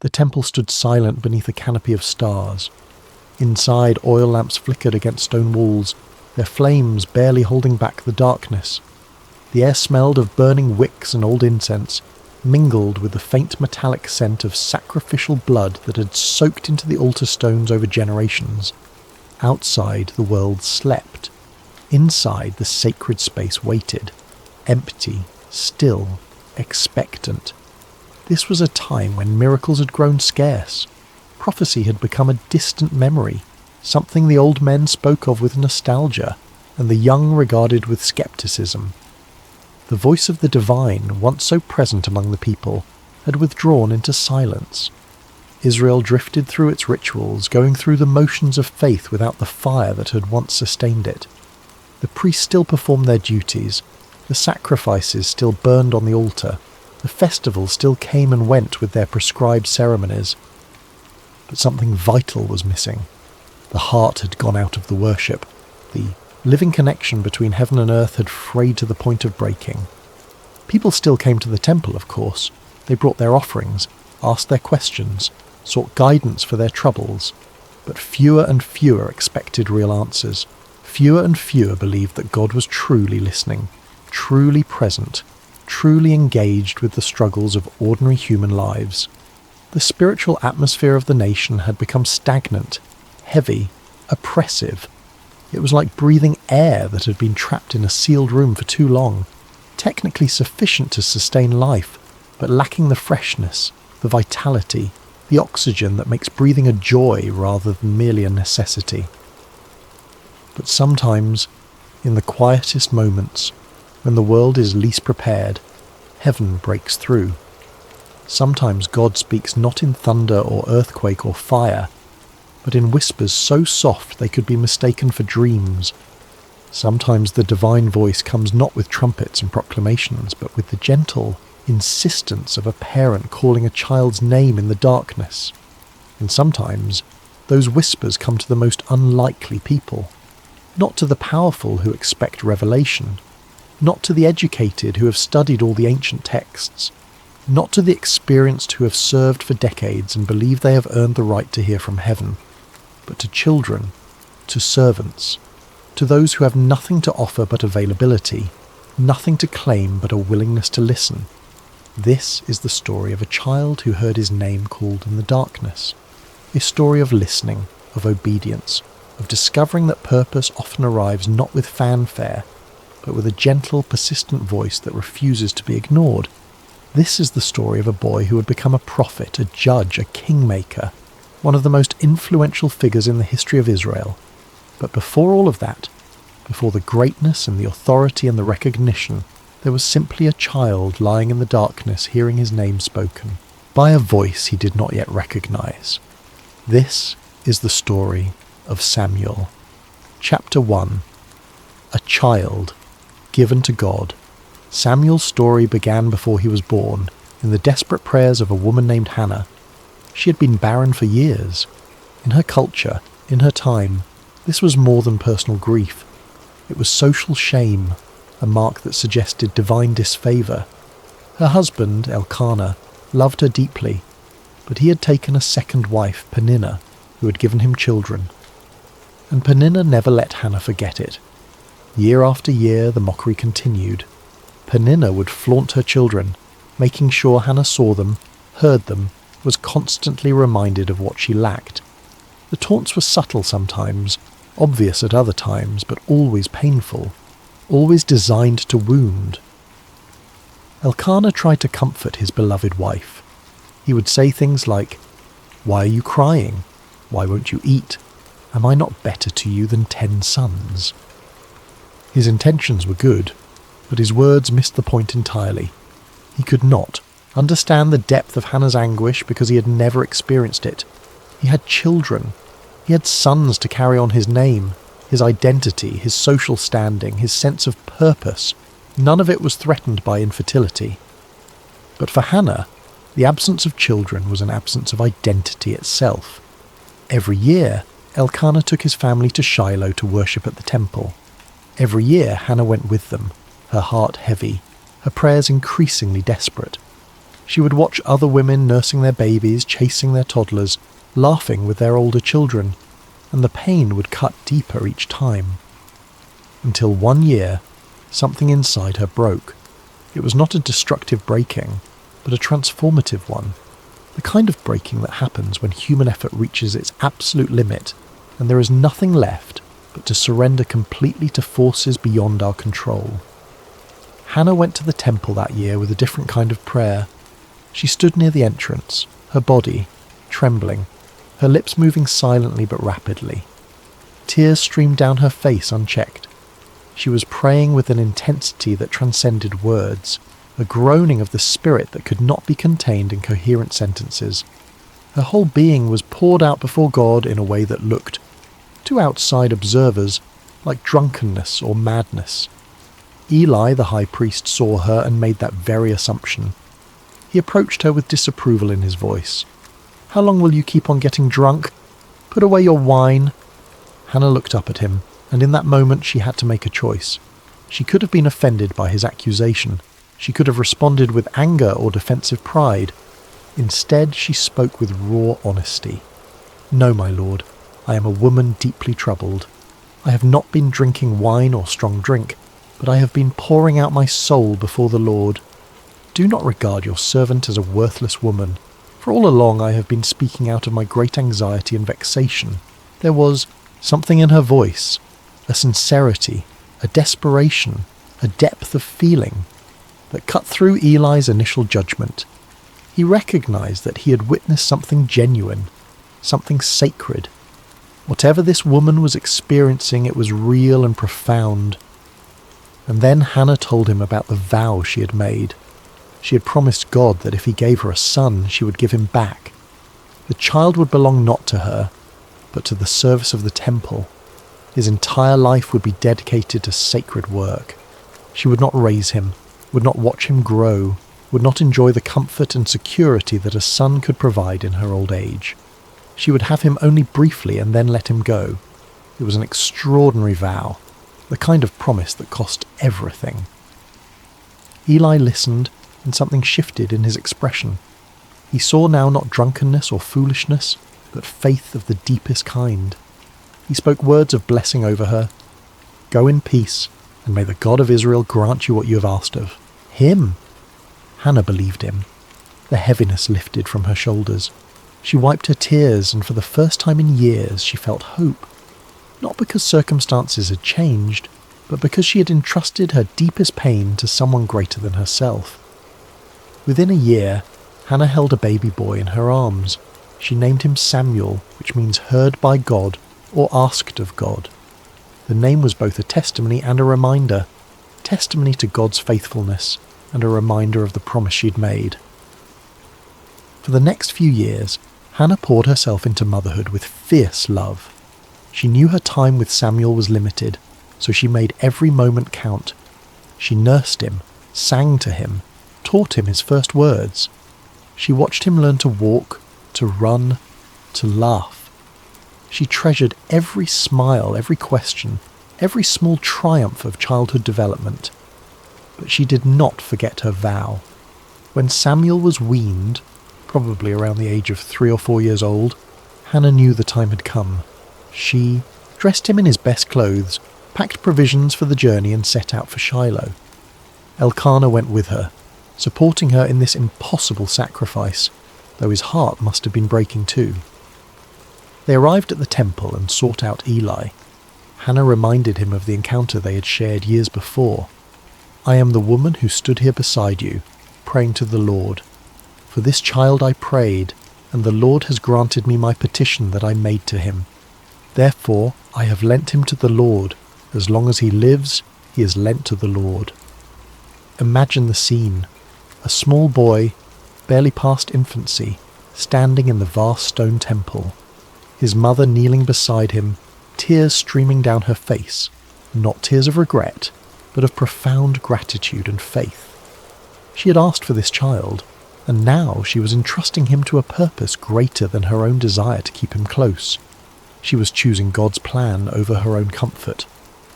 The temple stood silent beneath a canopy of stars. Inside, oil lamps flickered against stone walls, their flames barely holding back the darkness. The air smelled of burning wicks and old incense, mingled with the faint metallic scent of sacrificial blood that had soaked into the altar stones over generations. Outside, the world slept. Inside, the sacred space waited, empty, still, expectant. This was a time when miracles had grown scarce. Prophecy had become a distant memory, something the old men spoke of with nostalgia, and the young regarded with skepticism. The voice of the divine, once so present among the people, had withdrawn into silence. Israel drifted through its rituals, going through the motions of faith without the fire that had once sustained it. The priests still performed their duties, the sacrifices still burned on the altar, the festivals still came and went with their prescribed ceremonies. But something vital was missing. The heart had gone out of the worship. The living connection between heaven and earth had frayed to the point of breaking. People still came to the temple, of course. They brought their offerings, asked their questions, sought guidance for their troubles. But fewer and fewer expected real answers. Fewer and fewer believed that God was truly listening, truly present, truly engaged with the struggles of ordinary human lives. The spiritual atmosphere of the nation had become stagnant, heavy, oppressive. It was like breathing air that had been trapped in a sealed room for too long, technically sufficient to sustain life, but lacking the freshness, the vitality, the oxygen that makes breathing a joy rather than merely a necessity. But sometimes, in the quietest moments, when the world is least prepared, heaven breaks through. Sometimes God speaks not in thunder or earthquake or fire, but in whispers so soft they could be mistaken for dreams. Sometimes the divine voice comes not with trumpets and proclamations, but with the gentle insistence of a parent calling a child's name in the darkness. And sometimes those whispers come to the most unlikely people, not to the powerful who expect revelation, not to the educated who have studied all the ancient texts, not to the experienced who have served for decades and believe they have earned the right to hear from heaven, but to children, to servants, to those who have nothing to offer but availability, nothing to claim but a willingness to listen. This is the story of a child who heard his name called in the darkness, a story of listening, of obedience, of discovering that purpose often arrives not with fanfare, but with a gentle, persistent voice that refuses to be ignored. This is the story of a boy who would become a prophet, a judge, a kingmaker, one of the most influential figures in the history of Israel. But before all of that, before the greatness and the authority and the recognition, there was simply a child lying in the darkness hearing his name spoken, by a voice he did not yet recognize. This is the story of Samuel. Chapter 1. A child given to God. Samuel's story began before he was born, in the desperate prayers of a woman named Hannah. She had been barren for years. In her culture, in her time, this was more than personal grief. It was social shame, a mark that suggested divine disfavour. Her husband, Elkanah, loved her deeply, but he had taken a second wife, Peninnah, who had given him children. And Peninnah never let Hannah forget it. Year after year the mockery continued. Peninnah would flaunt her children, making sure Hannah saw them, heard them, was constantly reminded of what she lacked. The taunts were subtle sometimes, obvious at other times, but always painful, always designed to wound. Elkanah tried to comfort his beloved wife. He would say things like, "Why are you crying? Why won't you eat? Am I not better to you than 10 sons?" His intentions were good, but his words missed the point entirely. He could not understand the depth of Hannah's anguish because he had never experienced it. He had children. He had sons to carry on his name, his identity, his social standing, his sense of purpose. None of it was threatened by infertility. But for Hannah, the absence of children was an absence of identity itself. Every year, Elkanah took his family to Shiloh to worship at the temple. Every year, Hannah went with them, her heart heavy, her prayers increasingly desperate. She would watch other women nursing their babies, chasing their toddlers, laughing with their older children, and the pain would cut deeper each time. Until one year, something inside her broke. It was not a destructive breaking, but a transformative one. The kind of breaking that happens when human effort reaches its absolute limit and there is nothing left but to surrender completely to forces beyond our control. Hannah went to the temple that year with a different kind of prayer. She stood near the entrance, her body trembling, her lips moving silently but rapidly. Tears streamed down her face unchecked. She was praying with an intensity that transcended words, a groaning of the spirit that could not be contained in coherent sentences. Her whole being was poured out before God in a way that looked, to outside observers, like drunkenness or madness. Eli, the high priest, saw her and made that very assumption. He approached her with disapproval in his voice. "How long will you keep on getting drunk? Put away your wine." Hannah looked up at him, and in that moment she had to make a choice. She could have been offended by his accusation. She could have responded with anger or defensive pride. Instead, she spoke with raw honesty. "No, my lord, I am a woman deeply troubled. I have not been drinking wine or strong drink, but I have been pouring out my soul before the Lord. Do not regard your servant as a worthless woman, for all along I have been speaking out of my great anxiety and vexation." There was something in her voice, a sincerity, a desperation, a depth of feeling that cut through Eli's initial judgment. He recognized that he had witnessed something genuine, something sacred. Whatever this woman was experiencing, it was real and profound. And then Hannah told him about the vow she had made. She had promised God that if he gave her a son, she would give him back. The child would belong not to her, but to the service of the temple. His entire life would be dedicated to sacred work. She would not raise him, would not watch him grow, would not enjoy the comfort and security that a son could provide in her old age. She would have him only briefly and then let him go. It was an extraordinary vow, the kind of promise that cost everything. Eli listened, and something shifted in his expression. He saw now not drunkenness or foolishness, but faith of the deepest kind. He spoke words of blessing over her. "Go in peace, and may the God of Israel grant you what you have asked of." Him! Hannah believed him. The heaviness lifted from her shoulders. She wiped her tears, and for the first time in years she felt hope. Not because circumstances had changed, but because she had entrusted her deepest pain to someone greater than herself. Within a year, Hannah held a baby boy in her arms. She named him Samuel, which means heard by God or asked of God. The name was both a testimony and a reminder. Testimony to God's faithfulness and a reminder of the promise she'd made. For the next few years, Hannah poured herself into motherhood with fierce love. She knew her time with Samuel was limited, so she made every moment count. She nursed him, sang to him, taught him his first words. She watched him learn to walk, to run, to laugh. She treasured every smile, every question, every small triumph of childhood development. But she did not forget her vow. When Samuel was weaned, probably around the age of 3 or 4 years old, Hannah knew the time had come. She dressed him in his best clothes, packed provisions for the journey, and set out for Shiloh. Elkanah went with her, supporting her in this impossible sacrifice, though his heart must have been breaking too. They arrived at the temple and sought out Eli. Hannah reminded him of the encounter they had shared years before. "I am the woman who stood here beside you, praying to the Lord. For this child I prayed, and the Lord has granted me my petition that I made to him. Therefore I have lent him to the Lord. As long as he lives, he is lent to the Lord." Imagine the scene. A small boy, barely past infancy, standing in the vast stone temple. His mother kneeling beside him, tears streaming down her face. Not tears of regret, but of profound gratitude and faith. She had asked for this child, and now she was entrusting him to a purpose greater than her own desire to keep him close. She was choosing God's plan over her own comfort.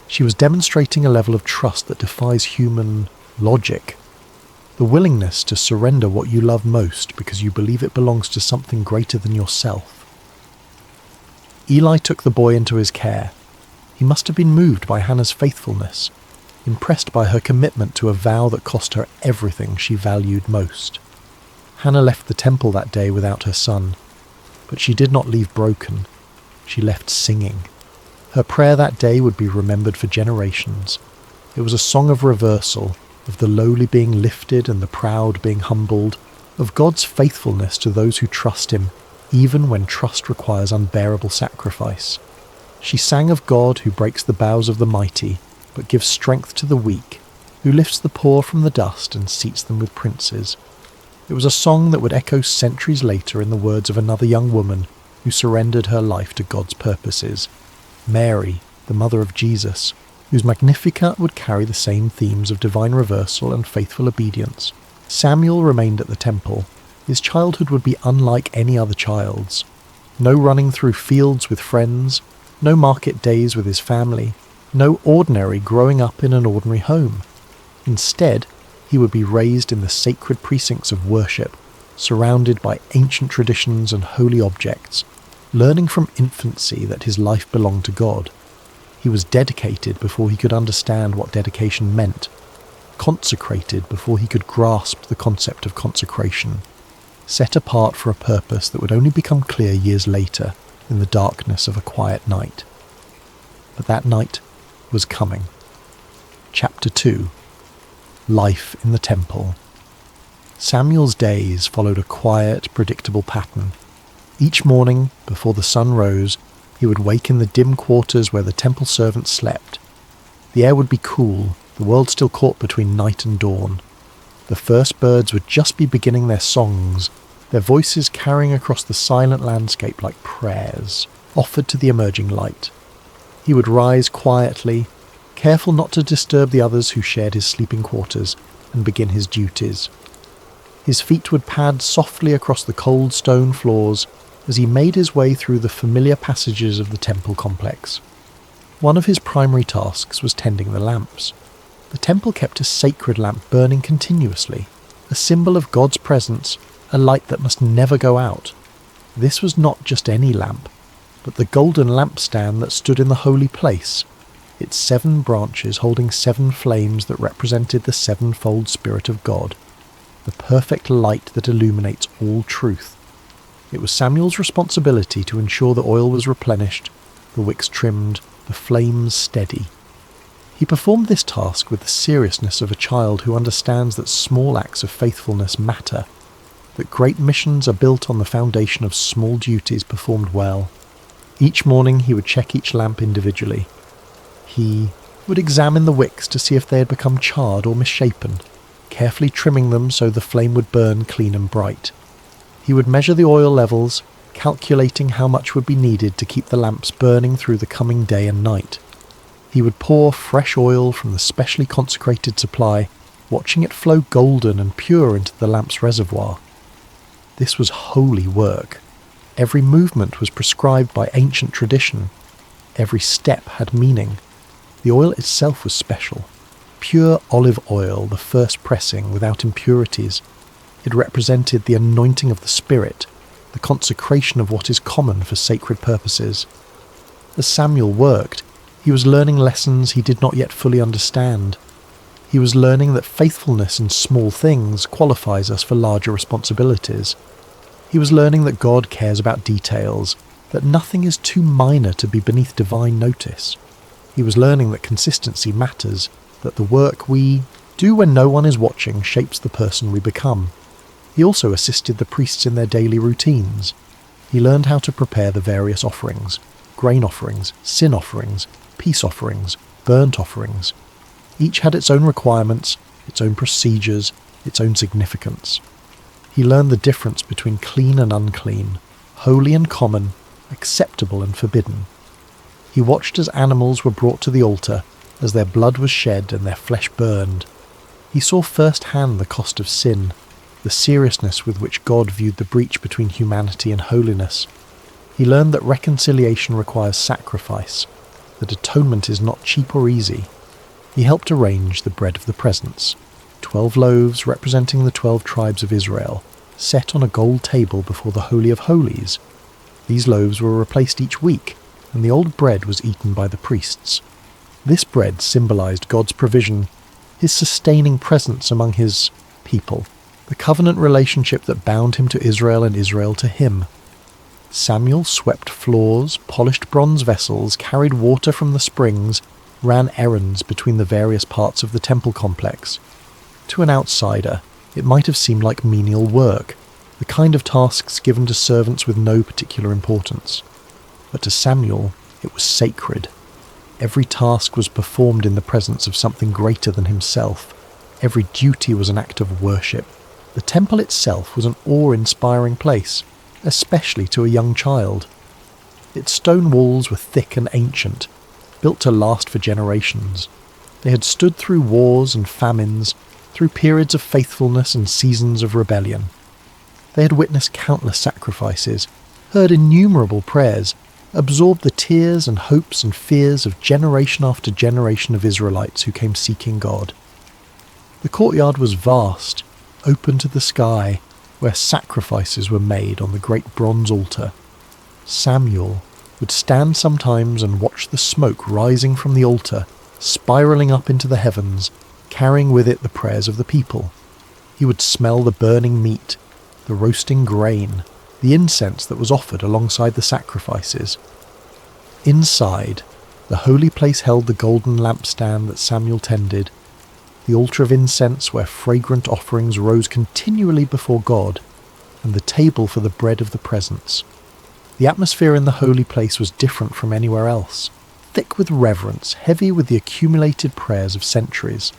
She was demonstrating a level of trust that defies human logic. the willingness to surrender what you love most because you believe it belongs to something greater than yourself. Eli took the boy into his care. He must have been moved by Hannah's faithfulness, impressed by her commitment to a vow that cost her everything she valued most. Hannah left the temple that day without her son, but she did not leave broken. She left singing. Her prayer that day would be remembered for generations. It was a song of reversal, of the lowly being lifted and the proud being humbled, of God's faithfulness to those who trust him, even when trust requires unbearable sacrifice. She sang of God who breaks the bows of the mighty, but gives strength to the weak, who lifts the poor from the dust and seats them with princes. It was a song that would echo centuries later in the words of another young woman who surrendered her life to God's purposes, Mary, the mother of Jesus, whose Magnificat would carry the same themes of divine reversal and faithful obedience. Samuel remained at the temple. His childhood would be unlike any other child's. No running through fields with friends, no market days with his family, no ordinary growing up in an ordinary home. Instead, he would be raised in the sacred precincts of worship, surrounded by ancient traditions and holy objects, learning from infancy that his life belonged to God. He was dedicated before he could understand what dedication meant, consecrated before he could grasp the concept of consecration, set apart for a purpose that would only become clear years later in the darkness of a quiet night. But that night was coming. Chapter 2. Life in the Temple. Samuel's days followed a quiet, predictable pattern. Each morning, before the sun rose, he would wake in the dim quarters where the temple servants slept. The air would be cool, the world still caught between night and dawn. The first birds would just be beginning their songs, their voices carrying across the silent landscape like prayers, offered to the emerging light. He would rise quietly, careful not to disturb the others who shared his sleeping quarters, and begin his duties. His feet would pad softly across the cold stone floors as he made his way through the familiar passages of the temple complex. One of his primary tasks was tending the lamps. The temple kept a sacred lamp burning continuously, a symbol of God's presence, a light that must never go out. This was not just any lamp, but the golden lampstand that stood in the holy place, its 7 branches holding 7 flames that represented the sevenfold Spirit of God, the perfect light that illuminates all truth. It was Samuel's responsibility to ensure the oil was replenished, the wicks trimmed, the flames steady. He performed this task with the seriousness of a child who understands that small acts of faithfulness matter, that great missions are built on the foundation of small duties performed well. Each morning he would check each lamp individually. He would examine the wicks to see if they had become charred or misshapen, carefully trimming them so the flame would burn clean and bright. He would measure the oil levels, calculating how much would be needed to keep the lamps burning through the coming day and night. He would pour fresh oil from the specially consecrated supply, watching it flow golden and pure into the lamp's reservoir. This was holy work. Every movement was prescribed by ancient tradition. Every step had meaning. The oil itself was special. Pure olive oil, the first pressing, without impurities. It represented the anointing of the Spirit, the consecration of what is common for sacred purposes. As Samuel worked, he was learning lessons he did not yet fully understand. He was learning that faithfulness in small things qualifies us for larger responsibilities. He was learning that God cares about details, that nothing is too minor to be beneath divine notice. He was learning that consistency matters, that the work we do when no one is watching shapes the person we become. He also assisted the priests in their daily routines. He learned how to prepare the various offerings: grain offerings, sin offerings, peace offerings, burnt offerings. Each had its own requirements, its own procedures, its own significance. He learned the difference between clean and unclean, holy and common, acceptable and forbidden. He watched as animals were brought to the altar, as their blood was shed and their flesh burned. He saw firsthand the cost of sin, the seriousness with which God viewed the breach between humanity and holiness. He learned that reconciliation requires sacrifice, that atonement is not cheap or easy. He helped arrange the bread of the presence. 12 loaves representing the 12 tribes of Israel, set on a gold table before the Holy of Holies. These loaves were replaced each week, and the old bread was eaten by the priests. This bread symbolized God's provision, his sustaining presence among his people, the covenant relationship that bound him to Israel and Israel to him. Samuel swept floors, polished bronze vessels, carried water from the springs, ran errands between the various parts of the temple complex. To an outsider, it might have seemed like menial work, the kind of tasks given to servants with no particular importance. But to Samuel, it was sacred. Every task was performed in the presence of something greater than himself. Every duty was an act of worship. The temple itself was an awe-inspiring place, especially to a young child. Its stone walls were thick and ancient, built to last for generations. They had stood through wars and famines, through periods of faithfulness and seasons of rebellion. They had witnessed countless sacrifices, heard innumerable prayers, absorbed the tears and hopes and fears of generation after generation of Israelites who came seeking God. The courtyard was vast, open to the sky, where sacrifices were made on the great bronze altar. Samuel would stand sometimes and watch the smoke rising from the altar, spiralling up into the heavens, carrying with it the prayers of the people. He would smell the burning meat, the roasting grain, the incense that was offered alongside the sacrifices. Inside, the holy place held the golden lampstand that Samuel tended, the altar of incense where fragrant offerings rose continually before God, and the table for the bread of the presence. The atmosphere in the holy place was different from anywhere else, thick with reverence, heavy with the accumulated prayers of centuries.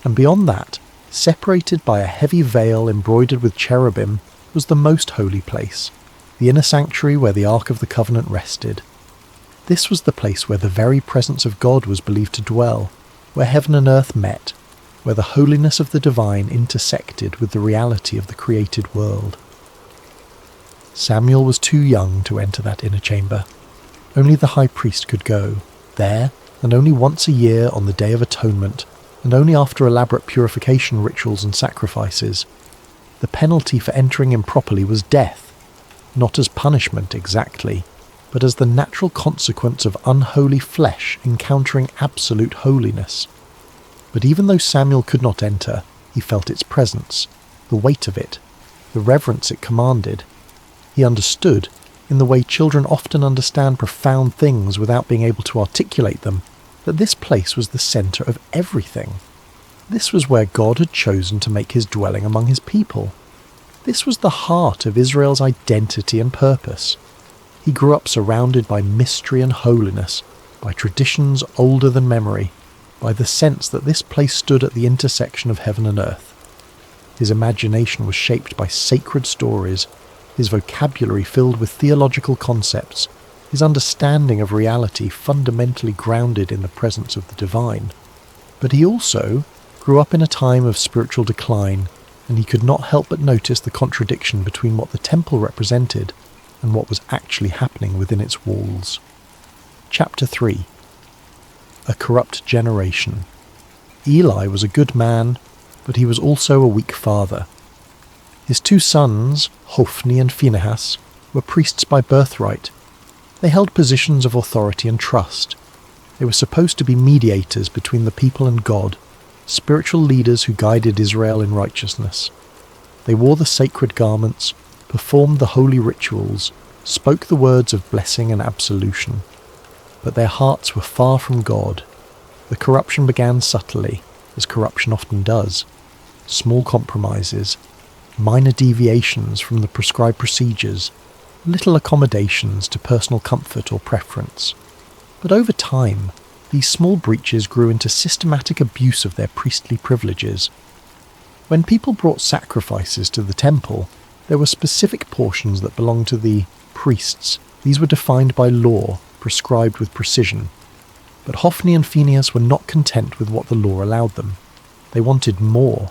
And beyond that, separated by a heavy veil embroidered with cherubim, was the most holy place, the inner sanctuary where the Ark of the Covenant rested. This was the place where the very presence of God was believed to dwell, where heaven and earth met, where the holiness of the divine intersected with the reality of the created world. Samuel was too young to enter that inner chamber. Only the high priest could go, there, and only once a year on the Day of Atonement, and only after elaborate purification rituals and sacrifices. The penalty for entering improperly was death, not as punishment exactly, but as the natural consequence of unholy flesh encountering absolute holiness. But even though Samuel could not enter, he felt its presence, the weight of it, the reverence it commanded. He understood, in the way children often understand profound things without being able to articulate them, that this place was the centre of everything. This was where God had chosen to make his dwelling among his people. This was the heart of Israel's identity and purpose. He grew up surrounded by mystery and holiness, by traditions older than memory, by the sense that this place stood at the intersection of heaven and earth. His imagination was shaped by sacred stories, his vocabulary filled with theological concepts, his understanding of reality fundamentally grounded in the presence of the divine. But he also grew up in a time of spiritual decline, and he could not help but notice the contradiction between what the temple represented and what was actually happening within its walls. Chapter 3. A corrupt generation. Eli was a good man, but he was also a weak father. His two sons, Hophni and Phinehas, were priests by birthright. They held positions of authority and trust. They were supposed to be mediators between the people and God, spiritual leaders who guided Israel in righteousness. They wore the sacred garments, performed the holy rituals, spoke the words of blessing and absolution. But their hearts were far from God. The corruption began subtly, as corruption often does. Small compromises, minor deviations from the prescribed procedures, little accommodations to personal comfort or preference. But over time, these small breaches grew into systematic abuse of their priestly privileges. When people brought sacrifices to the temple, there were specific portions that belonged to the priests. These were defined by law, prescribed with precision. But Hophni and Phinehas were not content with what the law allowed them. They wanted more.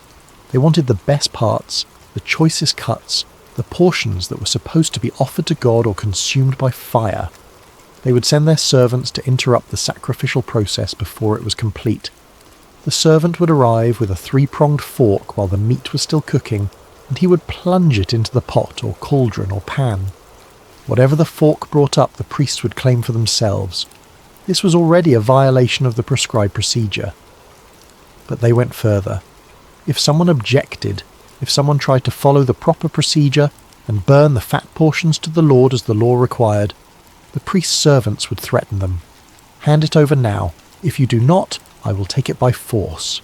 They wanted the best parts, the choicest cuts, the portions that were supposed to be offered to God or consumed by fire. They would send their servants to interrupt the sacrificial process before it was complete. The servant would arrive with a 3-pronged fork while the meat was still cooking, and he would plunge it into the pot or cauldron or pan. Whatever the fork brought up, the priests would claim for themselves. This was already a violation of the prescribed procedure. But they went further. If someone objected, if someone tried to follow the proper procedure and burn the fat portions to the Lord as the law required, the priest's servants would threaten them. "Hand it over now. If you do not, I will take it by force."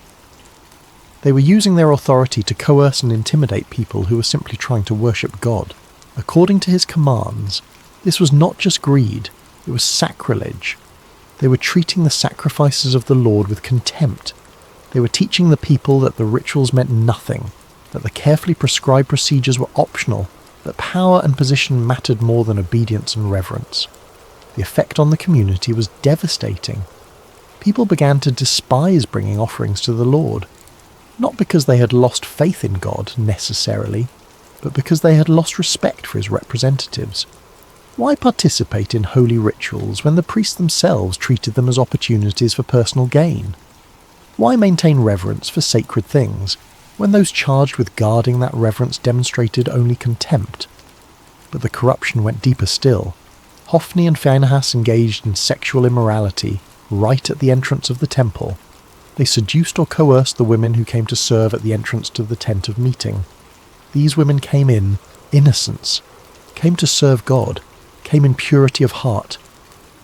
They were using their authority to coerce and intimidate people who were simply trying to worship God. According to his commands, this was not just greed, it was sacrilege. They were treating the sacrifices of the Lord with contempt. They were teaching the people that the rituals meant nothing, that the carefully prescribed procedures were optional, that power and position mattered more than obedience and reverence. The effect on the community was devastating. People began to despise bringing offerings to the Lord, not because they had lost faith in God necessarily, but because they had lost respect for his representatives. Why participate in holy rituals when the priests themselves treated them as opportunities for personal gain? Why maintain reverence for sacred things when those charged with guarding that reverence demonstrated only contempt? But the corruption went deeper still. Hophni and Phinehas engaged in sexual immorality right at the entrance of the temple. They seduced or coerced the women who came to serve at the entrance to the tent of meeting. These women came in innocence, came to serve God, came in purity of heart,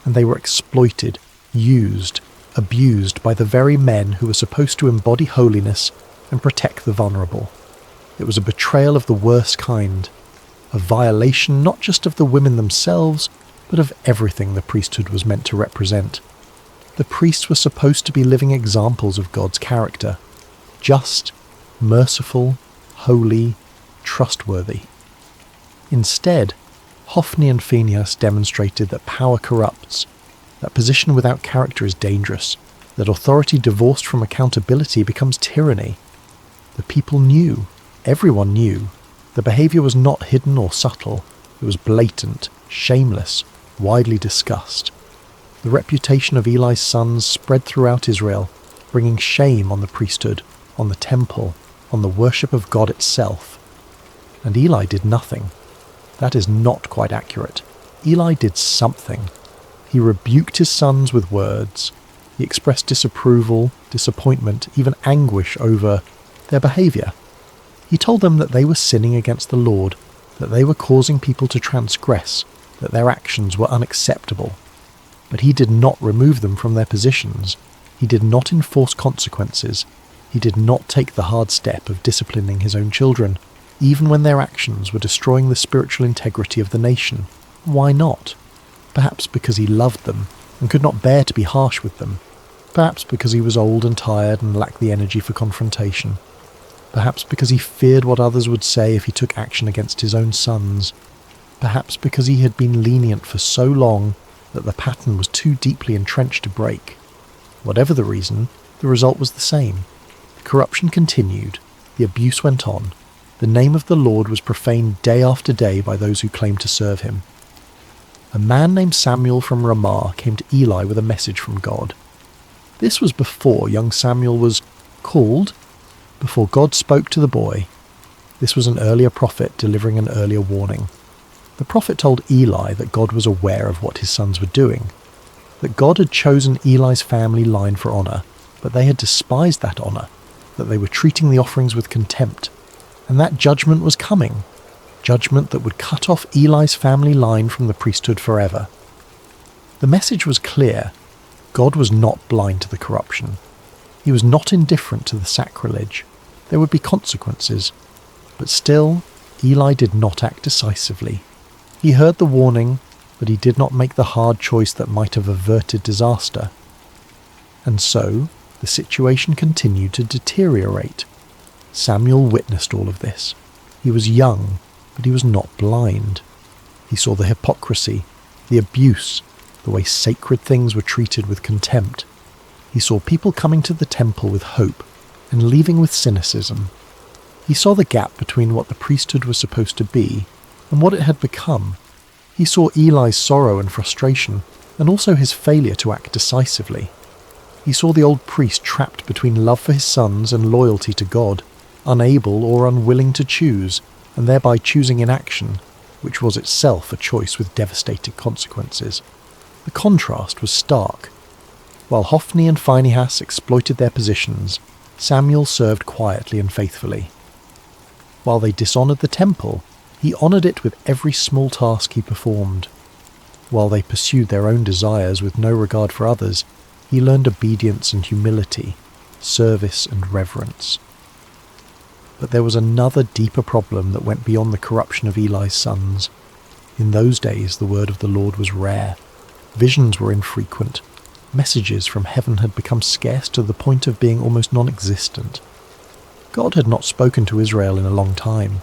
and they were exploited, used, abused by the very men who were supposed to embody holiness and protect the vulnerable. It was a betrayal of the worst kind, a violation not just of the women themselves, but of everything the priesthood was meant to represent. The priests were supposed to be living examples of God's character, just, merciful, holy, trustworthy. Instead, Hophni and Phinehas demonstrated that power corrupts, that position without character is dangerous, that authority divorced from accountability becomes tyranny. The people knew, everyone knew, the behaviour was not hidden or subtle, it was blatant, shameless, widely discussed. The reputation of Eli's sons spread throughout Israel, bringing shame on the priesthood, on the temple, on the worship of God itself. And Eli did nothing. That is not quite accurate. Eli did something. He rebuked his sons with words. He expressed disapproval, disappointment, even anguish over their behaviour. He told them that they were sinning against the Lord, that they were causing people to transgress, that their actions were unacceptable. But he did not remove them from their positions. He did not enforce consequences. He did not take the hard step of disciplining his own children, even when their actions were destroying the spiritual integrity of the nation. Why not? Perhaps because he loved them and could not bear to be harsh with them. Perhaps because he was old and tired and lacked the energy for confrontation. Perhaps because he feared what others would say if he took action against his own sons. Perhaps because he had been lenient for so long that the pattern was too deeply entrenched to break. Whatever the reason, the result was the same. The corruption continued. The abuse went on. The name of the Lord was profaned day after day by those who claimed to serve him. A man named Samuel from Ramah came to Eli with a message from God. This was before young Samuel was called, before God spoke to the boy. This was an earlier prophet delivering an earlier warning. The prophet told Eli that God was aware of what his sons were doing, that God had chosen Eli's family line for honour, but they had despised that honour, that they were treating the offerings with contempt, and that judgment was coming, judgment that would cut off Eli's family line from the priesthood forever. The message was clear. God was not blind to the corruption. He was not indifferent to the sacrilege. There would be consequences, but still, Eli did not act decisively. He heard the warning, but he did not make the hard choice that might have averted disaster. And so, the situation continued to deteriorate. Samuel witnessed all of this. He was young, but he was not blind. He saw the hypocrisy, the abuse, the way sacred things were treated with contempt. He saw people coming to the temple with hope and leaving with cynicism. He saw the gap between what the priesthood was supposed to be and what it had become. He saw Eli's sorrow and frustration, and also his failure to act decisively. He saw the old priest trapped between love for his sons and loyalty to God, unable or unwilling to choose, and thereby choosing inaction, which was itself a choice with devastating consequences. The contrast was stark. While Hophni and Phinehas exploited their positions, Samuel served quietly and faithfully. While they dishonoured the temple, he honoured it with every small task he performed. While they pursued their own desires with no regard for others, he learned obedience and humility, service and reverence. But there was another deeper problem that went beyond the corruption of Eli's sons. In those days the word of the Lord was rare. Visions were infrequent. Messages from heaven had become scarce to the point of being almost non-existent. God had not spoken to Israel in a long time.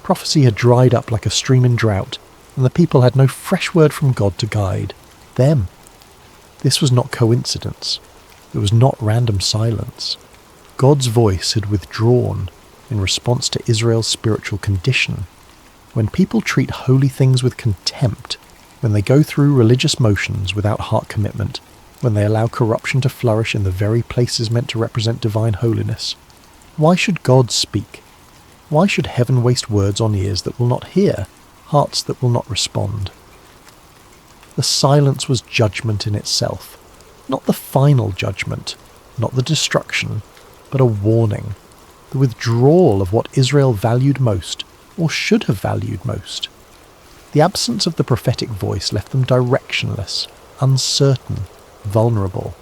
Prophecy had dried up like a stream in drought, and the people had no fresh word from God to guide them. This was not coincidence. It was not random silence. God's voice had withdrawn in response to Israel's spiritual condition. When people treat holy things with contempt, when they go through religious motions without heart commitment, when they allow corruption to flourish in the very places meant to represent divine holiness, why should God speak? Why should heaven waste words on ears that will not hear, hearts that will not respond? The silence was judgment in itself, not the final judgment, not the destruction, but a warning, the withdrawal of what Israel valued most, or should have valued most. The absence of the prophetic voice left them directionless, uncertain, vulnerable.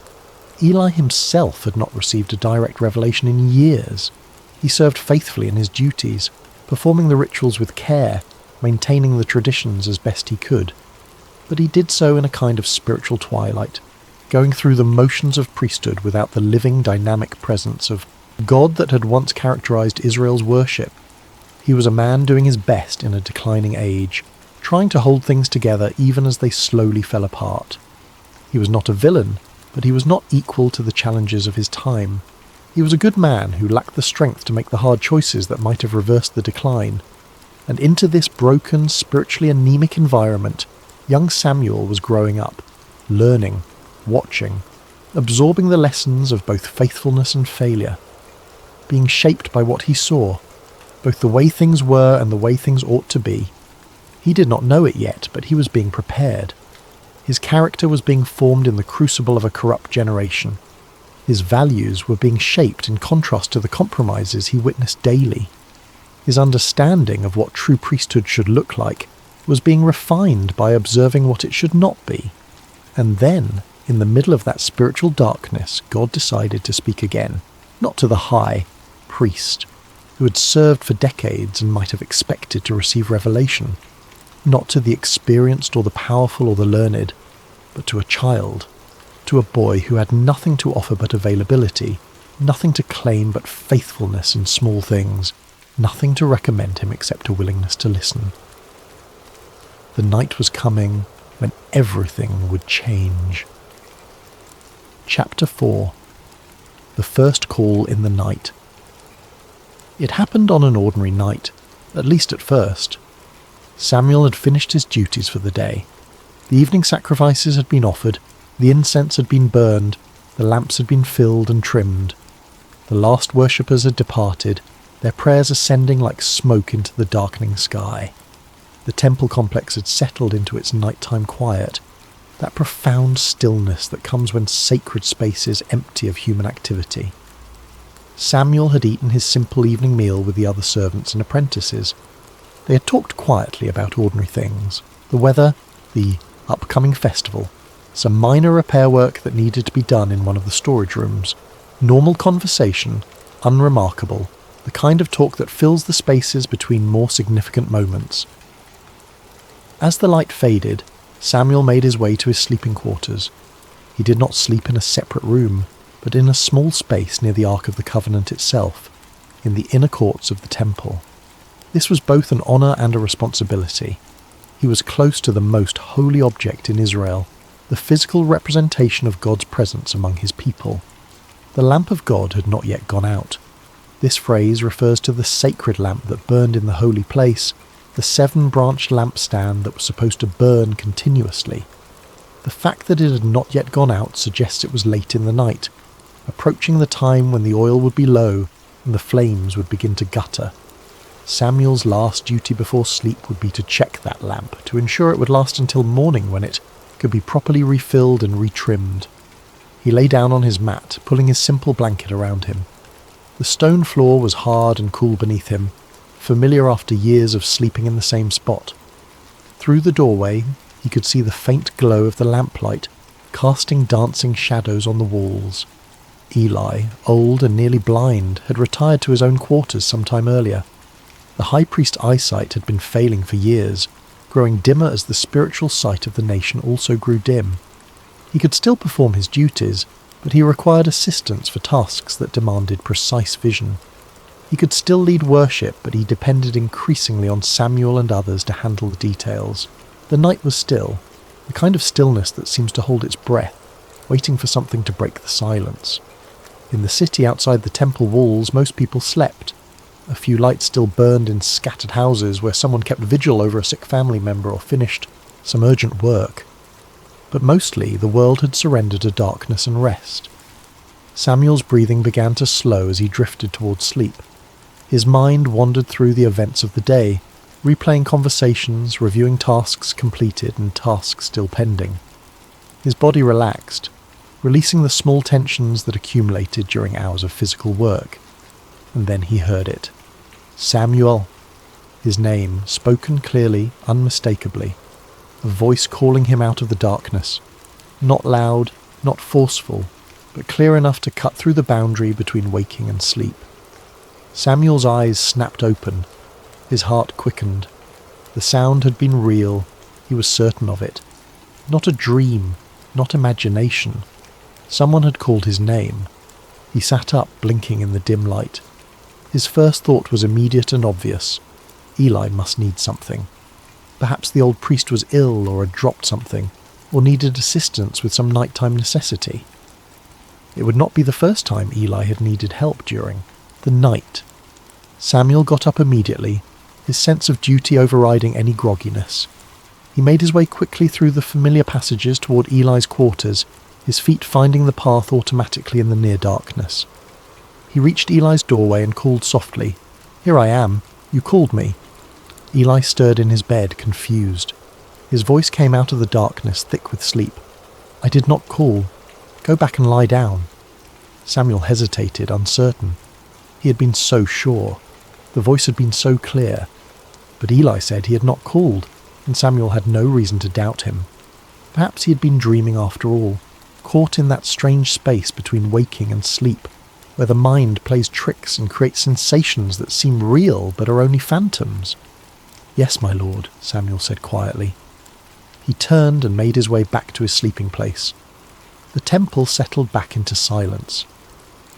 Eli himself had not received a direct revelation in years. He served faithfully in his duties, performing the rituals with care, maintaining the traditions as best he could. But he did so in a kind of spiritual twilight, going through the motions of priesthood without the living, dynamic presence of God that had once characterized Israel's worship. He was a man doing his best in a declining age, trying to hold things together even as they slowly fell apart. He was not a villain, but he was not equal to the challenges of his time. He was a good man who lacked the strength to make the hard choices that might have reversed the decline. And into this broken, spiritually anemic environment, young Samuel was growing up, learning, watching, absorbing the lessons of both faithfulness and failure, being shaped by what he saw, both the way things were and the way things ought to be. He did not know it yet, but he was being prepared. His character was being formed in the crucible of a corrupt generation. His values were being shaped in contrast to the compromises he witnessed daily. His understanding of what true priesthood should look like was being refined by observing what it should not be. And then, in the middle of that spiritual darkness, God decided to speak again, not to the high priest, who had served for decades and might have expected to receive revelation, not to the experienced or the powerful or the learned, but to a child, to a boy who had nothing to offer but availability, nothing to claim but faithfulness in small things, nothing to recommend him except a willingness to listen. The night was coming when everything would change. Chapter 4. The First Call in the Night. It happened on an ordinary night, at least at first. Samuel had finished his duties for the day. The evening sacrifices had been offered, the incense had been burned, the lamps had been filled and trimmed. The last worshippers had departed, their prayers ascending like smoke into the darkening sky. The temple complex had settled into its nighttime quiet, that profound stillness that comes when sacred space is empty of human activity. Samuel had eaten his simple evening meal with the other servants and apprentices. They had talked quietly about ordinary things, the weather, the upcoming festival, some minor repair work that needed to be done in one of the storage rooms. Normal conversation, unremarkable, the kind of talk that fills the spaces between more significant moments. As the light faded, Samuel made his way to his sleeping quarters. He did not sleep in a separate room, but in a small space near the Ark of the Covenant itself, in the inner courts of the temple. This was both an honour and a responsibility. He was close to the most holy object in Israel, the physical representation of God's presence among his people. The lamp of God had not yet gone out. This phrase refers to the sacred lamp that burned in the holy place, the 7-branched lampstand that was supposed to burn continuously. The The fact that it had not yet gone out suggests it was late in the night, approaching the time when the oil would be low and the flames would begin to gutter. Samuel's last duty before sleep would be to check that lamp to ensure it would last until morning, when it could be properly refilled and retrimmed. He lay down on his mat, pulling his simple blanket around him. The stone floor was hard and cool beneath him, familiar after years of sleeping in the same spot. Through the doorway, he could see the faint glow of the lamplight, casting dancing shadows on the walls. Eli, old and nearly blind, had retired to his own quarters some time earlier. The high priest's eyesight had been failing for years, growing dimmer as the spiritual sight of the nation also grew dim. He could still perform his duties, but he required assistance for tasks that demanded precise vision. He could still lead worship, but he depended increasingly on Samuel and others to handle the details. The night was still, the kind of stillness that seems to hold its breath, waiting for something to break the silence. In the city outside the temple walls, most people slept. A few lights still burned in scattered houses where someone kept vigil over a sick family member or finished some urgent work. But mostly the world had surrendered to darkness and rest. Samuel's breathing began to slow as he drifted towards sleep. His mind wandered through the events of the day, replaying conversations, reviewing tasks completed and tasks still pending. His body relaxed, releasing the small tensions that accumulated during hours of physical work. And then he heard it. Samuel. His name, spoken clearly, unmistakably. A voice calling him out of the darkness. Not loud, not forceful, but clear enough to cut through the boundary between waking and sleep. Samuel's eyes snapped open. His heart quickened. The sound had been real. He was certain of it. Not a dream, not imagination. Someone had called his name. He sat up, blinking in the dim light. His first thought was immediate and obvious. Eli must need something. Perhaps the old priest was ill or had dropped something, or needed assistance with some nighttime necessity. It would not be the first time Eli had needed help during the night. Samuel got up immediately, his sense of duty overriding any grogginess. He made his way quickly through the familiar passages toward Eli's quarters, his feet finding the path automatically in the near darkness. He reached Eli's doorway and called softly, "Here I am. You called me." Eli stirred in his bed, confused. His voice came out of the darkness, thick with sleep. "I did not call. Go back and lie down." Samuel hesitated, uncertain. He had been so sure. The voice had been so clear. But Eli said he had not called, and Samuel had no reason to doubt him. Perhaps he had been dreaming after all, caught in that strange space between waking and sleep, where the mind plays tricks and creates sensations that seem real but are only phantoms. "Yes, my lord," Samuel said quietly. He turned and made his way back to his sleeping place. The temple settled back into silence.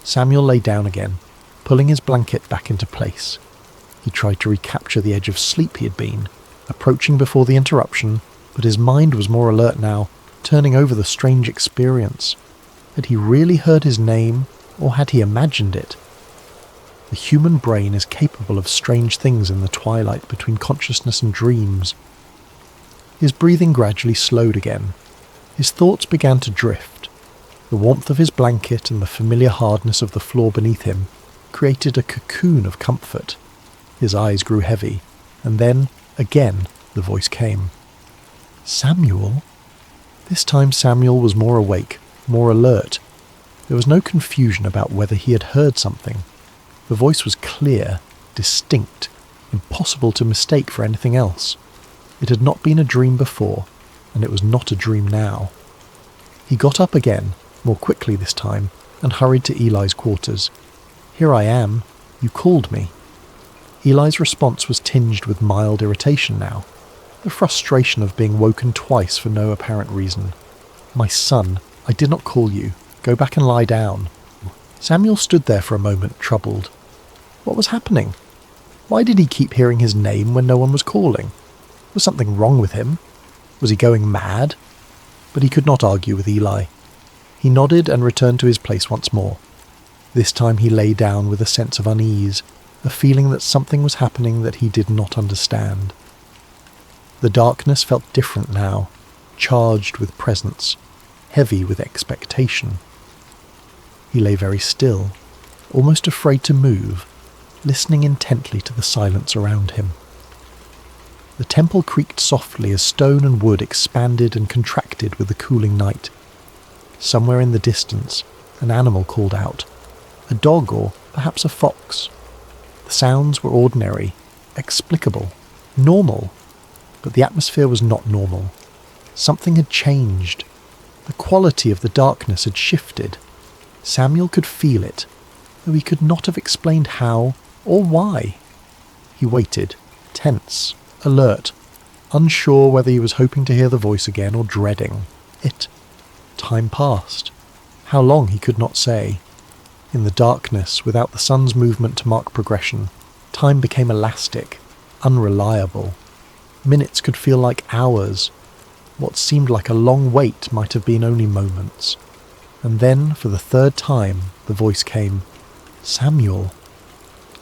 Samuel lay down again, pulling his blanket back into place. He tried to recapture the edge of sleep he had been, approaching before the interruption, but his mind was more alert now, turning over the strange experience. Had he really heard his name, or had he imagined it? The human brain is capable of strange things in the twilight between consciousness and dreams. His breathing gradually slowed again. His thoughts began to drift. The warmth of his blanket and the familiar hardness of the floor beneath him created a cocoon of comfort. His eyes grew heavy, and then, again, the voice came. "Samuel?" This time Samuel was more awake, more alert. There was no confusion about whether he had heard something. The voice was clear, distinct, impossible to mistake for anything else. It had not been a dream before, and it was not a dream now. He got up again, more quickly this time, and hurried to Eli's quarters. "Here I am. You called me." Eli's response was tinged with mild irritation now, the frustration of being woken twice for no apparent reason. "My son, I did not call you. Go back and lie down." Samuel stood there for a moment, troubled. What was happening? Why did he keep hearing his name when no one was calling? Was something wrong with him? Was he going mad? But he could not argue with Eli. He nodded and returned to his place once more. This time he lay down with a sense of unease, a feeling that something was happening that he did not understand. The darkness felt different now, charged with presence, heavy with expectation. He lay very still, almost afraid to move, listening intently to the silence around him. The temple creaked softly as stone and wood expanded and contracted with the cooling night. Somewhere in the distance, an animal called out, a dog or perhaps a fox. The sounds were ordinary, explicable, normal, but the atmosphere was not normal. Something had changed. The quality of the darkness had shifted. Samuel could feel it, though he could not have explained how or why. He waited, tense, alert, unsure whether he was hoping to hear the voice again or dreading it. Time passed. How long he could not say. In the darkness, without the sun's movement to mark progression, time became elastic, unreliable. Minutes could feel like hours. What seemed like a long wait might have been only moments. And then, for the third time, the voice came, Samuel.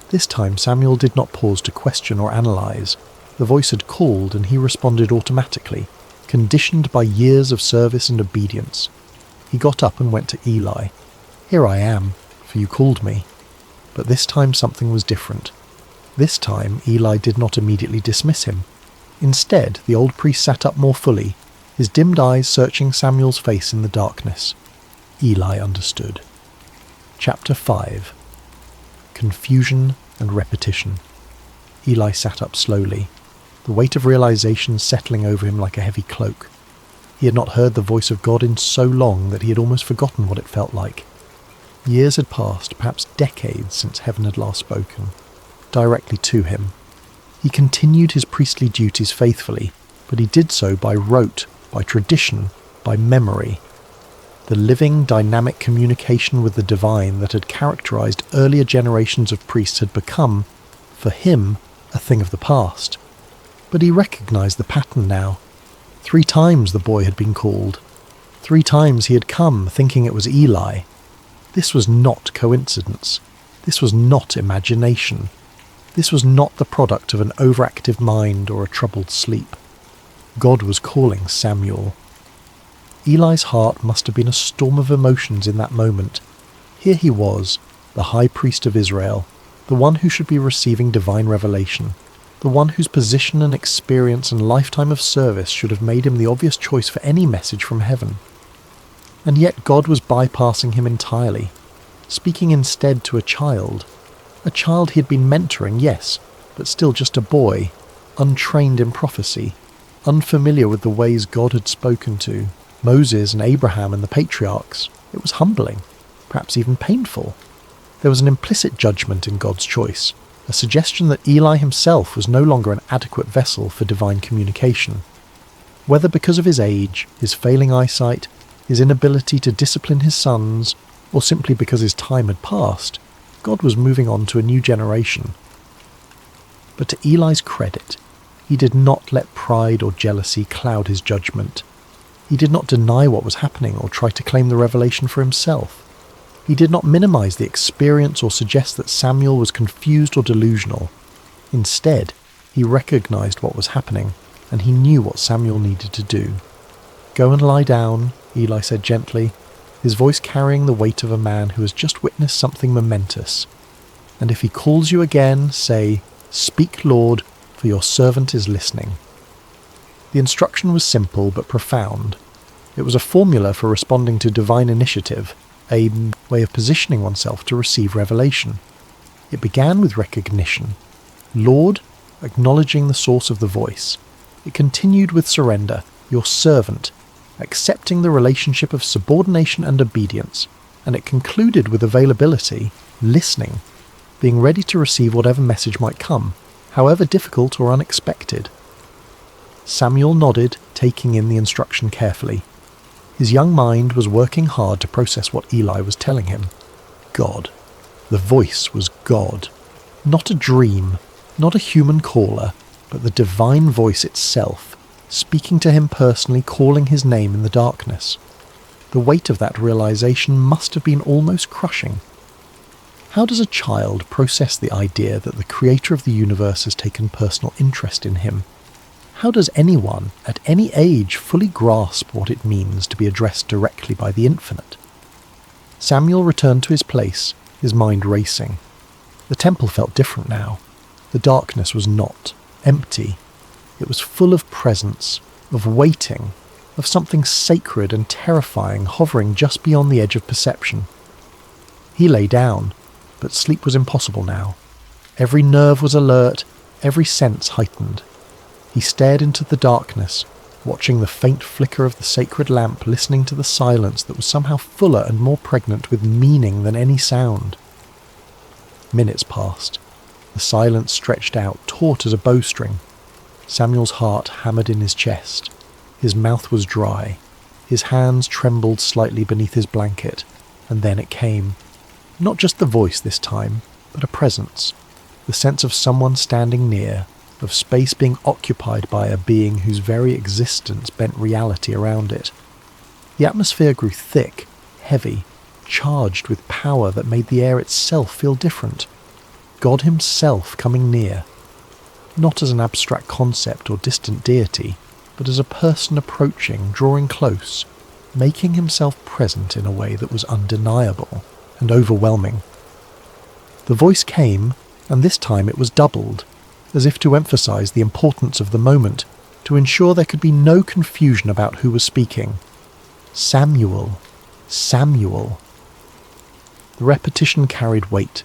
This time Samuel did not pause to question or analyse. The voice had called and he responded automatically, conditioned by years of service and obedience. He got up and went to Eli. Here I am, for you called me. But this time something was different. This time Eli did not immediately dismiss him. Instead, the old priest sat up more fully, his dimmed eyes searching Samuel's face in the darkness. Eli understood. Chapter 5. Confusion and repetition. Eli sat up slowly, the weight of realization settling over him like a heavy cloak. He had not heard the voice of God in so long that he had almost forgotten what it felt like. Years had passed, perhaps decades, since heaven had last spoken, directly to him. He continued his priestly duties faithfully, but he did so by rote, by tradition, by memory. The living, dynamic communication with the divine that had characterized earlier generations of priests had become, for him, a thing of the past. But he recognized the pattern now. 3 times the boy had been called. 3 times he had come, thinking it was Eli. This was not coincidence. This was not imagination. This was not the product of an overactive mind or a troubled sleep. God was calling Samuel. Eli's heart must have been a storm of emotions in that moment. Here he was, the high priest of Israel, the one who should be receiving divine revelation, the one whose position and experience and lifetime of service should have made him the obvious choice for any message from heaven. And yet God was bypassing him entirely, speaking instead to a child he had been mentoring, yes, but still just a boy, untrained in prophecy, unfamiliar with the ways God had spoken to Moses and Abraham and the patriarchs. It was humbling, perhaps even painful. There was an implicit judgment in God's choice, a suggestion that Eli himself was no longer an adequate vessel for divine communication. Whether because of his age, his failing eyesight, his inability to discipline his sons, or simply because his time had passed, God was moving on to a new generation. But to Eli's credit, he did not let pride or jealousy cloud his judgment. He did not deny what was happening or try to claim the revelation for himself. He did not minimize the experience or suggest that Samuel was confused or delusional. Instead, he recognized what was happening, and he knew what Samuel needed to do. Go and lie down, Eli said gently, his voice carrying the weight of a man who has just witnessed something momentous. And if he calls you again, say, Speak, Lord, for your servant is listening. The instruction was simple but profound. It was a formula for responding to divine initiative, a way of positioning oneself to receive revelation. It began with recognition. Lord, acknowledging the source of the voice. It continued with surrender, your servant, accepting the relationship of subordination and obedience, and it concluded with availability, listening, being ready to receive whatever message might come, however difficult or unexpected. Samuel nodded, taking in the instruction carefully. His young mind was working hard to process what Eli was telling him. God. The voice was God. Not a dream, not a human caller, but the divine voice itself, speaking to him personally, calling his name in the darkness. The weight of that realization must have been almost crushing. How does a child process the idea that the creator of the universe has taken personal interest in him? How does anyone, at any age, fully grasp what it means to be addressed directly by the infinite? Samuel returned to his place, his mind racing. The temple felt different now. The darkness was not empty. It was full of presence, of waiting, of something sacred and terrifying hovering just beyond the edge of perception. He lay down, but sleep was impossible now. Every nerve was alert, every sense heightened. He stared into the darkness, watching the faint flicker of the sacred lamp, listening to the silence that was somehow fuller and more pregnant with meaning than any sound. Minutes passed. The silence stretched out, taut as a bowstring. Samuel's heart hammered in his chest. His mouth was dry. His hands trembled slightly beneath his blanket, and then it came. Not just the voice this time, but a presence. The sense of someone standing near, of space being occupied by a being whose very existence bent reality around it. The atmosphere grew thick, heavy, charged with power that made the air itself feel different. God himself coming near. Not as an abstract concept or distant deity, but as a person approaching, drawing close, making himself present in a way that was undeniable and overwhelming. The voice came, and this time it was doubled, as if to emphasize the importance of the moment, to ensure there could be no confusion about who was speaking. Samuel, Samuel. The repetition carried weight.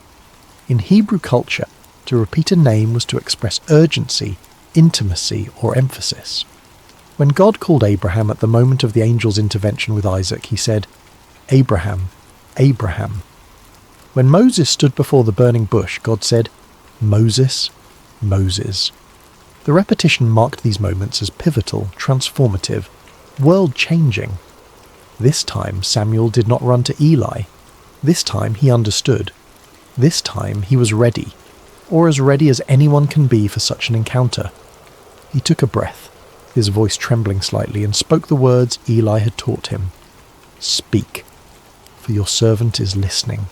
In Hebrew culture, to repeat a name was to express urgency, intimacy, or emphasis. When God called Abraham at the moment of the angel's intervention with Isaac, he said, "Abraham, Abraham." When Moses stood before the burning bush, God said, "Moses, Moses." The repetition marked these moments as pivotal, transformative, world-changing. This time Samuel did not run to Eli. This time he understood. This time he was ready, or as ready as anyone can be for such an encounter. He took a breath, his voice trembling slightly, and spoke the words Eli had taught him. "Speak, for your servant is listening."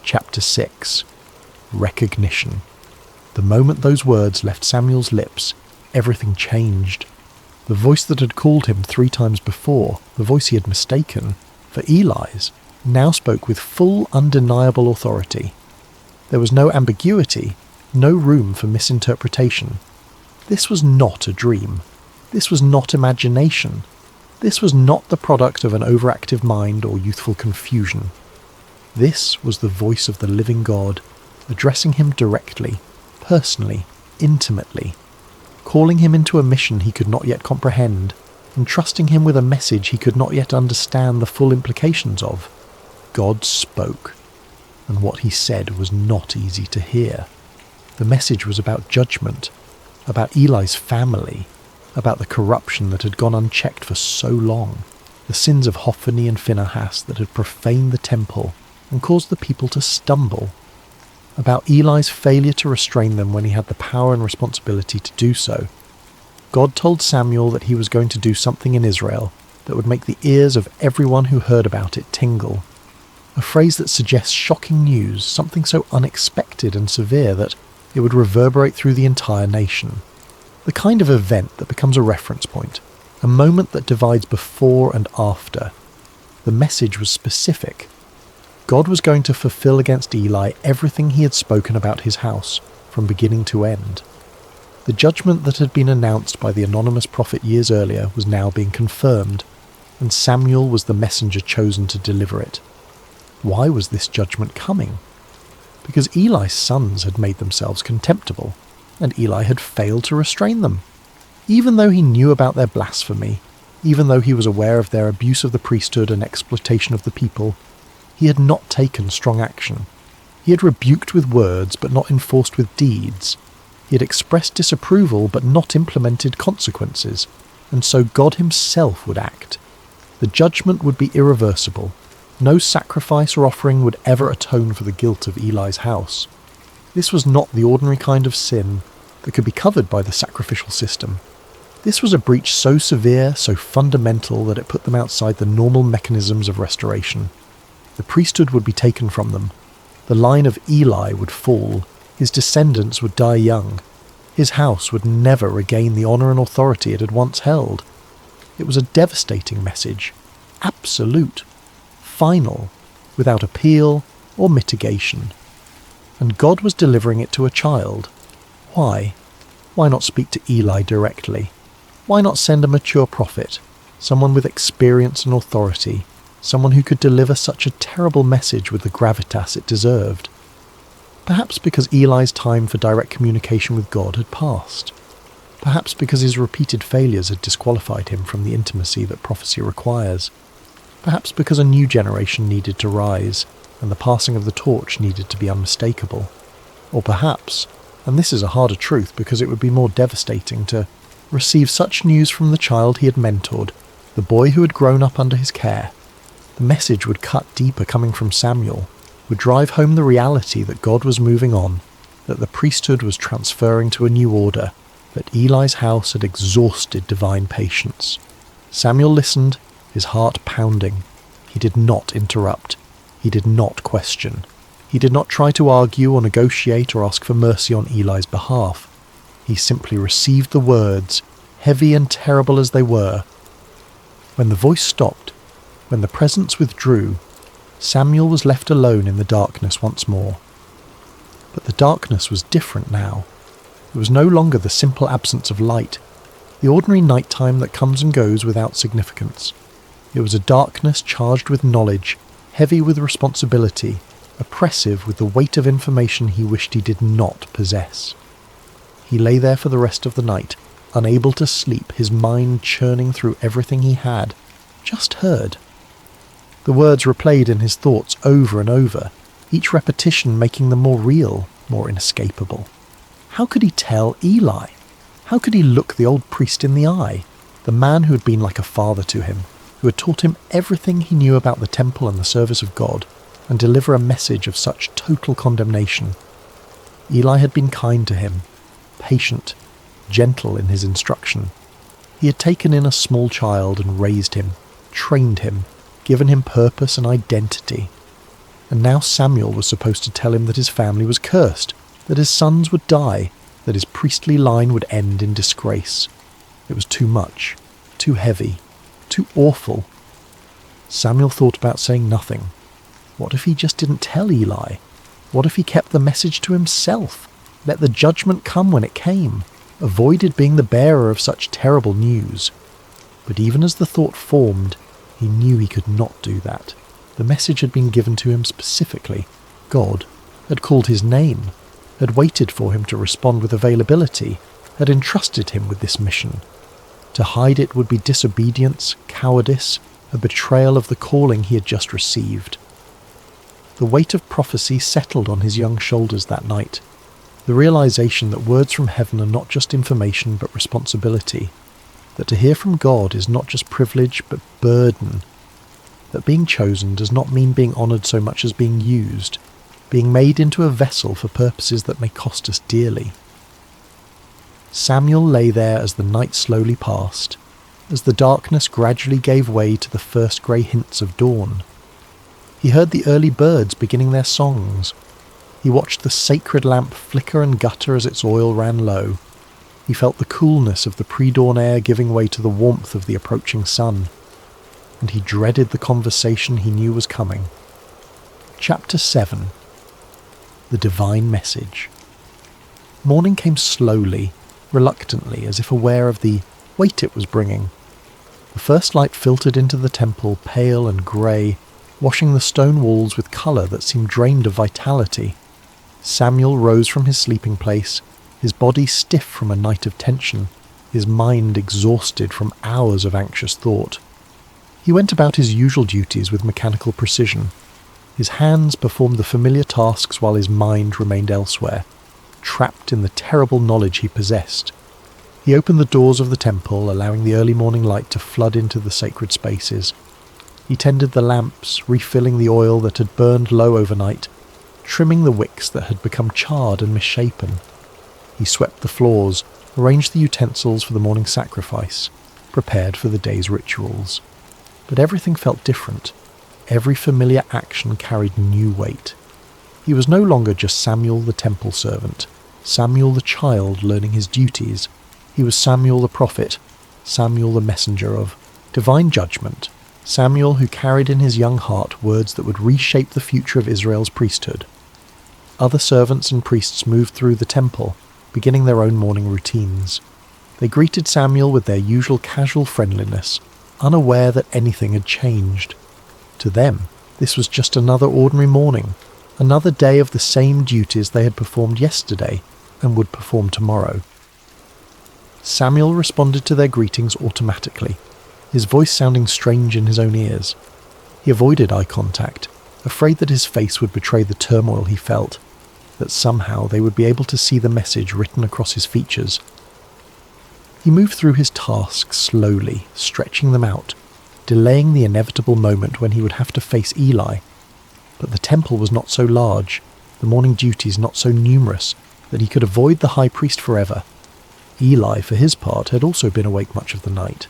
Chapter 6. Recognition. The moment those words left Samuel's lips, everything changed. The voice that had called him 3 times before, the voice he had mistaken for Eli's, now spoke with full, undeniable authority. There was no ambiguity, no room for misinterpretation. This was not a dream. This was not imagination. This was not the product of an overactive mind or youthful confusion. This was the voice of the living God, addressing him directly, personally, intimately, calling him into a mission he could not yet comprehend, entrusting him with a message he could not yet understand the full implications of. God spoke, and what he said was not easy to hear. The message was about judgment, about Eli's family, about the corruption that had gone unchecked for so long, the sins of Hophni and Phinehas that had profaned the temple and caused the people to stumble, about Eli's failure to restrain them when he had the power and responsibility to do so. God told Samuel that he was going to do something in Israel that would make the ears of everyone who heard about it tingle. A phrase that suggests shocking news, something so unexpected and severe that it would reverberate through the entire nation. The kind of event that becomes a reference point, a moment that divides before and after. The message was specific. God was going to fulfill against Eli everything he had spoken about his house, from beginning to end. The judgment that had been announced by the anonymous prophet years earlier was now being confirmed, and Samuel was the messenger chosen to deliver it. Why was this judgment coming? Because Eli's sons had made themselves contemptible, and Eli had failed to restrain them. Even though he knew about their blasphemy, even though he was aware of their abuse of the priesthood and exploitation of the people, he had not taken strong action. He had rebuked with words but not enforced with deeds. He had expressed disapproval but not implemented consequences, and so God himself would act. The judgment would be irreversible. No sacrifice or offering would ever atone for the guilt of Eli's house. This was not the ordinary kind of sin that could be covered by the sacrificial system. This was a breach so severe, so fundamental, that it put them outside the normal mechanisms of restoration. The priesthood would be taken from them. The line of Eli would fall. His descendants would die young. His house would never regain the honour and authority it had once held. It was a devastating message, absolute, final, without appeal or mitigation. And God was delivering it to a child. Why? Why not speak to Eli directly? Why not send a mature prophet, someone with experience and authority, someone who could deliver such a terrible message with the gravitas it deserved? Perhaps because Eli's time for direct communication with God had passed. Perhaps because his repeated failures had disqualified him from the intimacy that prophecy requires. Perhaps because a new generation needed to rise, and the passing of the torch needed to be unmistakable. Or perhaps, and this is a harder truth because it would be more devastating, to receive such news from the child he had mentored, the boy who had grown up under his care. The message would cut deeper coming from Samuel, would drive home the reality that God was moving on, that the priesthood was transferring to a new order, that Eli's house had exhausted divine patience. Samuel listened, his heart pounding. He did not interrupt. He did not question. He did not try to argue or negotiate or ask for mercy on Eli's behalf. He simply received the words, heavy and terrible as they were. When the voice stopped, when the presence withdrew, Samuel was left alone in the darkness once more. But the darkness was different now. It was no longer the simple absence of light, the ordinary nighttime that comes and goes without significance. It was a darkness charged with knowledge, heavy with responsibility, oppressive with the weight of information he wished he did not possess. He lay there for the rest of the night, unable to sleep, his mind churning through everything he had just heard. The words replayed in his thoughts over and over, each repetition making them more real, more inescapable. How could he tell Eli? How could he look the old priest in the eye, the man who had been like a father to him, who had taught him everything he knew about the temple and the service of God, and deliver a message of such total condemnation? Eli had been kind to him, patient, gentle in his instruction. He had taken in a small child and raised him, trained him, given him purpose and identity. And now Samuel was supposed to tell him that his family was cursed, that his sons would die, that his priestly line would end in disgrace. It was too much, too heavy, too awful. Samuel thought about saying nothing. What if he just didn't tell Eli? What if he kept the message to himself, let the judgment come when it came, avoided being the bearer of such terrible news? But even as the thought formed, he knew he could not do that. The message had been given to him specifically. God had called his name, had waited for him to respond with availability, had entrusted him with this mission. To hide it would be disobedience, cowardice, a betrayal of the calling he had just received. The weight of prophecy settled on his young shoulders that night. The realization that words from heaven are not just information but responsibility. That to hear from God is not just privilege but burden. That being chosen does not mean being honoured so much as being used, being made into a vessel for purposes that may cost us dearly. Samuel lay there as the night slowly passed, as the darkness gradually gave way to the first grey hints of dawn. He heard the early birds beginning their songs. He watched the sacred lamp flicker and gutter as its oil ran low. He felt the coolness of the pre-dawn air giving way to the warmth of the approaching sun. And he dreaded the conversation he knew was coming. Chapter 7. The Divine Message. Morning came slowly, reluctantly, as if aware of the weight it was bringing. The first light filtered into the temple, pale and grey, washing the stone walls with colour that seemed drained of vitality. Samuel rose from his sleeping place, his body stiff from a night of tension, his mind exhausted from hours of anxious thought. He went about his usual duties with mechanical precision. His hands performed the familiar tasks while his mind remained elsewhere, trapped in the terrible knowledge he possessed. He opened the doors of the temple, allowing the early morning light to flood into the sacred spaces. He tended the lamps, refilling the oil that had burned low overnight, trimming the wicks that had become charred and misshapen. He swept the floors, arranged the utensils for the morning sacrifice, prepared for the day's rituals. But everything felt different. Every familiar action carried new weight. He was no longer just Samuel the temple servant. Samuel the child learning his duties. He was Samuel the prophet, Samuel the messenger of divine judgment, Samuel who carried in his young heart words that would reshape the future of Israel's priesthood. Other servants and priests moved through the temple, beginning their own morning routines. They greeted Samuel with their usual casual friendliness, unaware that anything had changed. To them, this was just another ordinary morning, another day of the same duties they had performed yesterday and would perform tomorrow. Samuel responded to their greetings automatically, his voice sounding strange in his own ears. He avoided eye contact, afraid that his face would betray the turmoil he felt, that somehow they would be able to see the message written across his features. He moved through his tasks slowly, stretching them out, delaying the inevitable moment when he would have to face Eli. But the temple was not so large, the morning duties not so numerous, that he could avoid the high priest forever. Eli, for his part, had also been awake much of the night.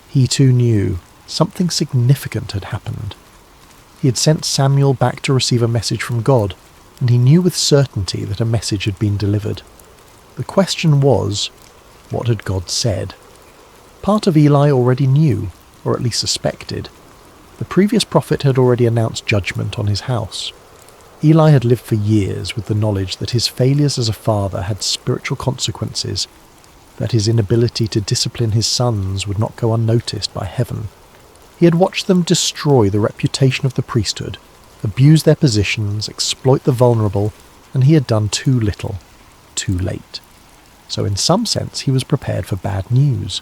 He too knew something significant had happened. He had sent Samuel back to receive a message from God, and he knew with certainty that a message had been delivered. The question was, what had God said? Part of Eli already knew, or at least suspected. The previous prophet had already announced judgment on his house. Eli had lived for years with the knowledge that his failures as a father had spiritual consequences, that his inability to discipline his sons would not go unnoticed by heaven. He had watched them destroy the reputation of the priesthood, abuse their positions, exploit the vulnerable, and he had done too little, too late. So in some sense he was prepared for bad news.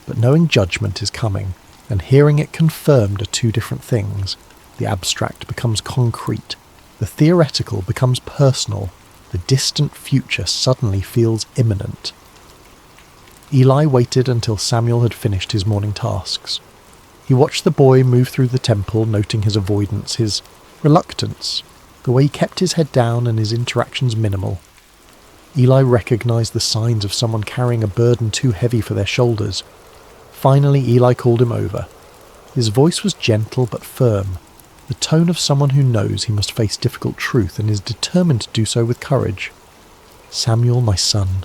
But knowing judgment is coming, and hearing it confirmed are two different things. The abstract becomes concrete, the theoretical becomes personal, the distant future suddenly feels imminent. Eli waited until Samuel had finished his morning tasks. He watched the boy move through the temple, noting his avoidance, his reluctance, the way he kept his head down and his interactions minimal. Eli recognized the signs of someone carrying a burden too heavy for their shoulders. Finally, Eli called him over. His voice was gentle but firm, the tone of someone who knows he must face difficult truth and is determined to do so with courage. "Samuel, my son."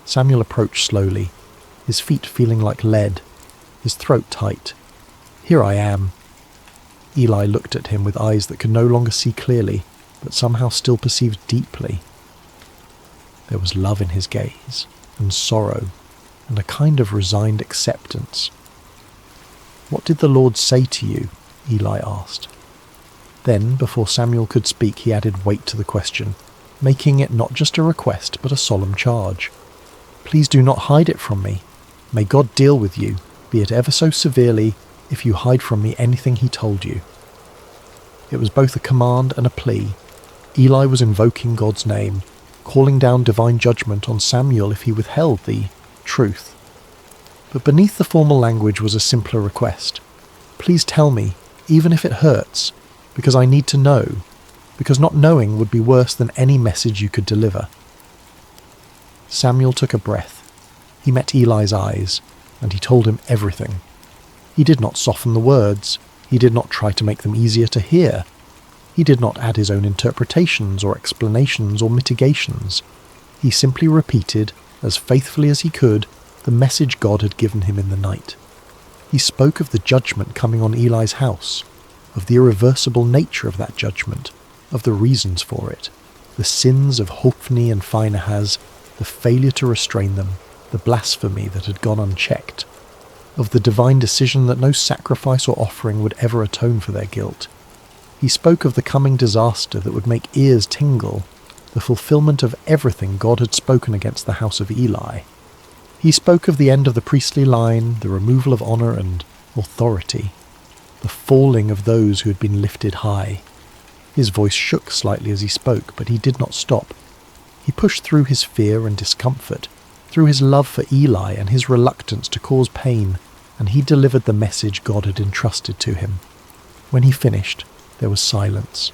Samuel approached slowly, his feet feeling like lead, his throat tight. "Here I am." Eli looked at him with eyes that could no longer see clearly, but somehow still perceived deeply. There was love in his gaze, and sorrow, and a kind of resigned acceptance. "What did the Lord say to you?" Eli asked. Then, before Samuel could speak, he added weight to the question, making it not just a request, but a solemn charge. "Please do not hide it from me. May God deal with you, be it ever so severely, if you hide from me anything he told you." It was both a command and a plea. Eli was invoking God's name, calling down divine judgment on Samuel if he withheld the truth. But beneath the formal language was a simpler request. "Please tell me, even if it hurts, because I need to know, because not knowing would be worse than any message you could deliver." Samuel took a breath. He met Eli's eyes, and he told him everything. He did not soften the words. He did not try to make them easier to hear. He did not add his own interpretations or explanations or mitigations. He simply repeated, as faithfully as he could, the message God had given him in the night. He spoke of the judgment coming on Eli's house, of the irreversible nature of that judgment, of the reasons for it, the sins of Hophni and Phinehas, the failure to restrain them, the blasphemy that had gone unchecked, of the divine decision that no sacrifice or offering would ever atone for their guilt. He spoke of the coming disaster that would make ears tingle, the fulfillment of everything God had spoken against the house of Eli. He spoke of the end of the priestly line, the removal of honor and authority, the falling of those who had been lifted high. His voice shook slightly as he spoke, but he did not stop. He pushed through his fear and discomfort, through his love for Eli and his reluctance to cause pain, and he delivered the message God had entrusted to him. When he finished, there was silence.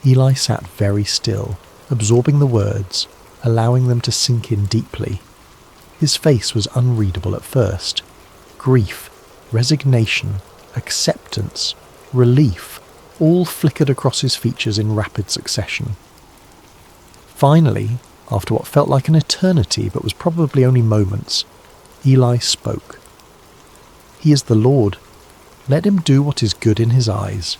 Eli sat very still, absorbing the words, allowing them to sink in deeply. His face was unreadable at first. Grief, resignation, acceptance, relief, all flickered across his features in rapid succession. Finally, after what felt like an eternity but was probably only moments, Eli spoke. "He is the Lord. Let him do what is good in his eyes."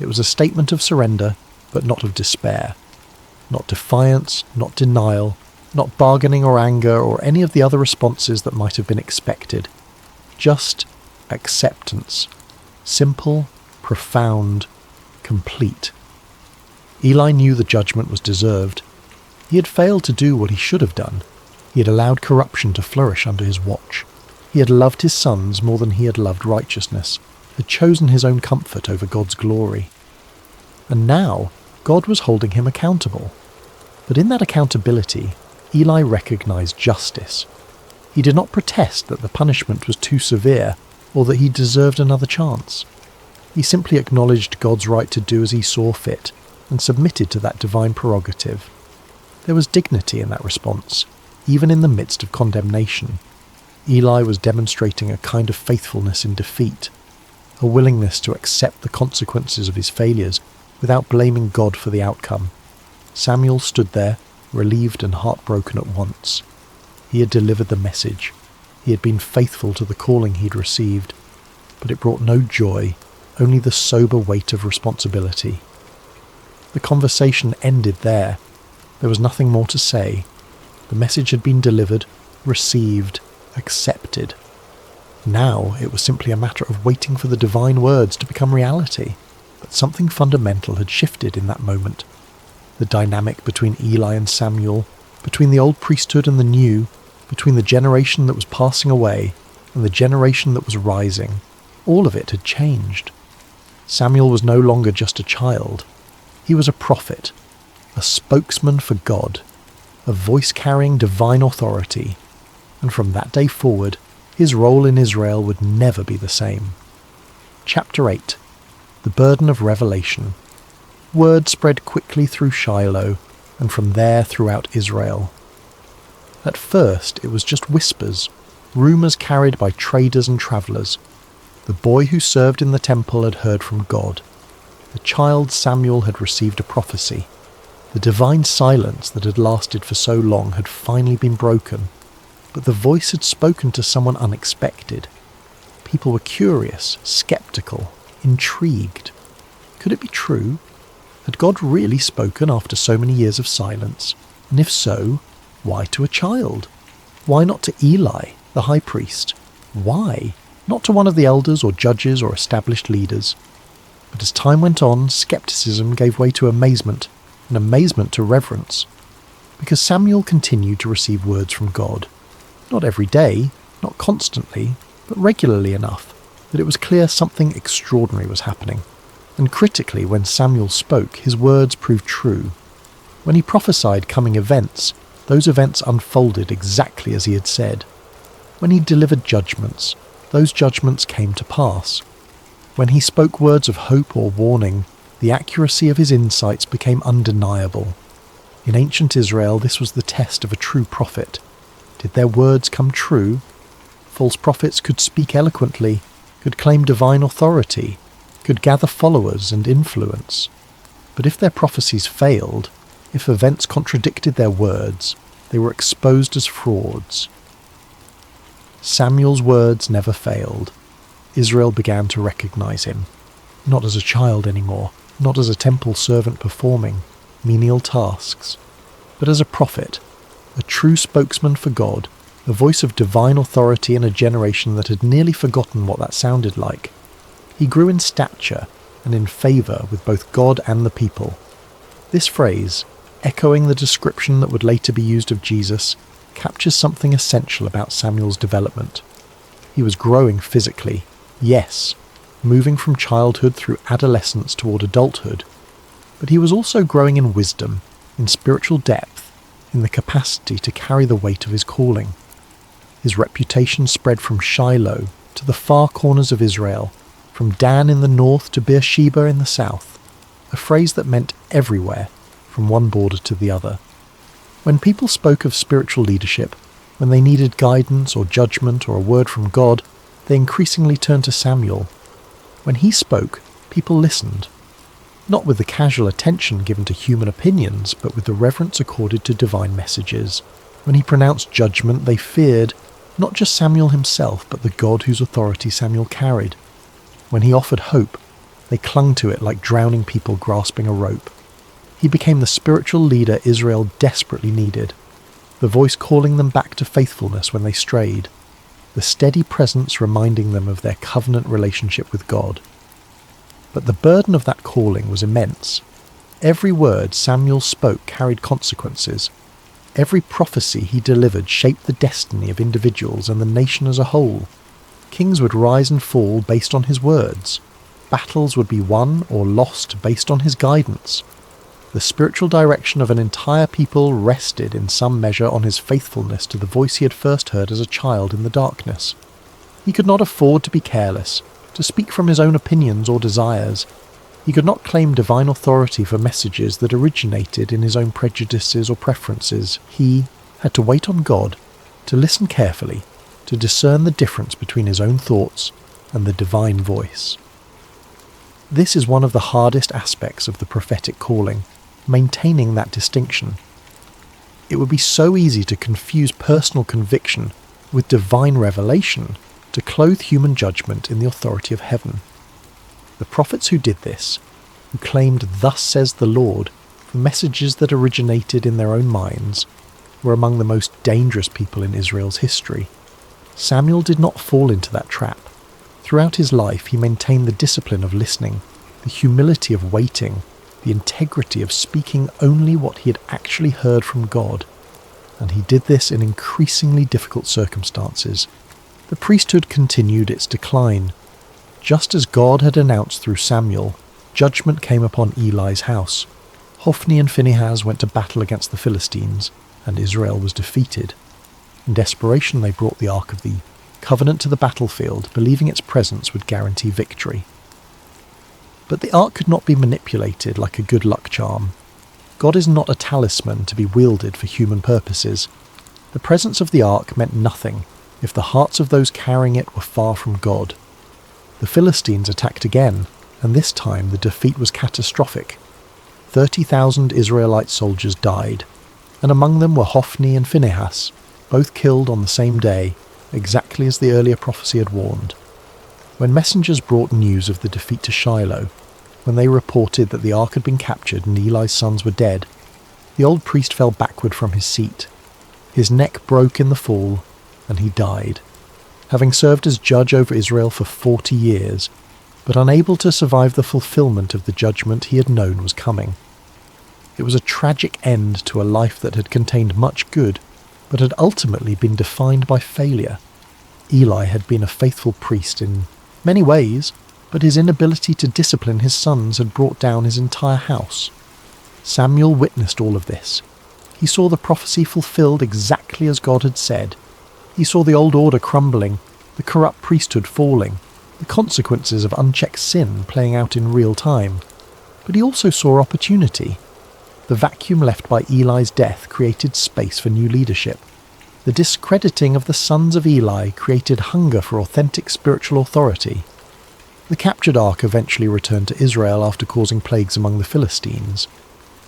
It was a statement of surrender, but not of despair. Not defiance, not denial, not bargaining or anger or any of the other responses that might have been expected. Just acceptance. Simple, profound, complete. Eli knew the judgment was deserved. He had failed to do what he should have done. He had allowed corruption to flourish under his watch. He had loved his sons more than he had loved righteousness, had chosen his own comfort over God's glory. And now, God was holding him accountable. But in that accountability, Eli recognized justice. He did not protest that the punishment was too severe or that he deserved another chance. He simply acknowledged God's right to do as he saw fit and submitted to that divine prerogative. There was dignity in that response, even in the midst of condemnation. Eli was demonstrating a kind of faithfulness in defeat, a willingness to accept the consequences of his failures without blaming God for the outcome. Samuel stood there, relieved and heartbroken at once. He had delivered the message. He had been faithful to the calling he'd received, but it brought no joy, only the sober weight of responsibility. The conversation ended there. There was nothing more to say. The message had been delivered, received, accepted. Now it was simply a matter of waiting for the divine words to become reality. But something fundamental had shifted in that moment. The dynamic between Eli and Samuel, between the old priesthood and the new, between the generation that was passing away and the generation that was rising, all of it had changed. Samuel was no longer just a child. He was a prophet, a spokesman for God, a voice carrying divine authority, and from that day forward, his role in Israel would never be the same. Chapter 8. The Burden of Revelation. Word spread quickly through Shiloh, and from there throughout Israel. At first it was just whispers, rumours carried by traders and travellers. The boy who served in the temple had heard from God. The child Samuel had received a prophecy. The divine silence that had lasted for so long had finally been broken, but the voice had spoken to someone unexpected. People were curious, sceptical, intrigued. Could it be true? Had God really spoken after so many years of silence? And if so, why to a child? Why not to Eli, the high priest? Why? Not to one of the elders or judges or established leaders. But as time went on, skepticism gave way to amazement, and amazement to reverence. Because Samuel continued to receive words from God. Not every day, not constantly, but regularly enough that it was clear something extraordinary was happening. And critically, when Samuel spoke, his words proved true. When he prophesied coming events, those events unfolded exactly as he had said. When he delivered judgments, those judgments came to pass. When he spoke words of hope or warning, the accuracy of his insights became undeniable. In ancient Israel, this was the test of a true prophet. Did their words come true? False prophets could speak eloquently, could claim divine authority, could gather followers and influence. But if their prophecies failed, if events contradicted their words, they were exposed as frauds. Samuel's words never failed. Israel began to recognize him, not as a child anymore, not as a temple servant performing menial tasks, but as a prophet, a true spokesman for God, a voice of divine authority in a generation that had nearly forgotten what that sounded like. He grew in stature and in favour with both God and the people. This phrase, echoing the description that would later be used of Jesus, captures something essential about Samuel's development. He was growing physically, yes, moving from childhood through adolescence toward adulthood, but he was also growing in wisdom, in spiritual depth, in the capacity to carry the weight of his calling. His reputation spread from Shiloh to the far corners of Israel, from Dan in the north to Beersheba in the south, a phrase that meant everywhere, from one border to the other. When people spoke of spiritual leadership, when they needed guidance or judgment or a word from God, they increasingly turned to Samuel. When he spoke, people listened. not with the casual attention given to human opinions, but with the reverence accorded to divine messages. When he pronounced judgment, they feared not just Samuel himself, but the God whose authority Samuel carried. When he offered hope, they clung to it like drowning people grasping a rope. He became the spiritual leader Israel desperately needed, the voice calling them back to faithfulness when they strayed, the steady presence reminding them of their covenant relationship with God. But the burden of that calling was immense. Every word Samuel spoke carried consequences. Every prophecy he delivered shaped the destiny of individuals and the nation as a whole. Kings would rise and fall based on his words. Battles would be won or lost based on his guidance. The spiritual direction of an entire people rested in some measure on his faithfulness to the voice he had first heard as a child in the darkness. He could not afford to be careless, to speak from his own opinions or desires. He could not claim divine authority for messages that originated in his own prejudices or preferences. He had to wait on God, to listen carefully, to discern the difference between his own thoughts and the divine voice. This is one of the hardest aspects of the prophetic calling, maintaining that distinction. It would be so easy to confuse personal conviction with divine revelation, to clothe human judgment in the authority of heaven. The prophets who did this, who claimed "Thus says the Lord" for messages that originated in their own minds, were among the most dangerous people in Israel's history. Samuel did not fall into that trap. Throughout his life he maintained the discipline of listening, the humility of waiting, the integrity of speaking only what he had actually heard from God. And he did this in increasingly difficult circumstances. The priesthood continued its decline. Just as God had announced through Samuel, judgment came upon Eli's house. Hophni and Phinehas went to battle against the Philistines, and Israel was defeated. In desperation they brought the Ark of the Covenant to the battlefield, believing its presence would guarantee victory. But the Ark could not be manipulated like a good luck charm. God is not a talisman to be wielded for human purposes. The presence of the Ark meant nothing if the hearts of those carrying it were far from God. The Philistines attacked again, and this time the defeat was catastrophic. 30,000 Israelite soldiers died, and among them were Hophni and Phinehas, both killed on the same day, exactly as the earlier prophecy had warned. When messengers brought news of the defeat to Shiloh, when they reported that the ark had been captured and Eli's sons were dead, the old priest fell backward from his seat. His neck broke in the fall, and he died, having served as judge over Israel for 40 years, but unable to survive the fulfillment of the judgment he had known was coming. It was a tragic end to a life that had contained much good, but had ultimately been defined by failure. Eli had been a faithful priest in many ways, but his inability to discipline his sons had brought down his entire house. Samuel witnessed all of this. He saw the prophecy fulfilled exactly as God had said. He saw the old order crumbling, the corrupt priesthood falling, the consequences of unchecked sin playing out in real time. But he also saw opportunity. The vacuum left by Eli's death created space for new leadership. The discrediting of the sons of Eli created hunger for authentic spiritual authority. The captured ark eventually returned to Israel after causing plagues among the Philistines,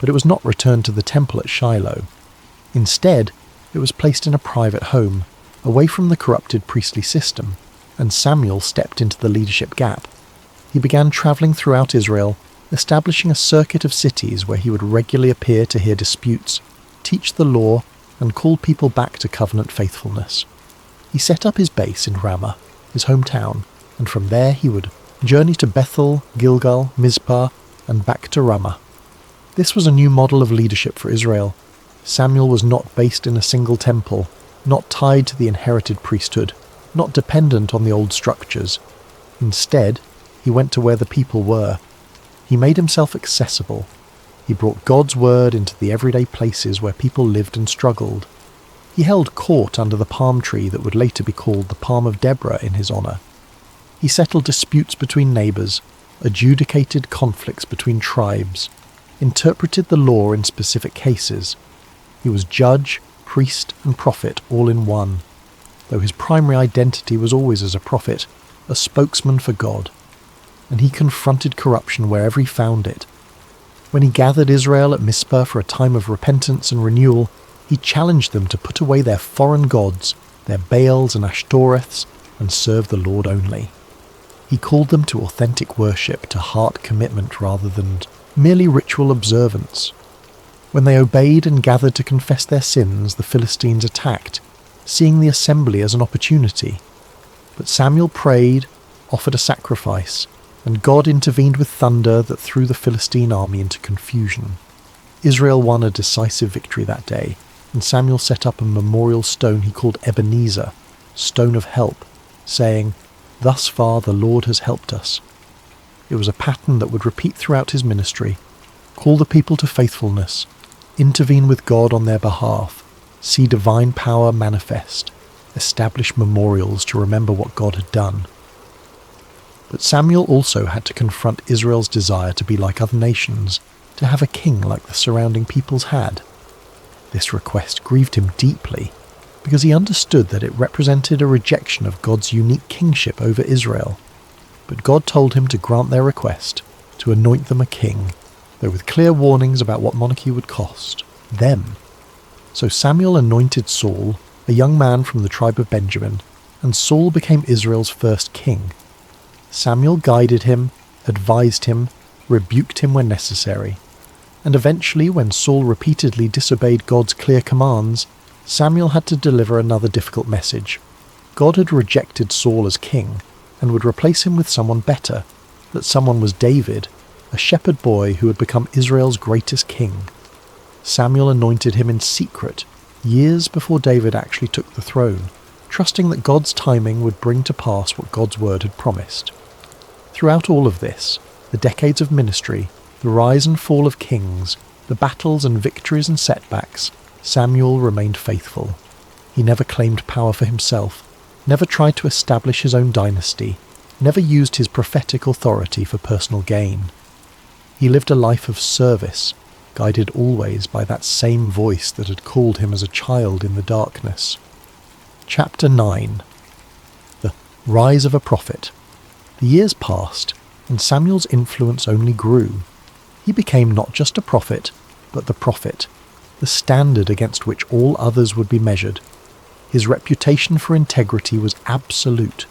but it was not returned to the temple at Shiloh. Instead, it was placed in a private home, away from the corrupted priestly system, and Samuel stepped into the leadership gap. He began travelling throughout Israel, establishing a circuit of cities where he would regularly appear to hear disputes, teach the law, and call people back to covenant faithfulness. He set up his base in Ramah, his hometown, and from there he would journey to Bethel, Gilgal, Mizpah, and back to Ramah. This was a new model of leadership for Israel. Samuel was not based in a single temple, not tied to the inherited priesthood, not dependent on the old structures. Instead, he went to where the people were. He made himself accessible. He brought God's word into the everyday places where people lived and struggled. He held court under the palm tree that would later be called the Palm of Deborah in his honour. He settled disputes between neighbours, adjudicated conflicts between tribes, interpreted the law in specific cases. He was judge, priest and prophet all in one, though his primary identity was always as a prophet, a spokesman for God. And he confronted corruption wherever he found it, When he gathered Israel at Mizpah for a time of repentance and renewal, he challenged them to put away their foreign gods, their Baals and Ashtoreths, and serve the Lord only. He called them to authentic worship, to heart commitment rather than merely ritual observance. When they obeyed and gathered to confess their sins, the Philistines attacked, seeing the assembly as an opportunity. But Samuel prayed, offered a sacrifice, and God intervened with thunder that threw the Philistine army into confusion. Israel won a decisive victory that day, and Samuel set up a memorial stone he called Ebenezer, Stone of Help, saying, "Thus far the Lord has helped us." It was a pattern that would repeat throughout his ministry: call the people to faithfulness, intervene with God on their behalf, see divine power manifest, establish memorials to remember what God had done. But Samuel also had to confront Israel's desire to be like other nations, to have a king like the surrounding peoples had. This request grieved him deeply, because he understood that it represented a rejection of God's unique kingship over Israel. But God told him to grant their request, to anoint them a king, though with clear warnings about what monarchy would cost them. So Samuel anointed Saul, a young man from the tribe of Benjamin, and Saul became Israel's first king. Samuel guided him, advised him, rebuked him when necessary. And eventually, when Saul repeatedly disobeyed God's clear commands, Samuel had to deliver another difficult message. God had rejected Saul as king, and would replace him with someone better, that someone was David, a shepherd boy who had become Israel's greatest king. Samuel anointed him in secret, years before David actually took the throne, trusting that God's timing would bring to pass what God's word had promised. Throughout all of this, the decades of ministry, the rise and fall of kings, the battles and victories and setbacks, Samuel remained faithful. He never claimed power for himself, never tried to establish his own dynasty, never used his prophetic authority for personal gain. He lived a life of service, guided always by that same voice that had called him as a child in the darkness. Chapter 9. The Rise of a Prophet. The years passed, and Samuel's influence only grew. He became not just a prophet, but the prophet, the standard against which all others would be measured. His reputation for integrity was absolute.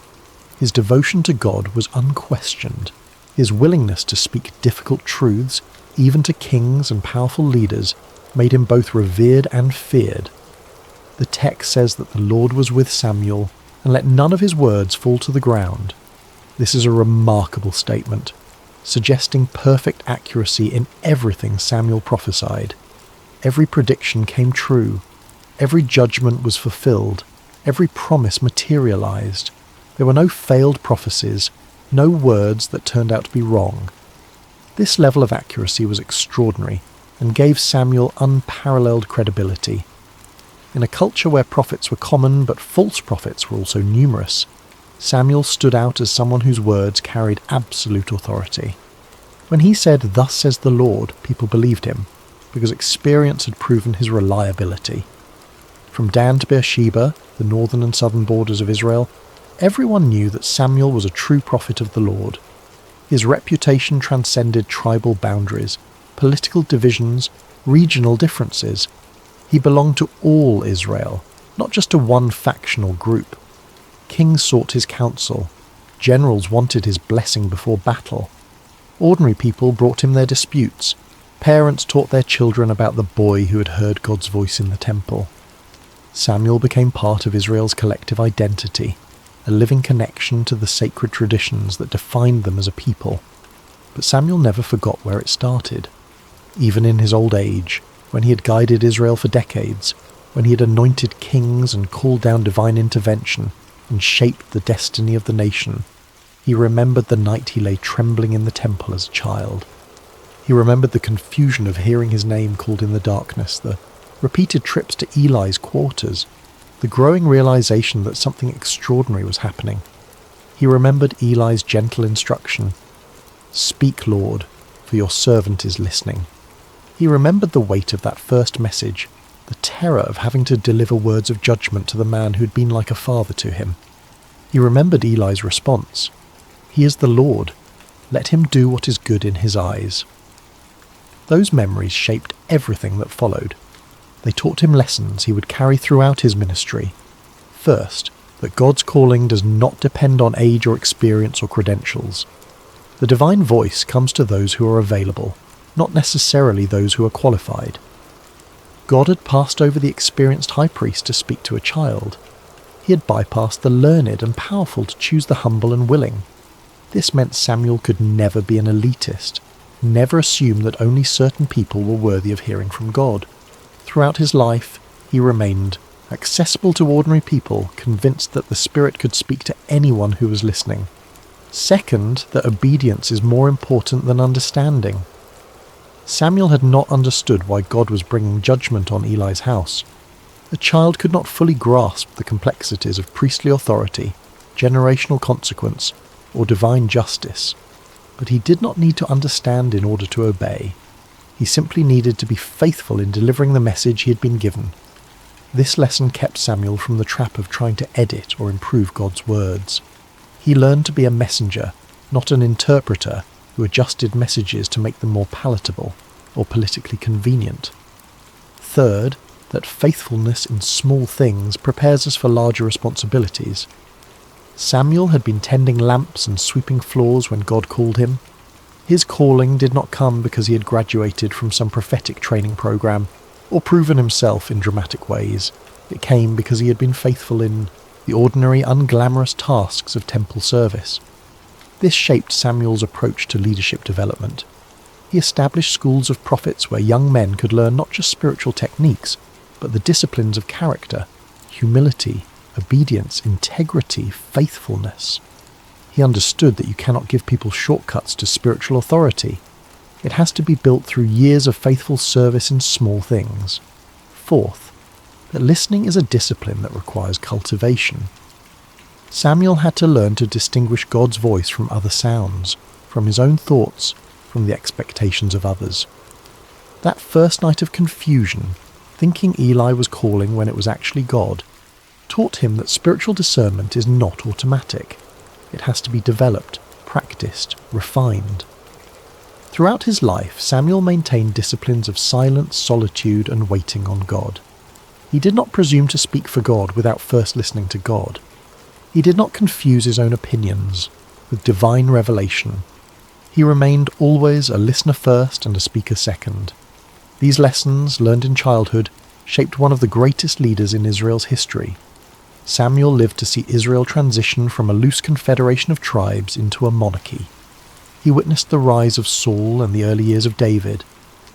His devotion to God was unquestioned. His willingness to speak difficult truths, even to kings and powerful leaders, made him both revered and feared. The text says that the Lord was with Samuel, and let none of his words fall to the ground. This is a remarkable statement, suggesting perfect accuracy in everything Samuel prophesied. Every prediction came true. Every judgment was fulfilled. Every promise materialized. There were no failed prophecies, no words that turned out to be wrong. This level of accuracy was extraordinary and gave Samuel unparalleled credibility. In a culture where prophets were common but false prophets were also numerous, Samuel stood out as someone whose words carried absolute authority. When he said, "Thus says the Lord," people believed him, because experience had proven his reliability. From Dan to Beersheba, the northern and southern borders of Israel, everyone knew that Samuel was a true prophet of the Lord. His reputation transcended tribal boundaries, political divisions, regional differences. He belonged to all Israel, not just to one factional group. Kings sought his counsel. Generals wanted his blessing before battle. Ordinary people brought him their disputes. Parents taught their children about the boy who had heard God's voice in the temple. Samuel became part of Israel's collective identity, a living connection to the sacred traditions that defined them as a people. But Samuel never forgot where it started. Even in his old age, when he had guided Israel for decades, when he had anointed kings and called down divine intervention and shaped the destiny of the nation, he remembered the night he lay trembling in the temple as a child. He remembered the confusion of hearing his name called in the darkness, the repeated trips to Eli's quarters, the growing realization that something extraordinary was happening. He remembered Eli's gentle instruction, "Speak, Lord, for your servant is listening." He remembered the weight of that first message, the terror of having to deliver words of judgment to the man who had been like a father to him. He remembered Eli's response, "He is the Lord. Let him do what is good in his eyes." Those memories shaped everything that followed. They taught him lessons he would carry throughout his ministry. First, that God's calling does not depend on age or experience or credentials. The divine voice comes to those who are available, not necessarily those who are qualified. God had passed over the experienced high priest to speak to a child. He had bypassed the learned and powerful to choose the humble and willing. This meant Samuel could never be an elitist, never assume that only certain people were worthy of hearing from God. Throughout his life, he remained accessible to ordinary people, convinced that the Spirit could speak to anyone who was listening. Second, that obedience is more important than understanding. Samuel had not understood why God was bringing judgment on Eli's house. A child could not fully grasp the complexities of priestly authority, generational consequence, or divine justice, but he did not need to understand in order to obey. He simply needed to be faithful in delivering the message he had been given. This lesson kept Samuel from the trap of trying to edit or improve God's words. He learned to be a messenger, not an interpreter who adjusted messages to make them more palatable or politically convenient. Third, that faithfulness in small things prepares us for larger responsibilities. Samuel had been tending lamps and sweeping floors when God called him. His calling did not come because he had graduated from some prophetic training program or proven himself in dramatic ways. It came because he had been faithful in the ordinary, unglamorous tasks of temple service. This shaped Samuel's approach to leadership development. He established schools of prophets where young men could learn not just spiritual techniques, but the disciplines of character, humility, obedience, integrity, faithfulness. He understood that you cannot give people shortcuts to spiritual authority. It has to be built through years of faithful service in small things. Fourth, that listening is a discipline that requires cultivation. Samuel had to learn to distinguish God's voice from other sounds, from his own thoughts, from the expectations of others. That first night of confusion, thinking Eli was calling when it was actually God, taught him that spiritual discernment is not automatic. It has to be developed, practiced, refined. Throughout his life, Samuel maintained disciplines of silence, solitude, and waiting on God. He did not presume to speak for God without first listening to God. He did not confuse his own opinions with divine revelation. He remained always a listener first and a speaker second. These lessons, learned in childhood, shaped one of the greatest leaders in Israel's history. Samuel lived to see Israel transition from a loose confederation of tribes into a monarchy. He witnessed the rise of Saul and the early years of David.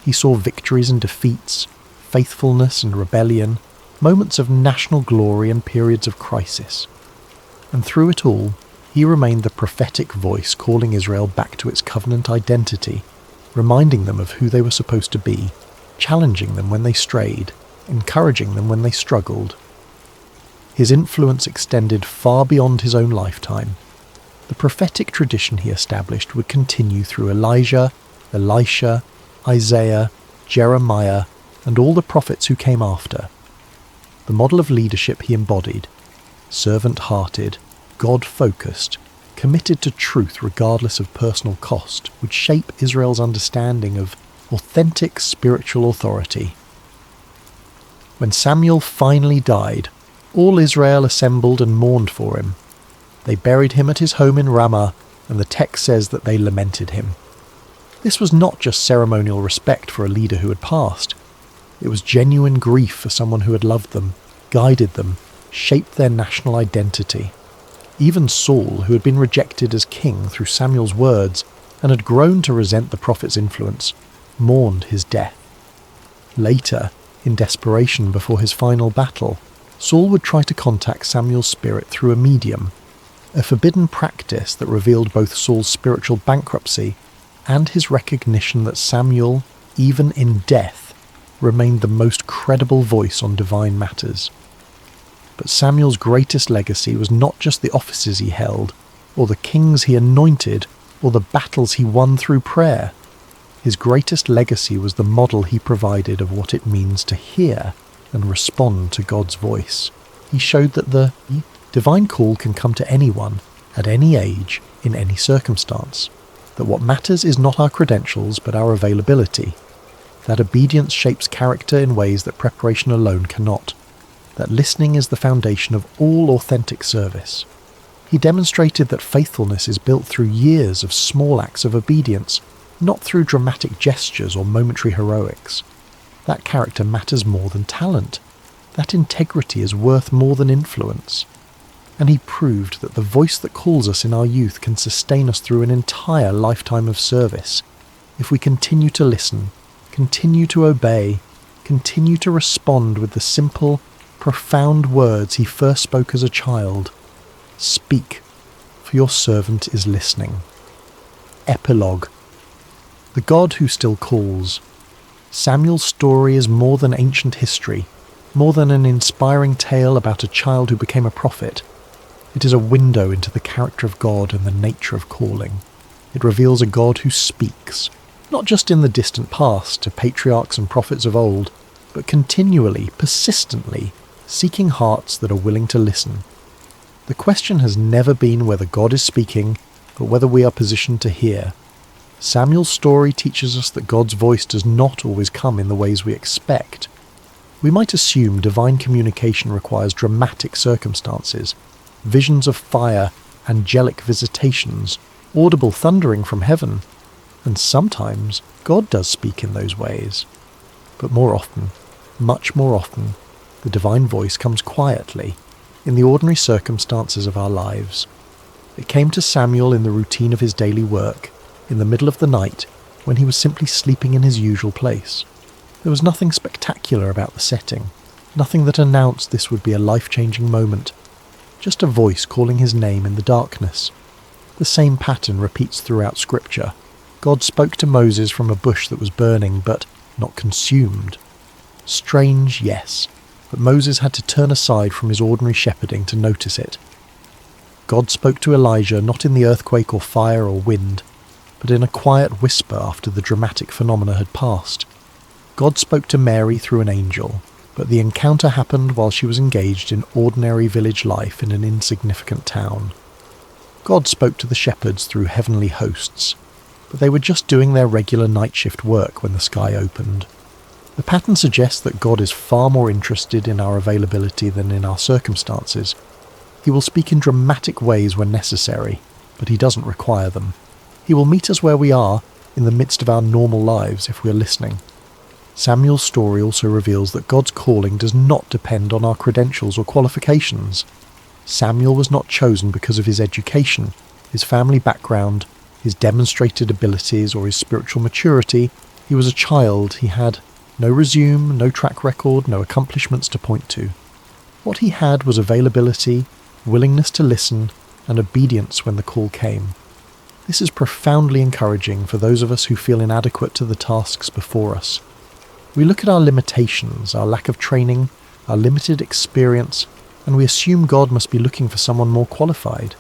He saw victories and defeats, faithfulness and rebellion, moments of national glory and periods of crisis. And through it all, he remained the prophetic voice calling Israel back to its covenant identity, reminding them of who they were supposed to be, challenging them when they strayed, encouraging them when they struggled. His influence extended far beyond his own lifetime. The prophetic tradition he established would continue through Elijah, Elisha, Isaiah, Jeremiah, and all the prophets who came after. The model of leadership he embodied, servant-hearted, God-focused, committed to truth regardless of personal cost, would shape Israel's understanding of authentic spiritual authority. When Samuel finally died, all Israel assembled and mourned for him. They buried him at his home in Ramah, and the text says that they lamented him. This was not just ceremonial respect for a leader who had passed. It was genuine grief for someone who had loved them, guided them, shaped their national identity. Even Saul, who had been rejected as king through Samuel's words and had grown to resent the prophet's influence, mourned his death. Later, in desperation before his final battle, Saul would try to contact Samuel's spirit through a medium, a forbidden practice that revealed both Saul's spiritual bankruptcy and his recognition that Samuel, even in death, remained the most credible voice on divine matters. But Samuel's greatest legacy was not just the offices he held, or the kings he anointed, or the battles he won through prayer. His greatest legacy was the model he provided of what it means to hear and respond to God's voice. He showed that the divine call can come to anyone, at any age, in any circumstance. That what matters is not our credentials, but our availability. that obedience shapes character in ways that preparation alone cannot, that listening is the foundation of all authentic service. He demonstrated that faithfulness is built through years of small acts of obedience, not through dramatic gestures or momentary heroics. That character matters more than talent. That integrity is worth more than influence. And he proved that the voice that calls us in our youth can sustain us through an entire lifetime of service, if we continue to listen, continue to obey, continue to respond with the simple, profound words he first spoke as a child. Speak, for your servant is listening. Epilogue. The God who still calls. Samuel's story is more than ancient history, more than an inspiring tale about a child who became a prophet. It is a window into the character of God and the nature of calling. It reveals a God who speaks, not just in the distant past to patriarchs and prophets of old, but continually, persistently, seeking hearts that are willing to listen. The question has never been whether God is speaking, but whether we are positioned to hear. Samuel's story teaches us that God's voice does not always come in the ways we expect. We might assume divine communication requires dramatic circumstances, visions of fire, angelic visitations, audible thundering from heaven, and sometimes God does speak in those ways. But more often, much more often, the divine voice comes quietly, in the ordinary circumstances of our lives. It came to Samuel in the routine of his daily work, in the middle of the night, when he was simply sleeping in his usual place. There was nothing spectacular about the setting, nothing that announced this would be a life-changing moment, just a voice calling his name in the darkness. The same pattern repeats throughout Scripture. God spoke to Moses from a bush that was burning, but not consumed. Strange, yes, but Moses had to turn aside from his ordinary shepherding to notice it. God spoke to Elijah not in the earthquake or fire or wind, but in a quiet whisper after the dramatic phenomena had passed. God spoke to Mary through an angel, but the encounter happened while she was engaged in ordinary village life in an insignificant town. God spoke to the shepherds through heavenly hosts, but they were just doing their regular night shift work when the sky opened. The pattern suggests that God is far more interested in our availability than in our circumstances. He will speak in dramatic ways when necessary, but he doesn't require them. He will meet us where we are, in the midst of our normal lives, if we are listening. Samuel's story also reveals that God's calling does not depend on our credentials or qualifications. Samuel was not chosen because of his education, his family background, his demonstrated abilities, or his spiritual maturity. He was a child. He had no resume, no track record, no accomplishments to point to. What he had was availability, willingness to listen, and obedience when the call came. This is profoundly encouraging for those of us who feel inadequate to the tasks before us. We look at our limitations, our lack of training, our limited experience, and we assume God must be looking for someone more qualified.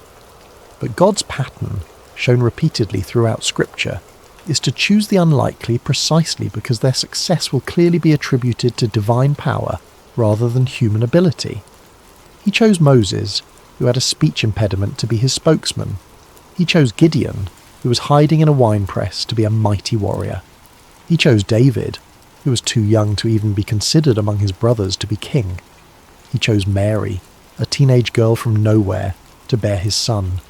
But God's pattern, shown repeatedly throughout Scripture, is to choose the unlikely precisely because their success will clearly be attributed to divine power rather than human ability. He chose Moses, who had a speech impediment, to be his spokesman. He chose Gideon, who was hiding in a winepress, to be a mighty warrior. He chose David, who was too young to even be considered among his brothers, to be king. He chose Mary, a teenage girl from nowhere, to bear his son.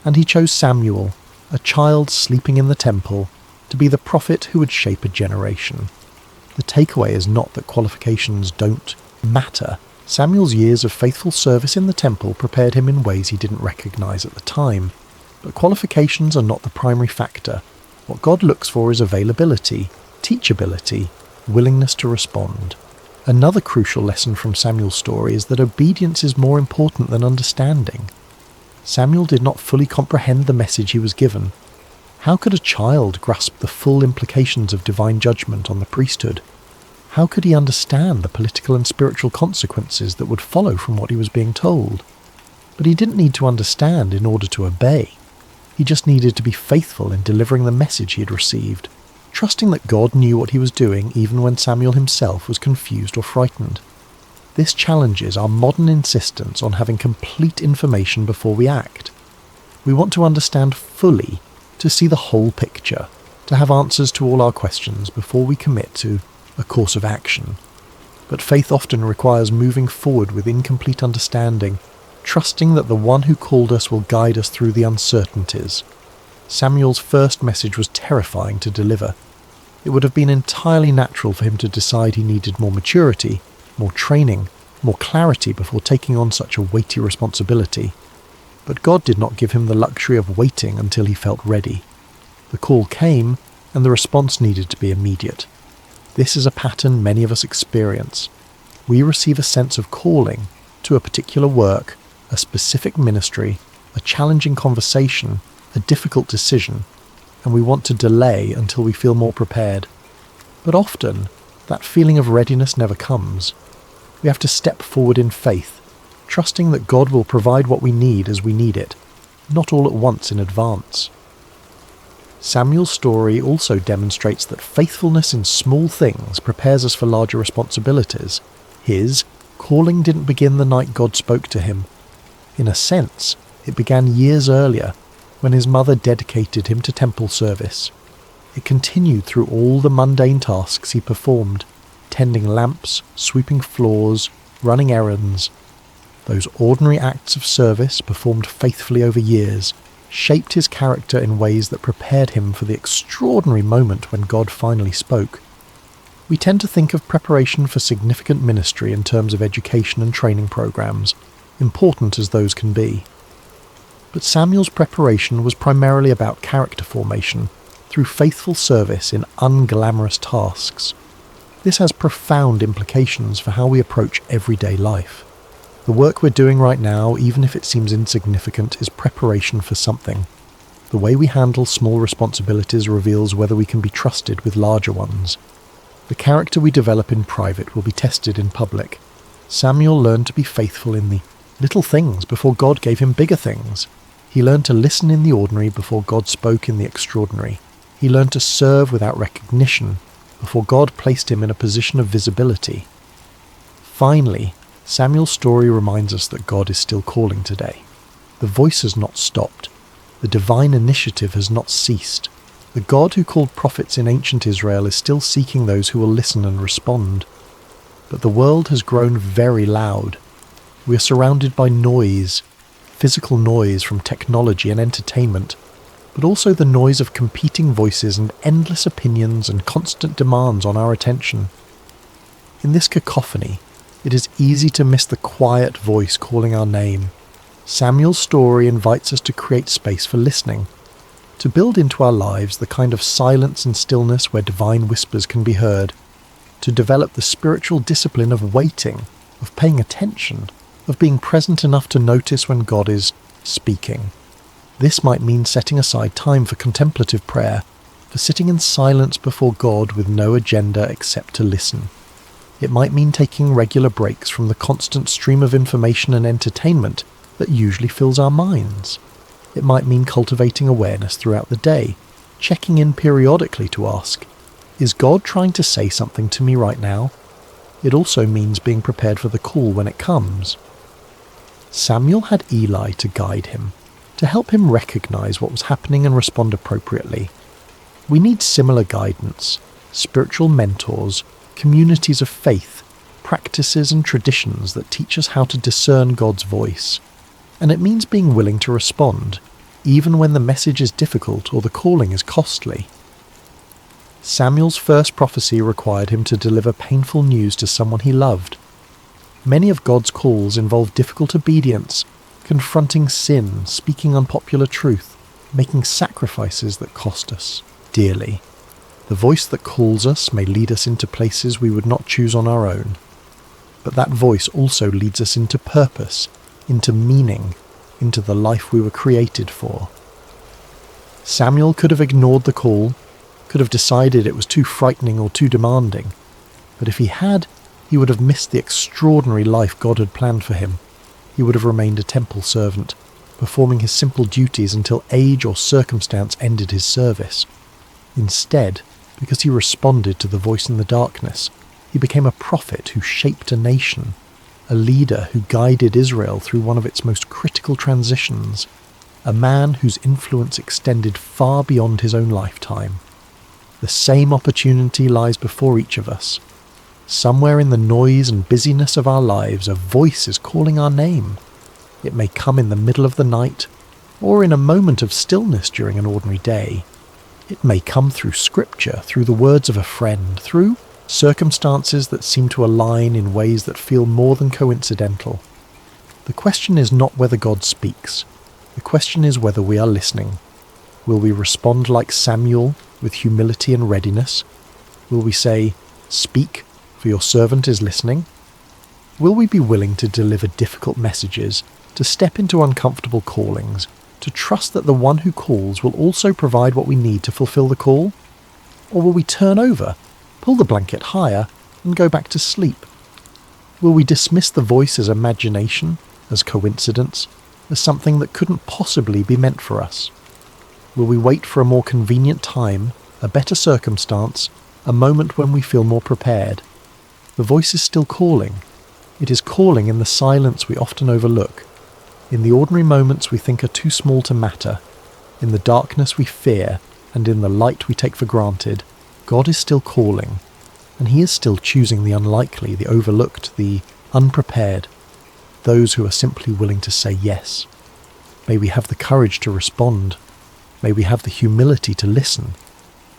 And he chose Samuel, a child sleeping in the temple, to be the prophet who would shape a generation. The takeaway is not that qualifications don't matter. Samuel's years of faithful service in the temple prepared him in ways he didn't recognize at the time. But qualifications are not the primary factor. What God looks for is availability, teachability, willingness to respond. Another crucial lesson from Samuel's story is that obedience is more important than understanding. Samuel did not fully comprehend the message he was given. How could a child grasp the full implications of divine judgment on the priesthood? How could he understand the political and spiritual consequences that would follow from what he was being told? But he didn't need to understand in order to obey. He just needed to be faithful in delivering the message he had received, trusting that God knew what he was doing even when Samuel himself was confused or frightened. This challenges our modern insistence on having complete information before we act. We want to understand fully, to see the whole picture. to have answers to all our questions before we commit to a course of action. But faith often requires moving forward with incomplete understanding, trusting that the one who called us will guide us through the uncertainties. Samuel's first message was terrifying to deliver. It would have been entirely natural for him to decide he needed more maturity, more training, more clarity before taking on such a weighty responsibility. But God did not give him the luxury of waiting until he felt ready. The call came, and the response needed to be immediate. This is a pattern many of us experience. We receive a sense of calling to a particular work, a specific ministry, a challenging conversation, a difficult decision, and we want to delay until we feel more prepared. But often, that feeling of readiness never comes. We have to step forward in faith, trusting that God will provide what we need as we need it, not all at once in advance. Samuel's story also demonstrates that faithfulness in small things prepares us for larger responsibilities. His calling didn't begin the night God spoke to him. In a sense, it began years earlier, when his mother dedicated him to temple service. It continued through all the mundane tasks he performed, tending lamps, sweeping floors, running errands. Those ordinary acts of service, performed faithfully over years, shaped his character in ways that prepared him for the extraordinary moment when God finally spoke. We tend to think of preparation for significant ministry in terms of education and training programs, important as those can be. But Samuel's preparation was primarily about character formation through faithful service in unglamorous tasks. This has profound implications for how we approach everyday life. The work we're doing right now, even if it seems insignificant, is preparation for something. The way we handle small responsibilities reveals whether we can be trusted with larger ones. The character we develop in private will be tested in public. Samuel learned to be faithful in the little things before God gave him bigger things. He learned to listen in the ordinary before God spoke in the extraordinary. He learned to serve without recognition before God placed him in a position of visibility. Finally, Samuel's story reminds us that God is still calling today. The voice has not stopped. The divine initiative has not ceased. The God who called prophets in ancient Israel is still seeking those who will listen and respond. But the world has grown very loud. We are surrounded by noise, physical noise from technology and entertainment, but also the noise of competing voices and endless opinions and constant demands on our attention. In this cacophony, it is easy to miss the quiet voice calling our name. Samuel's story invites us to create space for listening, to build into our lives the kind of silence and stillness where divine whispers can be heard, to develop the spiritual discipline of waiting, of paying attention, of being present enough to notice when God is speaking. This might mean setting aside time for contemplative prayer, for sitting in silence before God with no agenda except to listen. It might mean taking regular breaks from the constant stream of information and entertainment that usually fills our minds. It might mean cultivating awareness throughout the day, checking in periodically to ask, is God trying to say something to me right now? It also means being prepared for the call when it comes. Samuel had Eli to guide him, to help him recognize what was happening and respond appropriately. We need similar guidance, spiritual mentors, communities of faith, practices and traditions that teach us how to discern God's voice. And it means being willing to respond, even when the message is difficult or the calling is costly. Samuel's first prophecy required him to deliver painful news to someone he loved. Many of God's calls involve difficult obedience, confronting sin, speaking unpopular truth, making sacrifices that cost us dearly. The voice that calls us may lead us into places we would not choose on our own. But that voice also leads us into purpose, into meaning, into the life we were created for. Samuel could have ignored the call, could have decided it was too frightening or too demanding. But if he had, he would have missed the extraordinary life God had planned for him. He would have remained a temple servant, performing his simple duties until age or circumstance ended his service. Instead, because he responded to the voice in the darkness, he became a prophet who shaped a nation, a leader who guided Israel through one of its most critical transitions, a man whose influence extended far beyond his own lifetime. The same opportunity lies before each of us. Somewhere in the noise and busyness of our lives, a voice is calling our name. It may come in the middle of the night, or in a moment of stillness during an ordinary day. It may come through scripture, through the words of a friend, through circumstances that seem to align in ways that feel more than coincidental. The question is not whether God speaks. The question is whether we are listening. Will we respond like Samuel, with humility and readiness? Will we say, "Speak, for your servant is listening"? Will we be willing to deliver difficult messages, to step into uncomfortable callings, to trust that the one who calls will also provide what we need to fulfill the call? Or will we turn over, pull the blanket higher, and go back to sleep? Will we dismiss the voice as imagination, as coincidence, as something that couldn't possibly be meant for us? Will we wait for a more convenient time, a better circumstance, a moment when we feel more prepared? The voice is still calling. It is calling in the silence we often overlook, in the ordinary moments we think are too small to matter, in the darkness we fear, and in the light we take for granted. God is still calling, and he is still choosing the unlikely, the overlooked, the unprepared, those who are simply willing to say yes. May we have the courage to respond. May we have the humility to listen.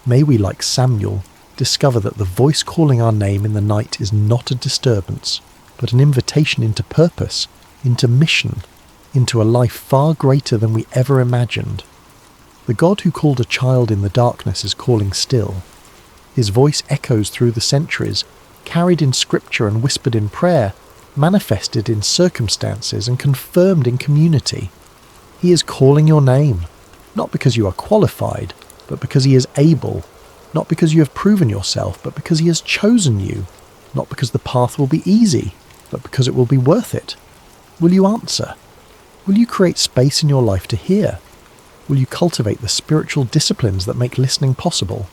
May we, like Samuel, discover that the voice calling our name in the night is not a disturbance, but an invitation into purpose, into mission, into a life far greater than we ever imagined. The God who called a child in the darkness is calling still. His voice echoes through the centuries, carried in scripture and whispered in prayer, manifested in circumstances and confirmed in community. He is calling your name, not because you are qualified, but because he is able, not because you have proven yourself, but because he has chosen you, not because the path will be easy, but because it will be worth it. Will you answer? Will you create space in your life to hear? Will you cultivate the spiritual disciplines that make listening possible?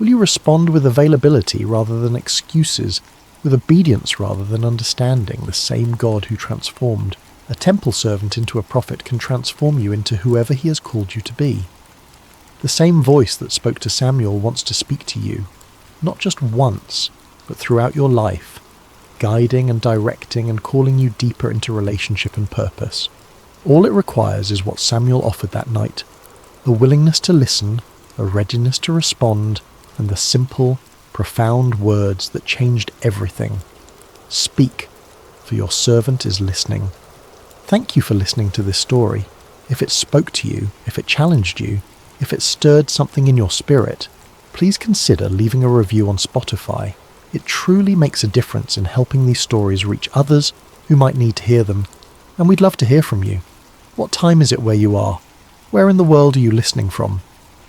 Will you respond with availability rather than excuses, with obedience rather than understanding? The same God who transformed a temple servant into a prophet can transform you into whoever he has called you to be. The same voice that spoke to Samuel wants to speak to you, not just once, but throughout your life, guiding and directing and calling you deeper into relationship and purpose. All it requires is what Samuel offered that night, a willingness to listen, a readiness to respond, and the simple, profound words that changed everything. Speak, for your servant is listening. Thank you for listening to this story. If it spoke to you, if it challenged you, if it stirred something in your spirit, please consider leaving a review on Spotify. It truly makes a difference in helping these stories reach others who might need to hear them, and we'd love to hear from you. What time is it where you are? Where in the world are you listening from?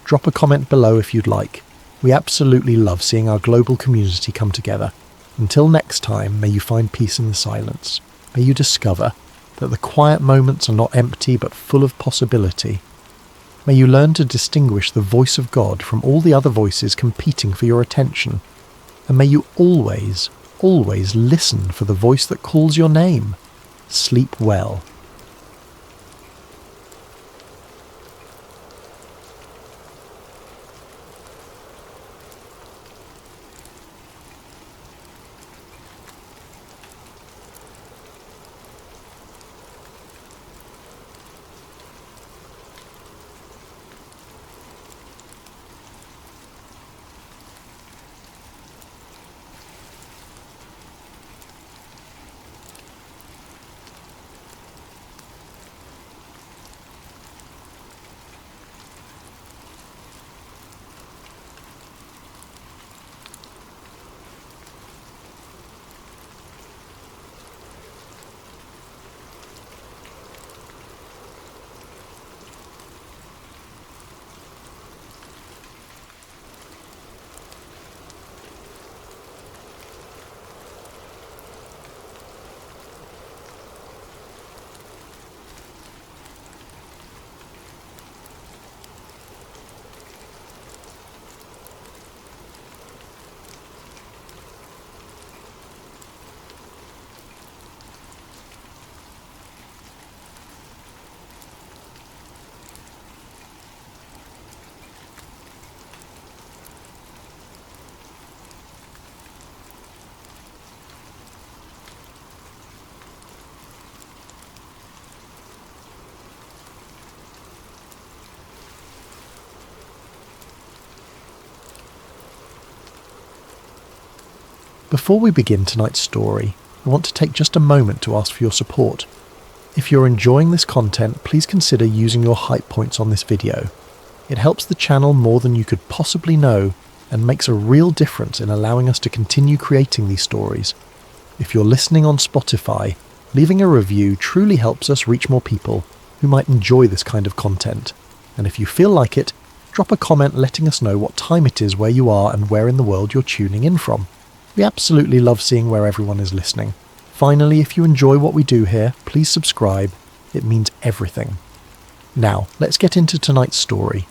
Drop a comment below if you'd like. We absolutely love seeing our global community come together. Until next time, may you find peace in the silence. May you discover that the quiet moments are not empty but full of possibility. May you learn to distinguish the voice of God from all the other voices competing for your attention. And may you always, always listen for the voice that calls your name. Sleep well. Before we begin tonight's story, I want to take just a moment to ask for your support. If you're enjoying this content, please consider using your hype points on this video. It helps the channel more than you could possibly know and makes a real difference in allowing us to continue creating these stories. If you're listening on Spotify, leaving a review truly helps us reach more people who might enjoy this kind of content. And if you feel like it, drop a comment letting us know what time it is where you are and where in the world you're tuning in from. We absolutely love seeing where everyone is listening. Finally, if you enjoy what we do here, please subscribe. It means everything. Now, let's get into tonight's story.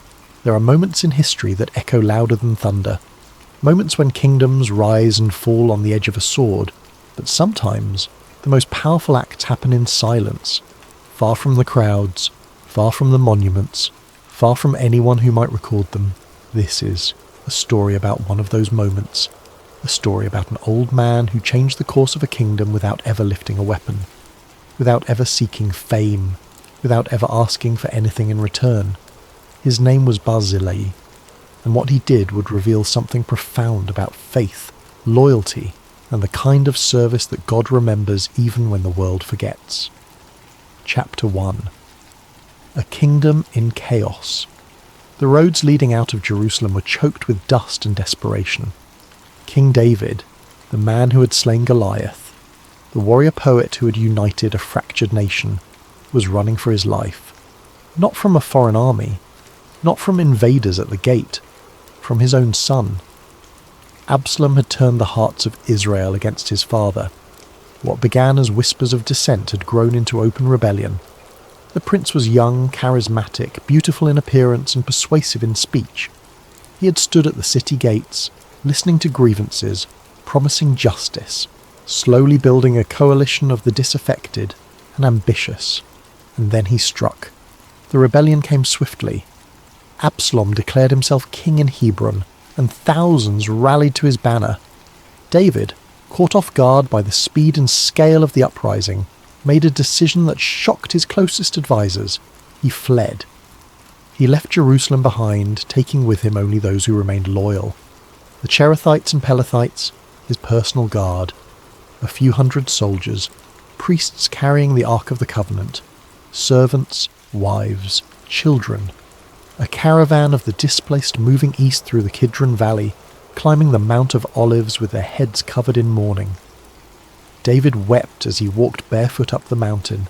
There are moments in history that echo louder than thunder. Moments when kingdoms rise and fall on the edge of a sword. But sometimes, the most powerful acts happen in silence. Far from the crowds, far from the monuments, far from anyone who might record them. This is a story about one of those moments. A story about an old man who changed the course of a kingdom without ever lifting a weapon, without ever seeking fame, without ever asking for anything in return. His name was Barzillai, and what he did would reveal something profound about faith, loyalty, and the kind of service that God remembers even when the world forgets. Chapter 1. A Kingdom in Chaos. The roads leading out of Jerusalem were choked with dust and desperation. King David, the man who had slain Goliath, the warrior poet who had united a fractured nation, was running for his life. Not from a foreign army, not from invaders at the gate, from his own son. Absalom had turned the hearts of Israel against his father. What began as whispers of dissent had grown into open rebellion. The prince was young, charismatic, beautiful in appearance and persuasive in speech. He had stood at the city gates, listening to grievances, promising justice, slowly building a coalition of the disaffected and ambitious. And then he struck. The rebellion came swiftly. Absalom declared himself king in Hebron, and thousands rallied to his banner. David, caught off guard by the speed and scale of the uprising, made a decision that shocked his closest advisors. He fled. He left Jerusalem behind, taking with him only those who remained loyal. The Cherethites and Pelethites, his personal guard, a few hundred soldiers, priests carrying the Ark of the Covenant, servants, wives, children, a caravan of the displaced moving east through the Kidron Valley, climbing the Mount of Olives with their heads covered in mourning. David wept as he walked barefoot up the mountain,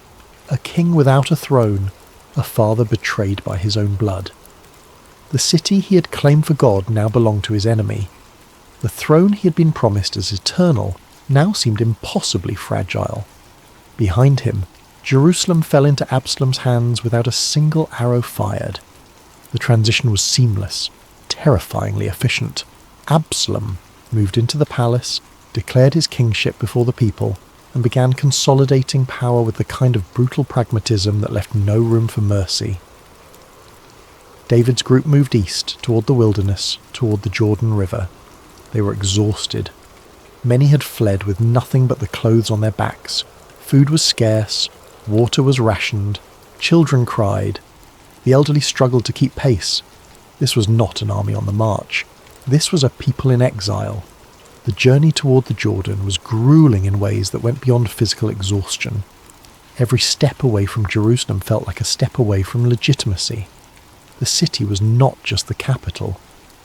a king without a throne, a father betrayed by his own blood. The city he had claimed for God now belonged to his enemy. The throne he had been promised as eternal now seemed impossibly fragile. Behind him, Jerusalem fell into Absalom's hands without a single arrow fired. The transition was seamless, terrifyingly efficient. Absalom moved into the palace, declared his kingship before the people, and began consolidating power with the kind of brutal pragmatism that left no room for mercy. David's group moved east, toward the wilderness, toward the Jordan River. They were exhausted. Many had fled with nothing but the clothes on their backs. Food was scarce, water was rationed, children cried. The elderly struggled to keep pace. This was not an army on the march. This was a people in exile. The journey toward the Jordan was grueling in ways that went beyond physical exhaustion. Every step away from Jerusalem felt like a step away from legitimacy. The city was not just the capital.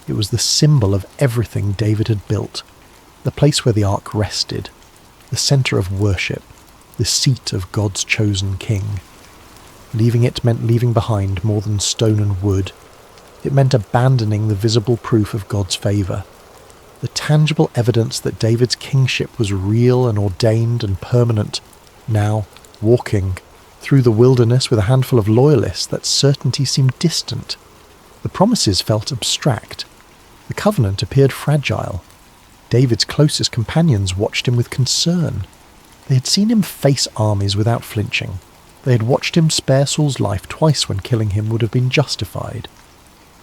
It was the symbol of everything David had built, the place where the ark rested, the centre of worship, the seat of God's chosen king. Leaving it meant leaving behind more than stone and wood. It meant abandoning the visible proof of God's favour, the tangible evidence that David's kingship was real and ordained and permanent. Now, walking through the wilderness with a handful of loyalists, that certainty seemed distant. The promises felt abstract. The covenant appeared fragile. David's closest companions watched him with concern. They had seen him face armies without flinching. They had watched him spare Saul's life twice when killing him would have been justified.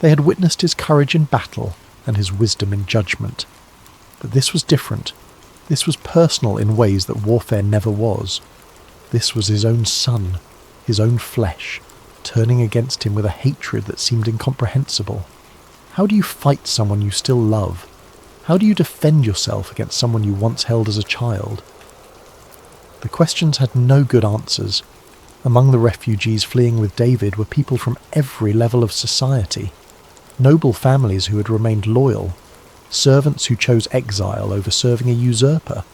They had witnessed his courage in battle and his wisdom in judgment. But this was different. This was personal in ways that warfare never was. This was his own son, his own flesh, turning against him with a hatred that seemed incomprehensible. How do you fight someone you still love? How do you defend yourself against someone you once held as a child? The questions had no good answers. Among the refugees fleeing with David were people from every level of society. Noble families who had remained loyal, servants who chose exile over serving a usurper,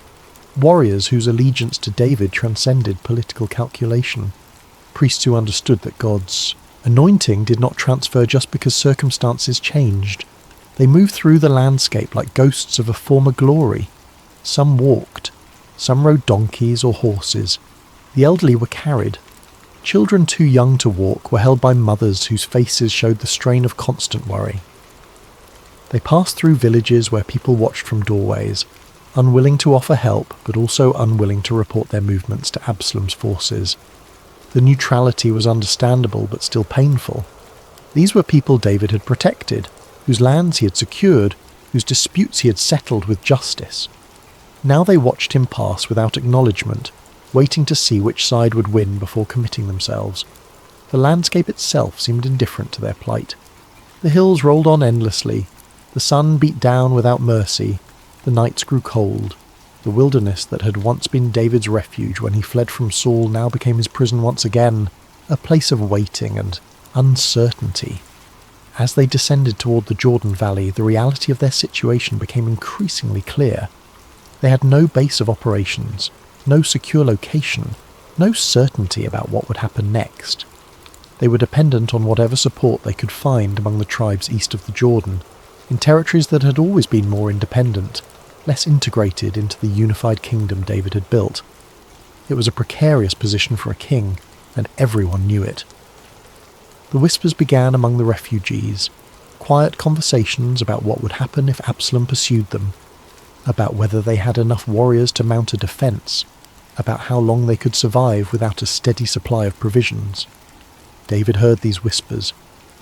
warriors whose allegiance to David transcended political calculation, priests who understood that God's anointing did not transfer just because circumstances changed. They moved through the landscape like ghosts of a former glory. Some walked, some rode donkeys or horses. The elderly were carried. Children too young to walk were held by mothers whose faces showed the strain of constant worry. They passed through villages where people watched from doorways, unwilling to offer help but also unwilling to report their movements to Absalom's forces. The neutrality was understandable but still painful. These were people David had protected, whose lands he had secured, whose disputes he had settled with justice. Now they watched him pass without acknowledgement, waiting to see which side would win before committing themselves. The landscape itself seemed indifferent to their plight. The hills rolled on endlessly. The sun beat down without mercy. The nights grew cold. The wilderness that had once been David's refuge when he fled from Saul now became his prison once again, a place of waiting and uncertainty. As they descended toward the Jordan Valley, the reality of their situation became increasingly clear. They had no base of operations, no secure location, no certainty about what would happen next. They were dependent on whatever support they could find among the tribes east of the Jordan, in territories that had always been more independent, less integrated into the unified kingdom David had built. It was a precarious position for a king, and everyone knew it. The whispers began among the refugees, quiet conversations about what would happen if Absalom pursued them, about whether they had enough warriors to mount a defence, about how long they could survive without a steady supply of provisions. David heard these whispers.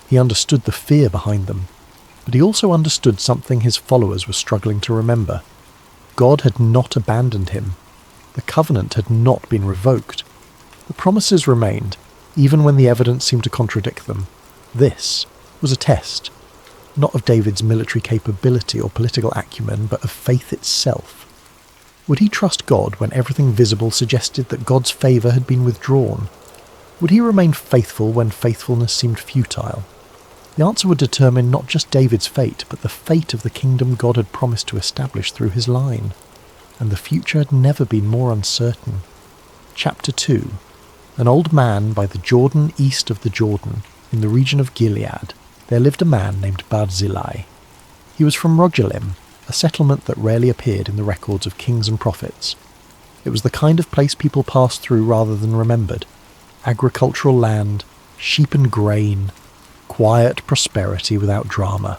He understood the fear behind them, but he also understood something his followers were struggling to remember. God had not abandoned him. The covenant had not been revoked. The promises remained, even when the evidence seemed to contradict them. This was a test, not of David's military capability or political acumen, but of faith itself. Would he trust God when everything visible suggested that God's favour had been withdrawn? Would he remain faithful when faithfulness seemed futile? The answer would determine not just David's fate, but the fate of the kingdom God had promised to establish through his line. And the future had never been more uncertain. Chapter 2. An old man by the Jordan east of the Jordan, in the region of Gilead, there lived a man named Barzillai. He was from Rogelim, a settlement that rarely appeared in the records of kings and prophets. It was the kind of place people passed through rather than remembered. Agricultural land, sheep and grain, quiet prosperity without drama.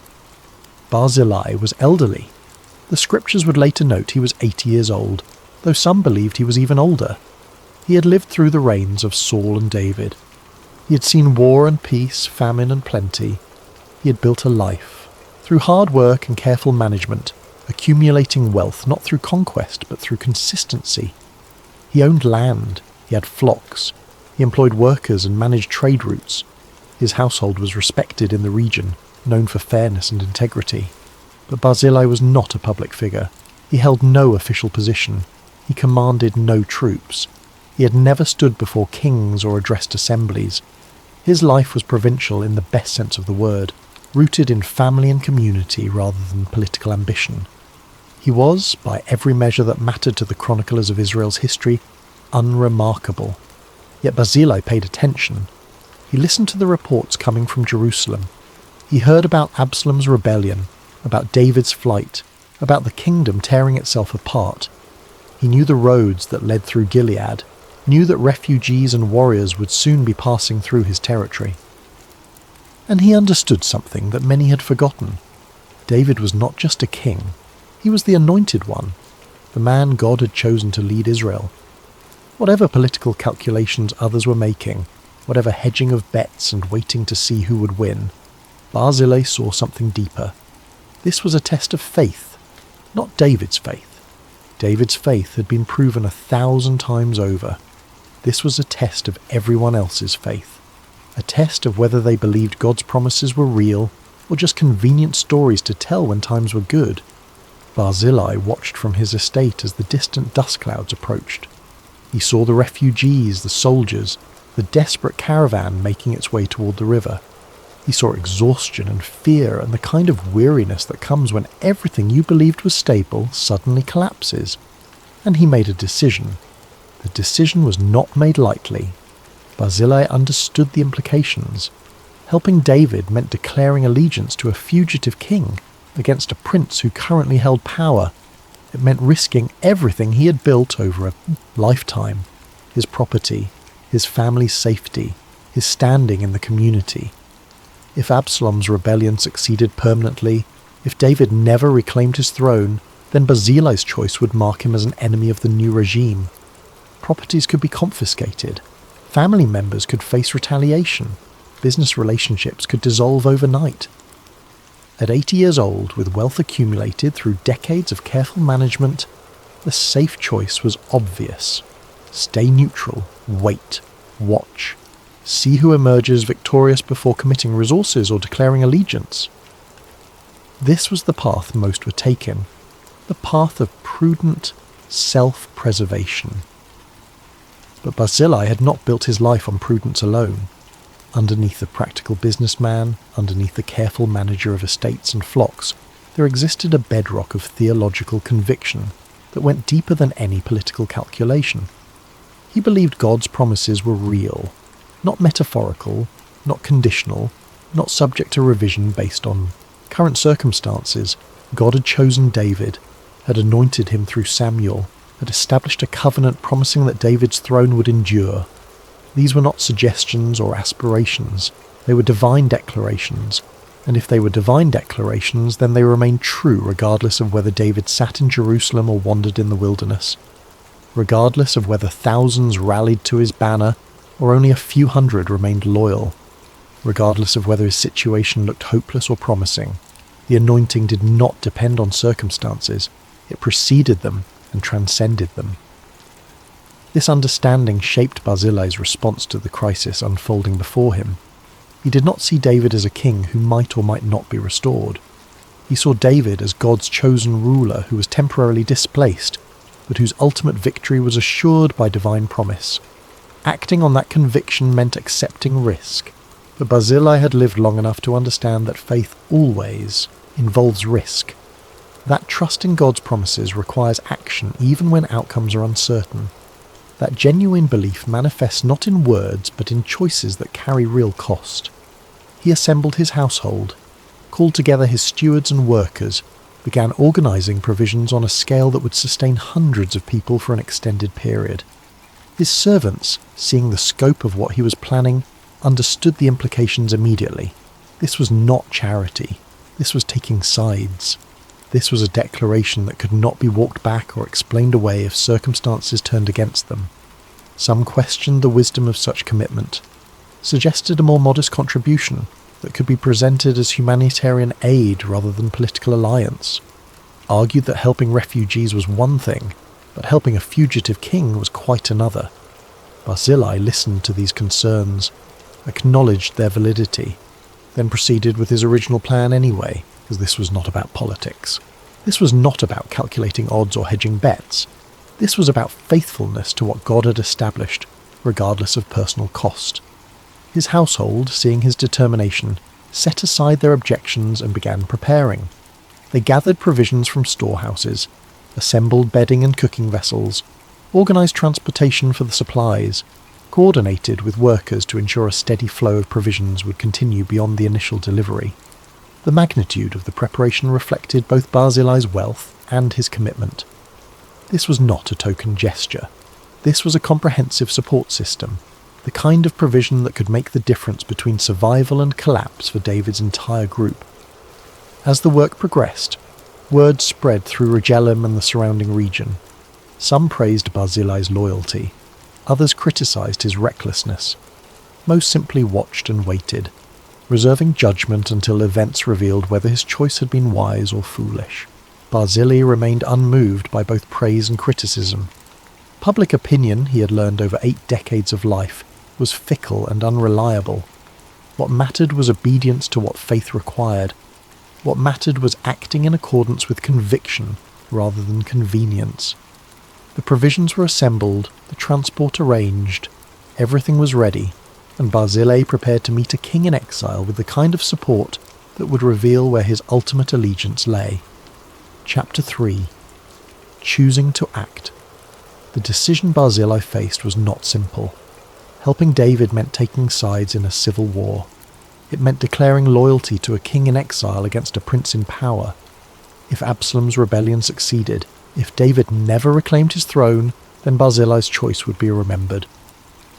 Barzillai was elderly. The scriptures would later note he was 80 years old, though some believed he was even older. He had lived through the reigns of Saul and David. He had seen war and peace, famine and plenty. He had built a life, through hard work and careful management, accumulating wealth not through conquest but through consistency. He owned land, he had flocks, he employed workers and managed trade routes. His household was respected in the region, known for fairness and integrity. But Barzillai was not a public figure. He held no official position. He commanded no troops. He had never stood before kings or addressed assemblies. His life was provincial in the best sense of the word, rooted in family and community rather than political ambition. He was, by every measure that mattered to the chroniclers of Israel's history, unremarkable. Yet Barzillai paid attention. He listened to the reports coming from Jerusalem. He heard about Absalom's rebellion, about David's flight, about the kingdom tearing itself apart. He knew the roads that led through Gilead, knew that refugees and warriors would soon be passing through his territory. And he understood something that many had forgotten. David was not just a king. He was the anointed one, the man God had chosen to lead Israel. Whatever political calculations others were making, whatever hedging of bets and waiting to see who would win, Barzillai saw something deeper. This was a test of faith, not David's faith. David's faith had been proven 1,000 times over. This was a test of everyone else's faith, a test of whether they believed God's promises were real or just convenient stories to tell when times were good. Barzillai watched from his estate as the distant dust clouds approached. He saw the refugees, the soldiers, the desperate caravan making its way toward the river. He saw exhaustion and fear and the kind of weariness that comes when everything you believed was stable suddenly collapses. And he made a decision. The decision was not made lightly. Barzillai understood the implications. Helping David meant declaring allegiance to a fugitive king against a prince who currently held power. It meant risking everything he had built over a lifetime. His property, his family's safety, his standing in the community. If Absalom's rebellion succeeded permanently, if David never reclaimed his throne, then Barzillai's choice would mark him as an enemy of the new regime. Properties could be confiscated. Family members could face retaliation. Business relationships could dissolve overnight. At 80 years old, with wealth accumulated through decades of careful management, the safe choice was obvious. Stay neutral, wait, watch. See who emerges victorious before committing resources or declaring allegiance. This was the path most were taking, the path of prudent self-preservation. But Barzillai had not built his life on prudence alone. Underneath the practical businessman, underneath the careful manager of estates and flocks, there existed a bedrock of theological conviction that went deeper than any political calculation. He believed God's promises were real, not metaphorical, not conditional, not subject to revision based on current circumstances. God had chosen David, had anointed him through Samuel, had established a covenant promising that David's throne would endure. These were not suggestions or aspirations, they were divine declarations, and if they were divine declarations, then they remained true regardless of whether David sat in Jerusalem or wandered in the wilderness, regardless of whether thousands rallied to his banner or only a few hundred remained loyal, regardless of whether his situation looked hopeless or promising. The anointing did not depend on circumstances, it preceded them and transcended them. This understanding shaped Barzillai's response to the crisis unfolding before him. He did not see David as a king who might or might not be restored. He saw David as God's chosen ruler who was temporarily displaced, but whose ultimate victory was assured by divine promise. Acting on that conviction meant accepting risk, but Barzillai had lived long enough to understand that faith always involves risk. That trust in God's promises requires action even when outcomes are uncertain. That genuine belief manifests not in words but in choices that carry real cost. He assembled his household, called together his stewards and workers, began organising provisions on a scale that would sustain hundreds of people for an extended period. His servants, seeing the scope of what he was planning, understood the implications immediately. This was not charity. This was taking sides. This was a declaration that could not be walked back or explained away if circumstances turned against them. Some questioned the wisdom of such commitment, suggested a more modest contribution that could be presented as humanitarian aid rather than political alliance, argued that helping refugees was one thing, but helping a fugitive king was quite another. Barzillai listened to these concerns, acknowledged their validity, then proceeded with his original plan anyway, because this was not about politics. This was not about calculating odds or hedging bets. This was about faithfulness to what God had established, regardless of personal cost. His household, seeing his determination, set aside their objections and began preparing. They gathered provisions from storehouses, assembled bedding and cooking vessels, organised transportation for the supplies, coordinated with workers to ensure a steady flow of provisions would continue beyond the initial delivery. The magnitude of the preparation reflected both Barzillai's wealth and his commitment. This was not a token gesture. This was a comprehensive support system, the kind of provision that could make the difference between survival and collapse for David's entire group. As the work progressed, word spread through Rogelim and the surrounding region. Some praised Barzillai's loyalty, others criticised his recklessness. Most simply watched and waited, reserving judgment until events revealed whether his choice had been wise or foolish. Barzillai remained unmoved by both praise and criticism. Public opinion, he had learned over 8 decades of life, was fickle and unreliable. What mattered was obedience to what faith required. What mattered was acting in accordance with conviction rather than convenience. The provisions were assembled, the transport arranged, everything was ready, and Barzillai prepared to meet a king in exile with the kind of support that would reveal where his ultimate allegiance lay. Chapter 3. Choosing to act. The decision Barzillai faced was not simple. Helping David meant taking sides in a civil war. It meant declaring loyalty to a king in exile against a prince in power. If Absalom's rebellion succeeded, if David never reclaimed his throne, then Barzillai's choice would be remembered.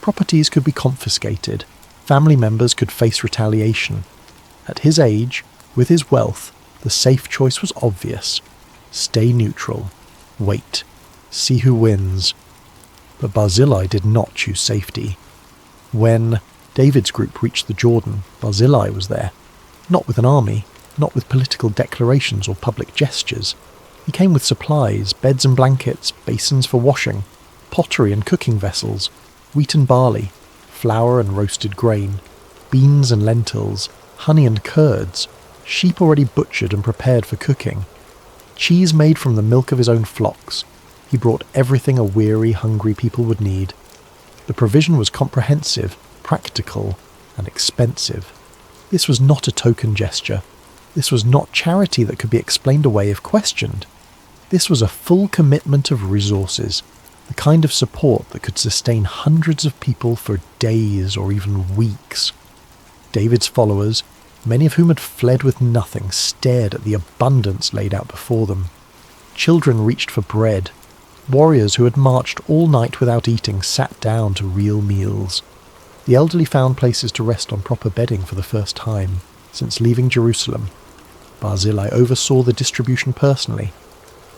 Properties could be confiscated. Family members could face retaliation. At his age, with his wealth, the safe choice was obvious. Stay neutral. Wait. See who wins. But Barzillai did not choose safety. When David's group reached the Jordan, Barzillai was there. Not with an army, not with political declarations or public gestures. He came with supplies, beds and blankets, basins for washing, pottery and cooking vessels, wheat and barley, flour and roasted grain, beans and lentils, honey and curds, sheep already butchered and prepared for cooking, cheese made from the milk of his own flocks. He brought everything a weary, hungry people would need. The provision was comprehensive, practical, and expensive. This was not a token gesture. This was not charity that could be explained away if questioned. This was a full commitment of resources, the kind of support that could sustain hundreds of people for days or even weeks. David's followers, many of whom had fled with nothing, stared at the abundance laid out before them. Children reached for bread. Warriors who had marched all night without eating sat down to real meals. The elderly found places to rest on proper bedding for the first time since leaving Jerusalem. Barzillai oversaw the distribution personally.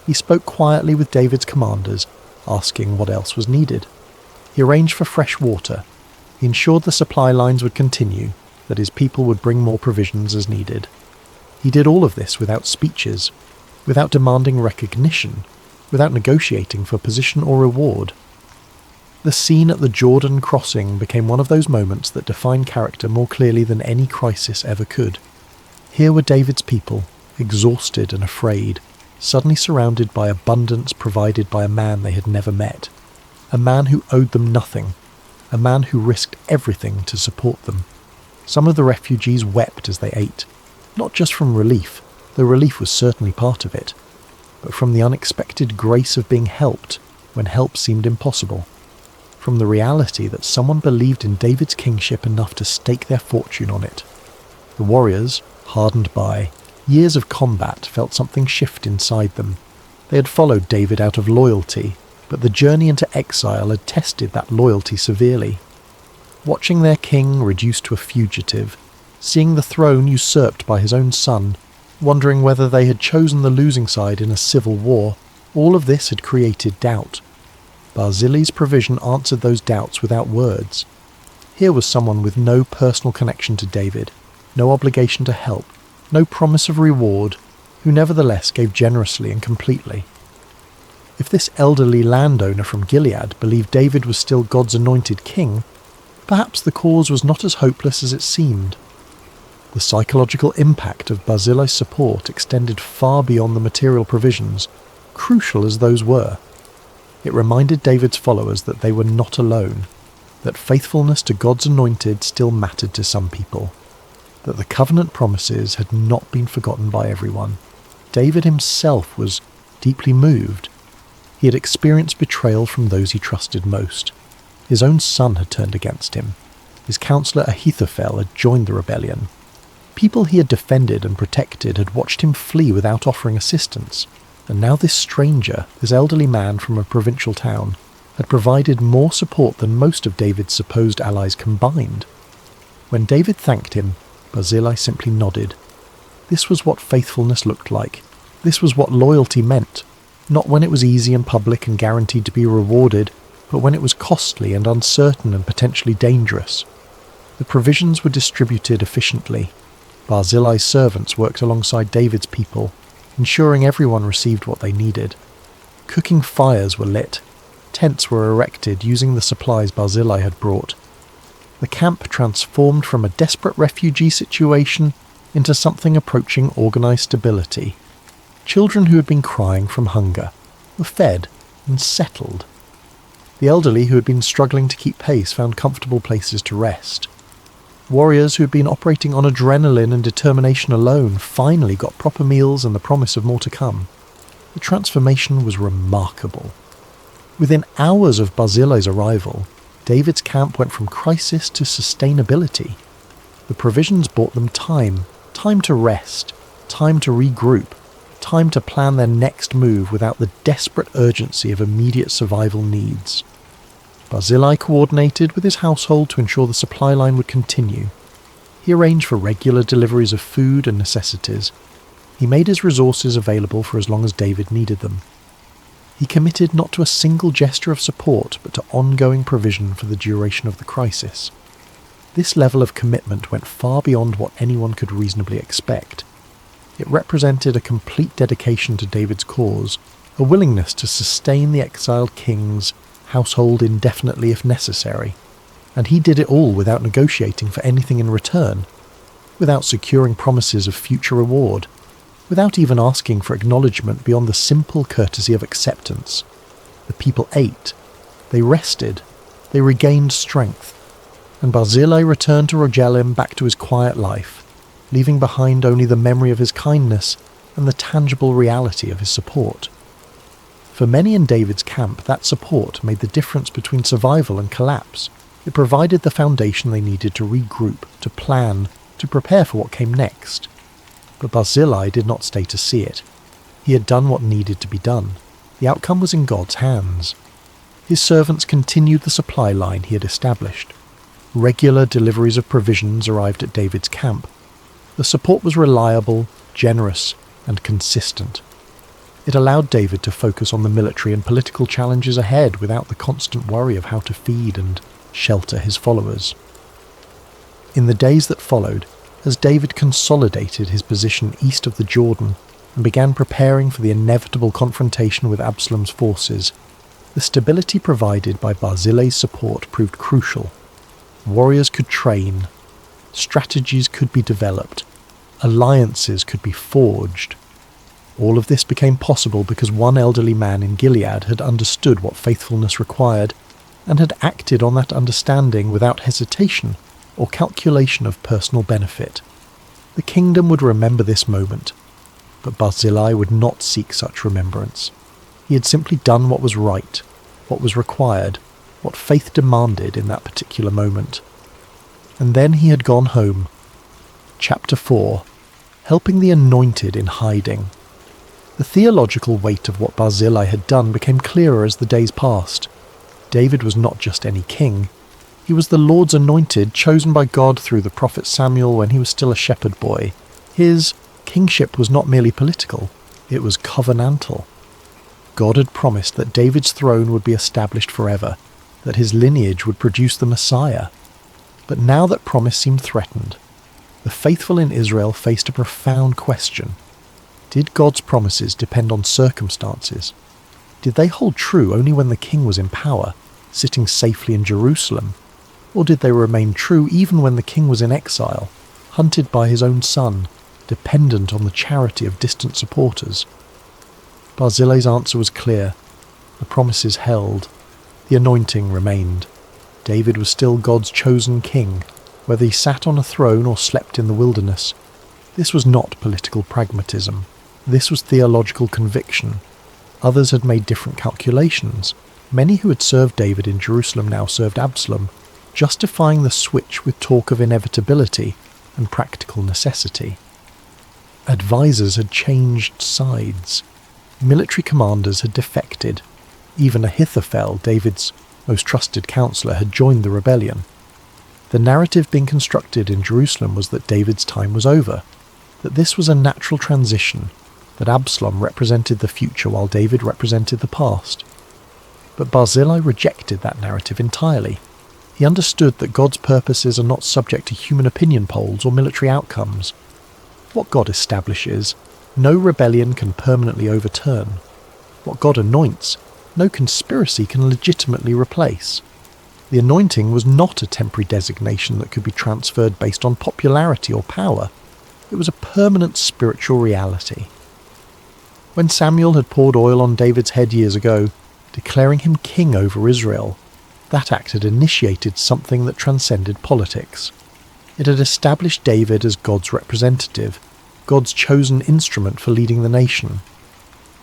He spoke quietly with David's commanders, asking what else was needed. He arranged for fresh water. He ensured the supply lines would continue, that his people would bring more provisions as needed. He did all of this without speeches, without demanding recognition, without negotiating for position or reward. The scene at the Jordan crossing became one of those moments that define character more clearly than any crisis ever could. Here were David's people, exhausted and afraid, suddenly surrounded by abundance provided by a man they had never met, a man who owed them nothing, a man who risked everything to support them. Some of the refugees wept as they ate, not just from relief, though relief was certainly part of it, but from the unexpected grace of being helped when help seemed impossible, from the reality that someone believed in David's kingship enough to stake their fortune on it. The warriors, hardened by years of combat, felt something shift inside them. They had followed David out of loyalty, but the journey into exile had tested that loyalty severely. Watching their king reduced to a fugitive, seeing the throne usurped by his own son, wondering whether they had chosen the losing side in a civil war, all of this had created doubt. Barzillai's provision answered those doubts without words. Here was someone with no personal connection to David, no obligation to help, no promise of reward, who nevertheless gave generously and completely. If this elderly landowner from Gilead believed David was still God's anointed king, perhaps the cause was not as hopeless as it seemed. The psychological impact of Barzillai's support extended far beyond the material provisions, crucial as those were. It reminded David's followers that they were not alone, that faithfulness to God's anointed still mattered to some people, that the covenant promises had not been forgotten by everyone. David himself was deeply moved. He had experienced betrayal from those he trusted most. His own son had turned against him. His counselor Ahithophel had joined the rebellion. People he had defended and protected had watched him flee without offering assistance, and now this stranger, this elderly man from a provincial town, had provided more support than most of David's supposed allies combined. When David thanked him, Barzillai simply nodded. This was what faithfulness looked like. This was what loyalty meant, not when it was easy and public and guaranteed to be rewarded, but when it was costly and uncertain and potentially dangerous. The provisions were distributed efficiently. Barzillai's servants worked alongside David's people, ensuring everyone received what they needed. Cooking fires were lit. Tents were erected using the supplies Barzillai had brought. The camp transformed from a desperate refugee situation into something approaching organised stability. Children who had been crying from hunger were fed and settled. The elderly who had been struggling to keep pace found comfortable places to rest. Warriors who had been operating on adrenaline and determination alone finally got proper meals and the promise of more to come. The transformation was remarkable. Within hours of Barzillai's arrival, David's camp went from crisis to sustainability. The provisions bought them time to rest, time to regroup, time to plan their next move without the desperate urgency of immediate survival needs. Barzillai coordinated with his household to ensure the supply line would continue. He arranged for regular deliveries of food and necessities. He made his resources available for as long as David needed them. He committed not to a single gesture of support, but to ongoing provision for the duration of the crisis. This level of commitment went far beyond what anyone could reasonably expect. It represented a complete dedication to David's cause, a willingness to sustain the exiled king's household indefinitely if necessary, and he did it all without negotiating for anything in return, without securing promises of future reward, without even asking for acknowledgement beyond the simple courtesy of acceptance. The people ate, they rested, they regained strength, and Barzillai returned to Rogelim back to his quiet life, leaving behind only the memory of his kindness and the tangible reality of his support. For many in David's camp, that support made the difference between survival and collapse. It provided the foundation they needed to regroup, to plan, to prepare for what came next. But Barzillai did not stay to see it. He had done what needed to be done. The outcome was in God's hands. His servants continued the supply line he had established. Regular deliveries of provisions arrived at David's camp. The support was reliable, generous, and consistent. It allowed David to focus on the military and political challenges ahead without the constant worry of how to feed and shelter his followers. In the days that followed, as David consolidated his position east of the Jordan and began preparing for the inevitable confrontation with Absalom's forces, the stability provided by Barzillai's support proved crucial. Warriors could train, strategies could be developed, alliances could be forged. All of this became possible because one elderly man in Gilead had understood what faithfulness required and had acted on that understanding without hesitation or calculation of personal benefit. The kingdom would remember this moment, but Barzillai would not seek such remembrance. He had simply done what was right, what was required, what faith demanded in that particular moment. And then he had gone home. Chapter 4. Helping the anointed in hiding. The theological weight of what Barzillai had done became clearer as the days passed. David was not just any king. He was the Lord's anointed, chosen by God through the prophet Samuel when he was still a shepherd boy. His kingship was not merely political, it was covenantal. God had promised that David's throne would be established forever, that his lineage would produce the Messiah. But now that promise seemed threatened. The faithful in Israel faced a profound question. Did God's promises depend on circumstances? Did they hold true only when the king was in power, sitting safely in Jerusalem? Or did they remain true even when the king was in exile, hunted by his own son, dependent on the charity of distant supporters? Barzillai's answer was clear. The promises held. The anointing remained. David was still God's chosen king, whether he sat on a throne or slept in the wilderness. This was not political pragmatism. This was theological conviction. Others had made different calculations. Many who had served David in Jerusalem now served Absalom, justifying the switch with talk of inevitability and practical necessity. Advisors had changed sides. Military commanders had defected. Even Ahithophel, David's most trusted counselor, had joined the rebellion. The narrative being constructed in Jerusalem was that David's time was over, that this was a natural transition, that Absalom represented the future while David represented the past. But Barzillai rejected that narrative entirely. He understood that God's purposes are not subject to human opinion polls or military outcomes. What God establishes, no rebellion can permanently overturn. What God anoints, no conspiracy can legitimately replace. The anointing was not a temporary designation that could be transferred based on popularity or power. It was a permanent spiritual reality. When Samuel had poured oil on David's head years ago, declaring him king over Israel, that act had initiated something that transcended politics. It had established David as God's representative, God's chosen instrument for leading the nation.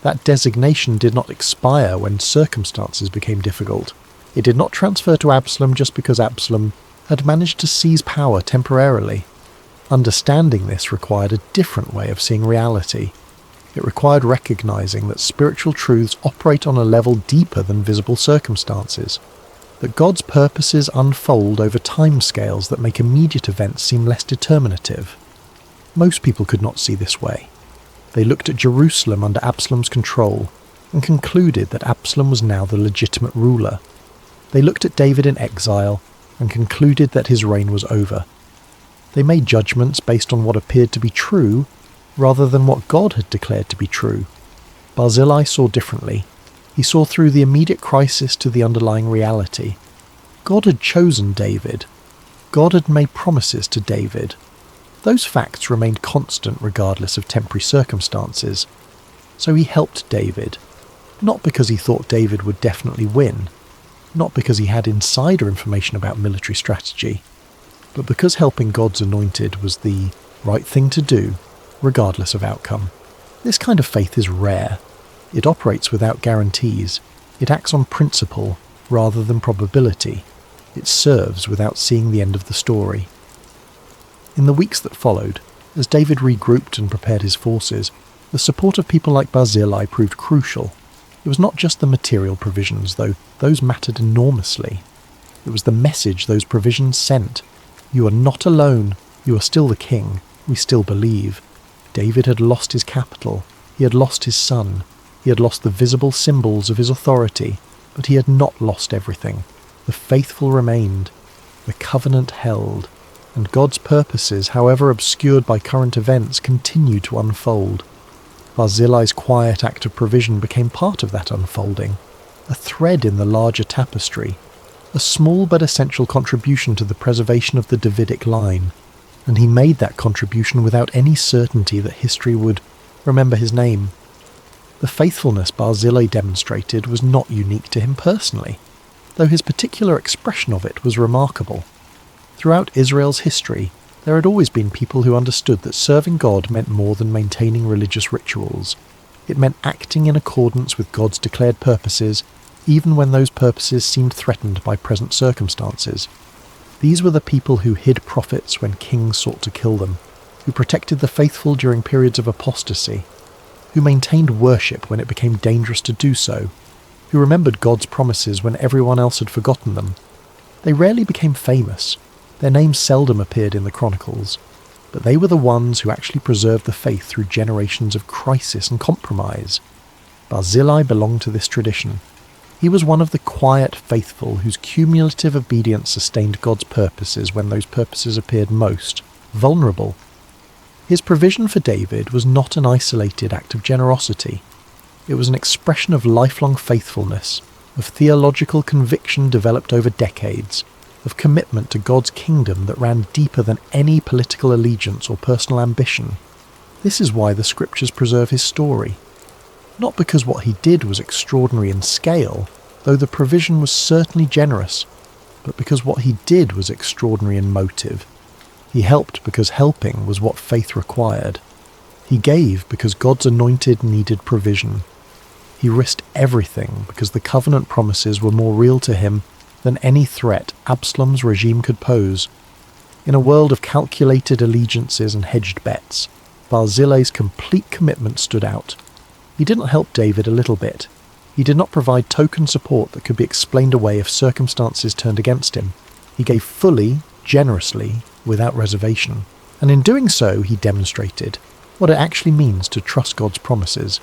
That designation did not expire when circumstances became difficult. It did not transfer to Absalom just because Absalom had managed to seize power temporarily. Understanding this required a different way of seeing reality. It required recognizing that spiritual truths operate on a level deeper than visible circumstances, that God's purposes unfold over timescales that make immediate events seem less determinative. Most people could not see this way. They looked at Jerusalem under Absalom's control and concluded that Absalom was now the legitimate ruler. They looked at David in exile and concluded that his reign was over. They made judgments based on what appeared to be true rather than what God had declared to be true. Barzillai saw differently. He saw through the immediate crisis to the underlying reality. God had chosen David. God had made promises to David. Those facts remained constant regardless of temporary circumstances. So he helped David, not because he thought David would definitely win, not because he had insider information about military strategy, but because helping God's anointed was the right thing to do, regardless of outcome. This kind of faith is rare. It operates without guarantees. It acts on principle rather than probability. It serves without seeing the end of the story. In the weeks that followed, as David regrouped and prepared his forces, the support of people like Barzillai proved crucial. It was not just the material provisions, though those mattered enormously. It was the message those provisions sent. You are not alone. You are still the king. We still believe. David had lost his capital. He had lost his son. He had lost the visible symbols of his authority, but he had not lost everything. The faithful remained. The covenant held. And God's purposes, however obscured by current events, continued to unfold. Barzillai's quiet act of provision became part of that unfolding, a thread in the larger tapestry, a small but essential contribution to the preservation of the Davidic line, and he made that contribution without any certainty that history would remember his name. The faithfulness Barzillai demonstrated was not unique to him personally, though his particular expression of it was remarkable. Throughout Israel's history, there had always been people who understood that serving God meant more than maintaining religious rituals. It meant acting in accordance with God's declared purposes, even when those purposes seemed threatened by present circumstances. These were the people who hid prophets when kings sought to kill them, who protected the faithful during periods of apostasy, who maintained worship when it became dangerous to do so, who remembered God's promises when everyone else had forgotten them. They rarely became famous. Their names seldom appeared in the Chronicles, but they were the ones who actually preserved the faith through generations of crisis and compromise. Barzillai belonged to this tradition. He was one of the quiet faithful whose cumulative obedience sustained God's purposes when those purposes appeared most vulnerable. His provision for David was not an isolated act of generosity. It was an expression of lifelong faithfulness, of theological conviction developed over decades, of commitment to God's kingdom that ran deeper than any political allegiance or personal ambition. This is why the scriptures preserve his story. Not because what he did was extraordinary in scale, though the provision was certainly generous, but because what he did was extraordinary in motive. He helped because helping was what faith required. He gave because God's anointed needed provision. He risked everything because the covenant promises were more real to him than any threat Absalom's regime could pose. In a world of calculated allegiances and hedged bets, Barzillai's complete commitment stood out. He didn't help David a little bit. He did not provide token support that could be explained away if circumstances turned against him. He gave fully, generously, without reservation. And in doing so, he demonstrated what it actually means to trust God's promises.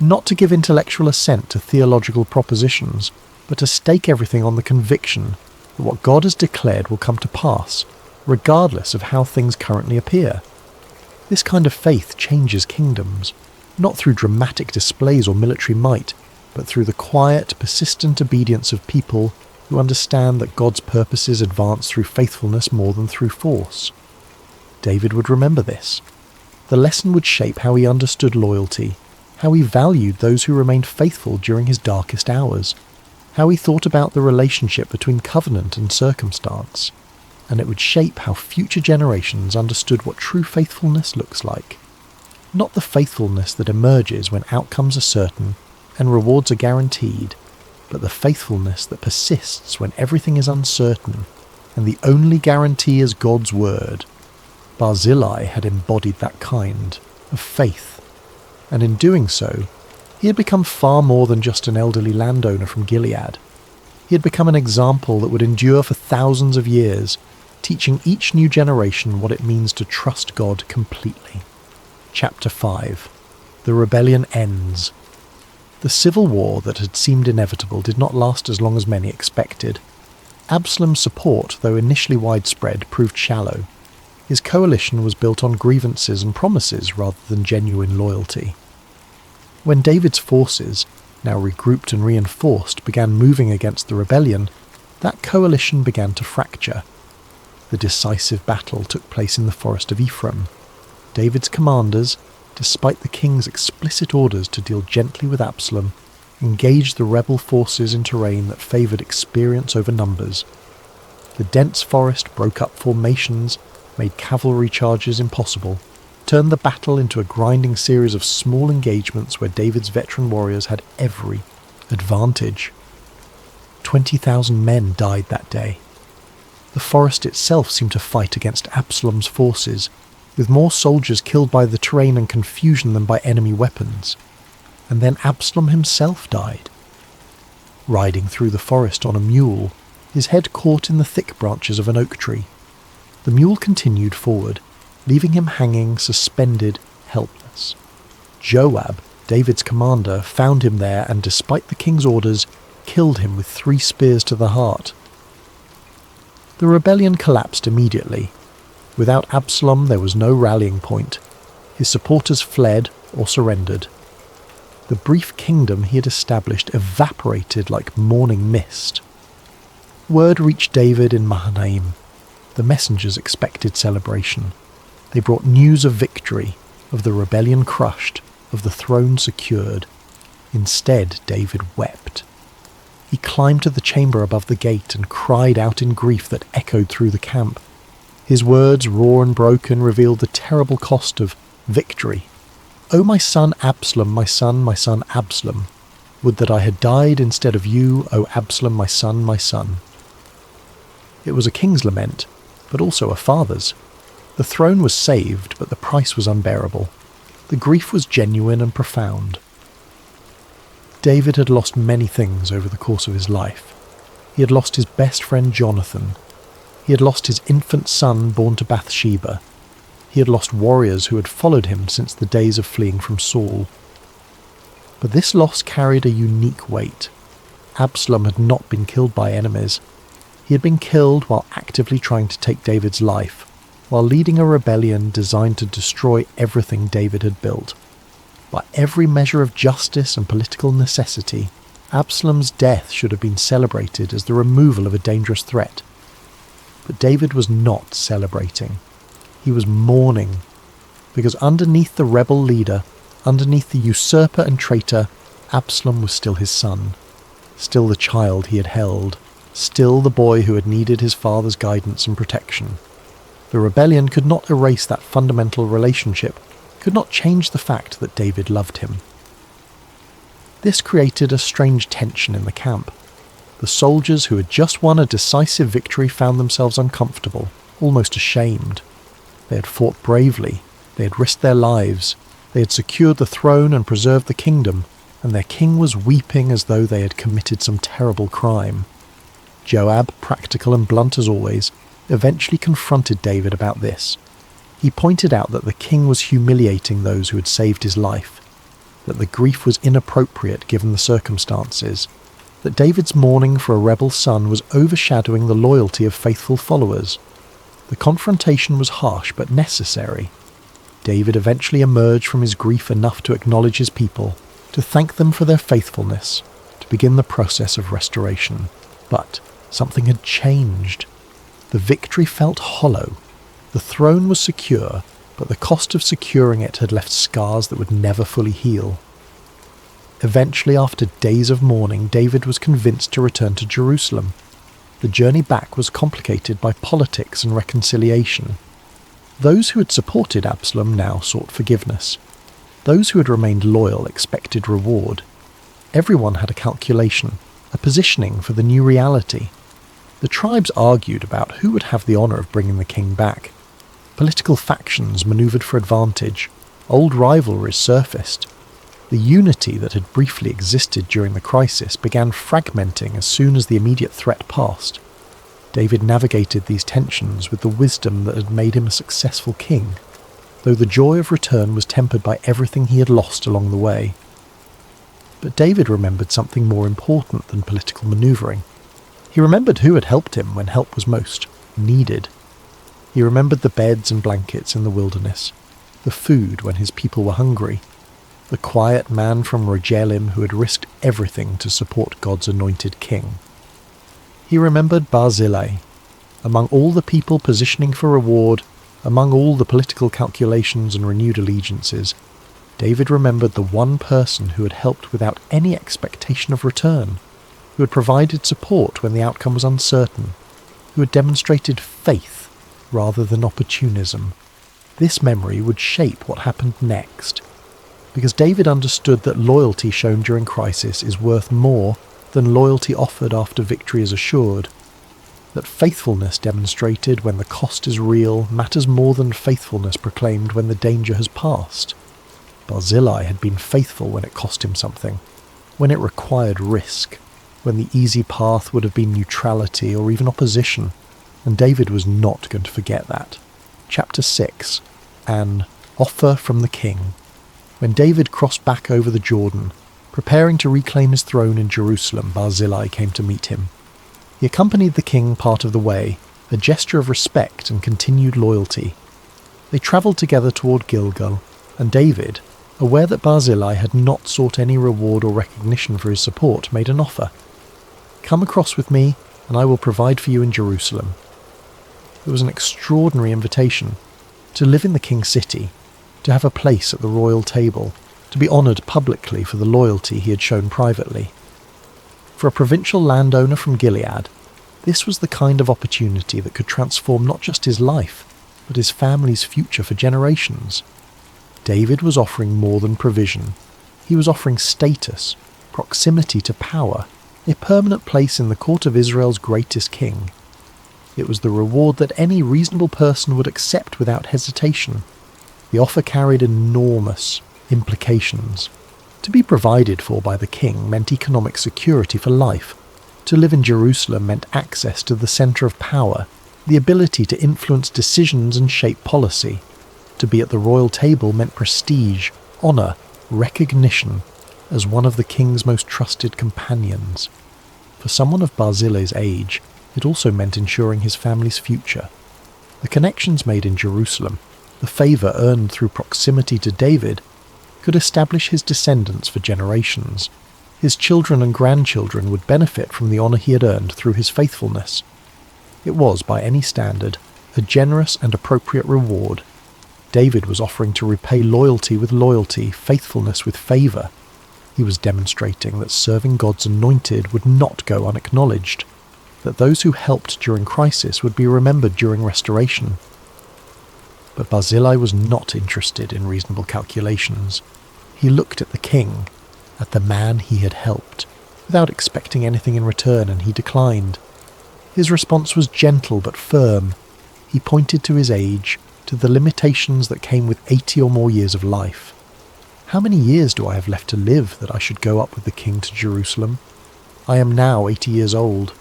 Not to give intellectual assent to theological propositions, but to stake everything on the conviction that what God has declared will come to pass, regardless of how things currently appear. This kind of faith changes kingdoms, not through dramatic displays or military might, but through the quiet, persistent obedience of people who understand that God's purposes advance through faithfulness more than through force. David would remember this. The lesson would shape how he understood loyalty, how he valued those who remained faithful during his darkest hours, how he thought about the relationship between covenant and circumstance, and it would shape how future generations understood what true faithfulness looks like. Not the faithfulness that emerges when outcomes are certain and rewards are guaranteed, but the faithfulness that persists when everything is uncertain and the only guarantee is God's word. Barzillai had embodied that kind of faith, and in doing so, he had become far more than just an elderly landowner from Gilead. He had become an example that would endure for thousands of years, teaching each new generation what it means to trust God completely. Chapter 5. The rebellion ends. The civil war that had seemed inevitable did not last as long as many expected. Absalom's support, though initially widespread, proved shallow. His coalition was built on grievances and promises rather than genuine loyalty. When David's forces, now regrouped and reinforced, began moving against the rebellion, that coalition began to fracture. The decisive battle took place in the forest of Ephraim. David's commanders, despite the king's explicit orders to deal gently with Absalom, engaged the rebel forces in terrain that favoured experience over numbers. The dense forest broke up formations, made cavalry charges impossible, turned the battle into a grinding series of small engagements where David's veteran warriors had every advantage. 20,000 men died that day. The forest itself seemed to fight against Absalom's forces, with more soldiers killed by the terrain and confusion than by enemy weapons. And then Absalom himself died. Riding through the forest on a mule, his head caught in the thick branches of an oak tree. The mule continued forward, leaving him hanging, suspended, helpless. Joab, David's commander, found him there and, despite the king's orders, killed him with 3 spears to the heart. The rebellion collapsed immediately. Without Absalom, there was no rallying point. His supporters fled or surrendered. The brief kingdom he had established evaporated like morning mist. Word reached David in Mahanaim. The messengers expected celebration. They brought news of victory, of the rebellion crushed, of the throne secured. Instead, David wept. He climbed to the chamber above the gate and cried out in grief that echoed through the camp. His words, raw and broken, revealed the terrible cost of victory. "O my son Absalom, my son Absalom, would that I had died instead of you, O Absalom, my son, my son." It was a king's lament, but also a father's. The throne was saved, but the price was unbearable. The grief was genuine and profound. David had lost many things over the course of his life. He had lost his best friend Jonathan. He had lost his infant son born to Bathsheba. He had lost warriors who had followed him since the days of fleeing from Saul. But this loss carried a unique weight. Absalom had not been killed by enemies. He had been killed while actively trying to take David's life, while leading a rebellion designed to destroy everything David had built. By every measure of justice and political necessity, Absalom's death should have been celebrated as the removal of a dangerous threat. But David was not celebrating. He was mourning, because underneath the rebel leader, underneath the usurper and traitor, Absalom was still his son, still the child he had held, still the boy who had needed his father's guidance and protection. The rebellion could not erase that fundamental relationship, could not change the fact that David loved him. This created a strange tension in the camp. The soldiers who had just won a decisive victory found themselves uncomfortable, almost ashamed. They had fought bravely, they had risked their lives, they had secured the throne and preserved the kingdom, and their king was weeping as though they had committed some terrible crime. Joab, practical and blunt as always, eventually confronted David about this. He pointed out that the king was humiliating those who had saved his life, that the grief was inappropriate given the circumstances, that David's mourning for a rebel son was overshadowing the loyalty of faithful followers. The confrontation was harsh but necessary. David eventually emerged from his grief enough to acknowledge his people, to thank them for their faithfulness, to begin the process of restoration. But something had changed. The victory felt hollow. The throne was secure, but the cost of securing it had left scars that would never fully heal. Eventually, after days of mourning, David was convinced to return to Jerusalem. The journey back was complicated by politics and reconciliation. Those who had supported Absalom now sought forgiveness. Those who had remained loyal expected reward. Everyone had a calculation, a positioning for the new reality. The tribes argued about who would have the honour of bringing the king back. Political factions manoeuvred for advantage. Old rivalries surfaced. The unity that had briefly existed during the crisis began fragmenting as soon as the immediate threat passed. David navigated these tensions with the wisdom that had made him a successful king, though the joy of return was tempered by everything he had lost along the way. But David remembered something more important than political manoeuvring. He remembered who had helped him when help was most needed. He remembered the beds and blankets in the wilderness, the food when his people were hungry, the quiet man from Rogelim who had risked everything to support God's anointed king. He remembered Barzillai. Among all the people positioning for reward, among all the political calculations and renewed allegiances, David remembered the one person who had helped without any expectation of return, who had provided support when the outcome was uncertain, who had demonstrated faith rather than opportunism. This memory would shape what happened next, because David understood that loyalty shown during crisis is worth more than loyalty offered after victory is assured, that faithfulness demonstrated when the cost is real matters more than faithfulness proclaimed when the danger has passed. Barzillai had been faithful when it cost him something, when it required risk, when the easy path would have been neutrality or even opposition, and David was not going to forget that. Chapter 6. An Offer from the King. When David crossed back over the Jordan, preparing to reclaim his throne in Jerusalem, Barzillai came to meet him. He accompanied the king part of the way, a gesture of respect and continued loyalty. They travelled together toward Gilgal, and David, aware that Barzillai had not sought any reward or recognition for his support, made an offer. "Come across with me, and I will provide for you in Jerusalem." It was an extraordinary invitation, to live in the king's city, to have a place at the royal table, to be honoured publicly for the loyalty he had shown privately. For a provincial landowner from Gilead, this was the kind of opportunity that could transform not just his life, but his family's future for generations. David was offering more than provision. He was offering status, proximity to power, a permanent place in the court of Israel's greatest king. It was the reward that any reasonable person would accept without hesitation. The offer carried enormous implications. To be provided for by the king meant economic security for life. To live in Jerusalem meant access to the centre of power, the ability to influence decisions and shape policy. To be at the royal table meant prestige, honour, recognition as one of the king's most trusted companions. For someone of Barzillai's age, it also meant ensuring his family's future. The connections made in Jerusalem, the favour earned through proximity to David, could establish his descendants for generations. His children and grandchildren would benefit from the honour he had earned through his faithfulness. It was, by any standard, a generous and appropriate reward. David was offering to repay loyalty with loyalty, faithfulness with favour. He was demonstrating that serving God's anointed would not go unacknowledged, that those who helped during crisis would be remembered during restoration. But Barzillai was not interested in reasonable calculations. He looked at the king, at the man he had helped, without expecting anything in return, and he declined. His response was gentle but firm. He pointed to his age, to the limitations that came with 80 or more years of life. "How many years do I have left to live that I should go up with the king to Jerusalem? I am now 80 years old.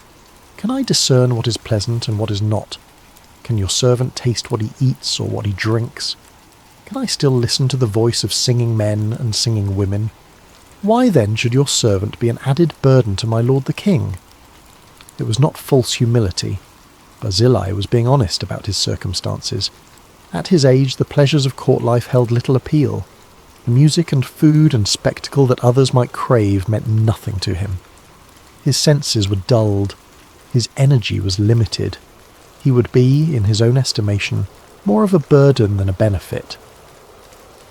Can I discern what is pleasant and what is not? Can your servant taste what he eats or what he drinks? Can I still listen to the voice of singing men and singing women? Why then should your servant be an added burden to my lord the king?" It was not false humility. Barzillai was being honest about his circumstances. At his age, the pleasures of court life held little appeal. The music and food and spectacle that others might crave meant nothing to him. His senses were dulled. His energy was limited. He would be, in his own estimation, more of a burden than a benefit.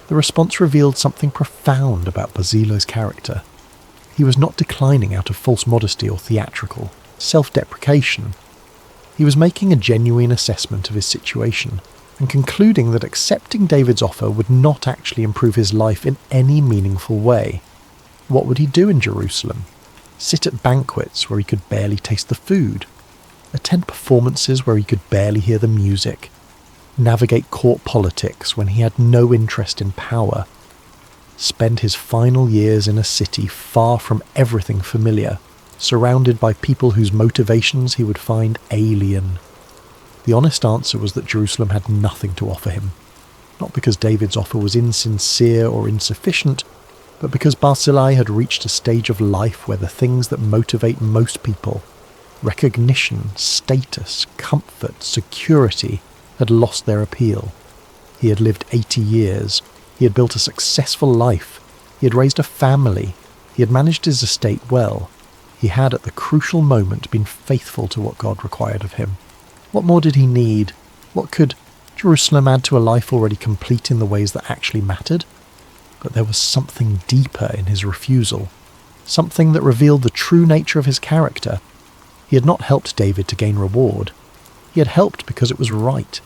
The response revealed something profound about Barzillai's character. He was not declining out of false modesty or theatrical self-deprecation. He was making a genuine assessment of his situation and concluding that accepting David's offer would not actually improve his life in any meaningful way. What would he do in Jerusalem? Sit at banquets where he could barely taste the food? Attend performances where he could barely hear the music? Navigate court politics when he had no interest in power? Spend his final years in a city far from everything familiar, surrounded by people whose motivations he would find alien? The honest answer was that Jerusalem had nothing to offer him, not because David's offer was insincere or insufficient, but because Barzillai had reached a stage of life where the things that motivate most people, recognition, status, comfort, security, had lost their appeal. He had lived 80 years, he had built a successful life, he had raised a family, he had managed his estate well. He had, at the crucial moment, been faithful to what God required of him. What more did he need? What could Jerusalem add to a life already complete in the ways that actually mattered? But there was something deeper in his refusal, something that revealed the true nature of his character. He had not helped David to gain reward. He had helped because it was right,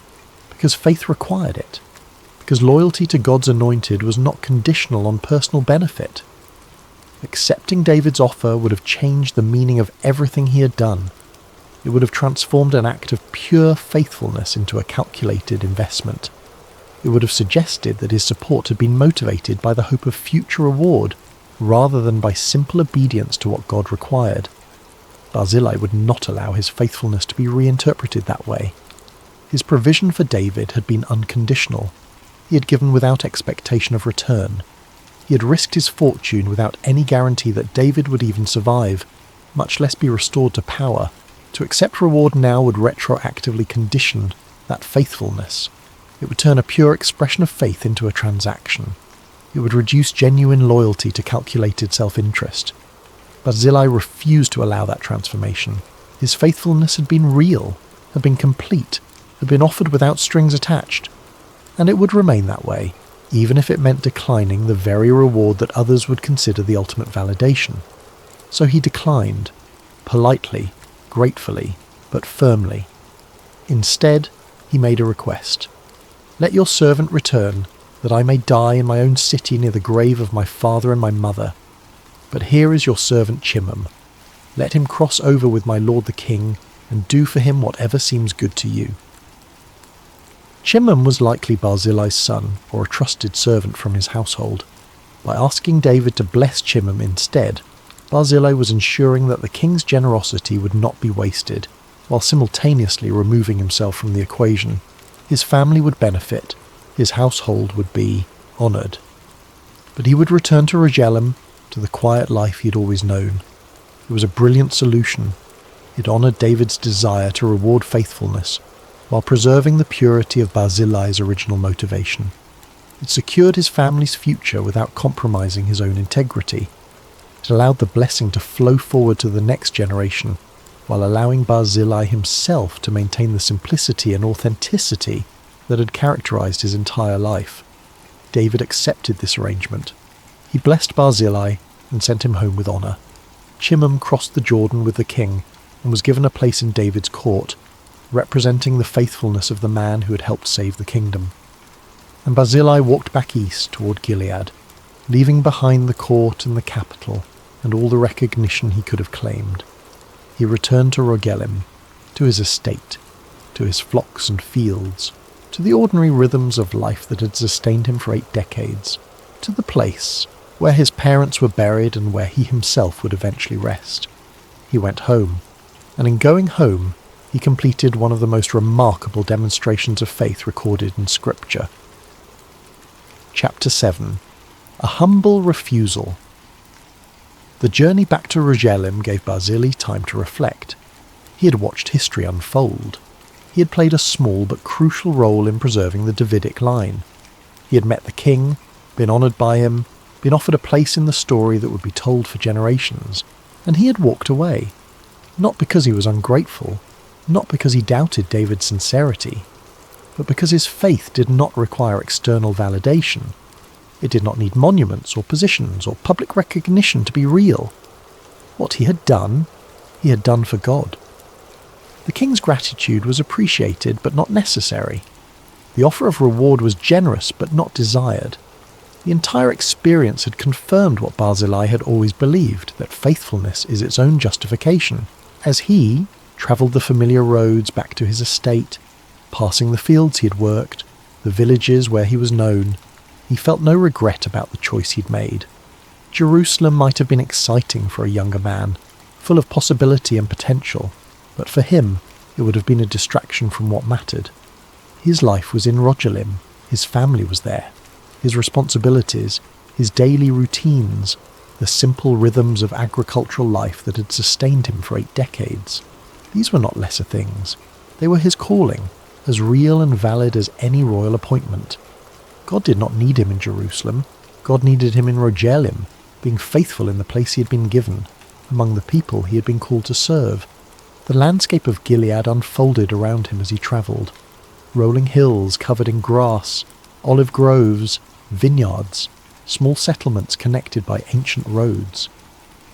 because faith required it, because loyalty to God's anointed was not conditional on personal benefit. Accepting David's offer would have changed the meaning of everything he had done. It would have transformed an act of pure faithfulness into a calculated investment. It would have suggested that his support had been motivated by the hope of future reward, rather than by simple obedience to what God required. Barzillai would not allow his faithfulness to be reinterpreted that way. His provision for David had been unconditional. He had given without expectation of return. He had risked his fortune without any guarantee that David would even survive, much less be restored to power. To accept reward now would retroactively condition that faithfulness. It would turn a pure expression of faith into a transaction. It would reduce genuine loyalty to calculated self-interest. Barzillai refused to allow that transformation. His faithfulness had been real, had been complete, had been offered without strings attached. And it would remain that way, even if it meant declining the very reward that others would consider the ultimate validation. So he declined, politely, gratefully, but firmly. Instead, he made a request. "Let your servant return, that I may die in my own city near the grave of my father and my mother. But here is your servant Chimham. Let him cross over with my lord the king, and do for him whatever seems good to you." Chimham was likely Barzillai's son, or a trusted servant from his household. By asking David to bless Chimham instead, Barzillai was ensuring that the king's generosity would not be wasted, while simultaneously removing himself from the equation. His family would benefit, his household would be honoured. But he would return to Rogelim, to the quiet life he had always known. It was a brilliant solution. It honoured David's desire to reward faithfulness, while preserving the purity of Barzillai's original motivation. It secured his family's future without compromising his own integrity. It allowed the blessing to flow forward to the next generation, while allowing Barzillai himself to maintain the simplicity and authenticity that had characterized his entire life. David accepted this arrangement. He blessed Barzillai and sent him home with honour. Chimham crossed the Jordan with the king and was given a place in David's court, representing the faithfulness of the man who had helped save the kingdom. And Barzillai walked back east toward Gilead, leaving behind the court and the capital and all the recognition he could have claimed. He returned to Rogelim, to his estate, to his flocks and fields, to the ordinary rhythms of life that had sustained him for 8 decades, to the place where his parents were buried and where he himself would eventually rest. He went home, and in going home, he completed one of the most remarkable demonstrations of faith recorded in Scripture. Chapter 7. A Humble Refusal. The journey back to Rogelim gave Barzillai time to reflect. He had watched history unfold. He had played a small but crucial role in preserving the Davidic line. He had met the king, been honoured by him, been offered a place in the story that would be told for generations, and he had walked away. Not because he was ungrateful, not because he doubted David's sincerity. but because his faith did not require external validation. It did not need monuments or positions or public recognition to be real. What he had done for God. The king's gratitude was appreciated but not necessary. The offer of reward was generous but not desired. The entire experience had confirmed what Barzillai had always believed, that faithfulness is its own justification. As he travelled the familiar roads back to his estate, passing the fields he had worked, the villages where he was known, he felt no regret about the choice he'd made. Jerusalem might have been exciting for a younger man, full of possibility and potential, but for him it would have been a distraction from what mattered. His life was in Rogelim, his family was there, his responsibilities, his daily routines, the simple rhythms of agricultural life that had sustained him for 8 decades. These were not lesser things. They were his calling, as real and valid as any royal appointment. God did not need him in Jerusalem. God needed him in Rogelim, being faithful in the place he had been given, among the people he had been called to serve. The landscape of Gilead unfolded around him as he travelled. Rolling hills covered in grass, olive groves, vineyards, small settlements connected by ancient roads.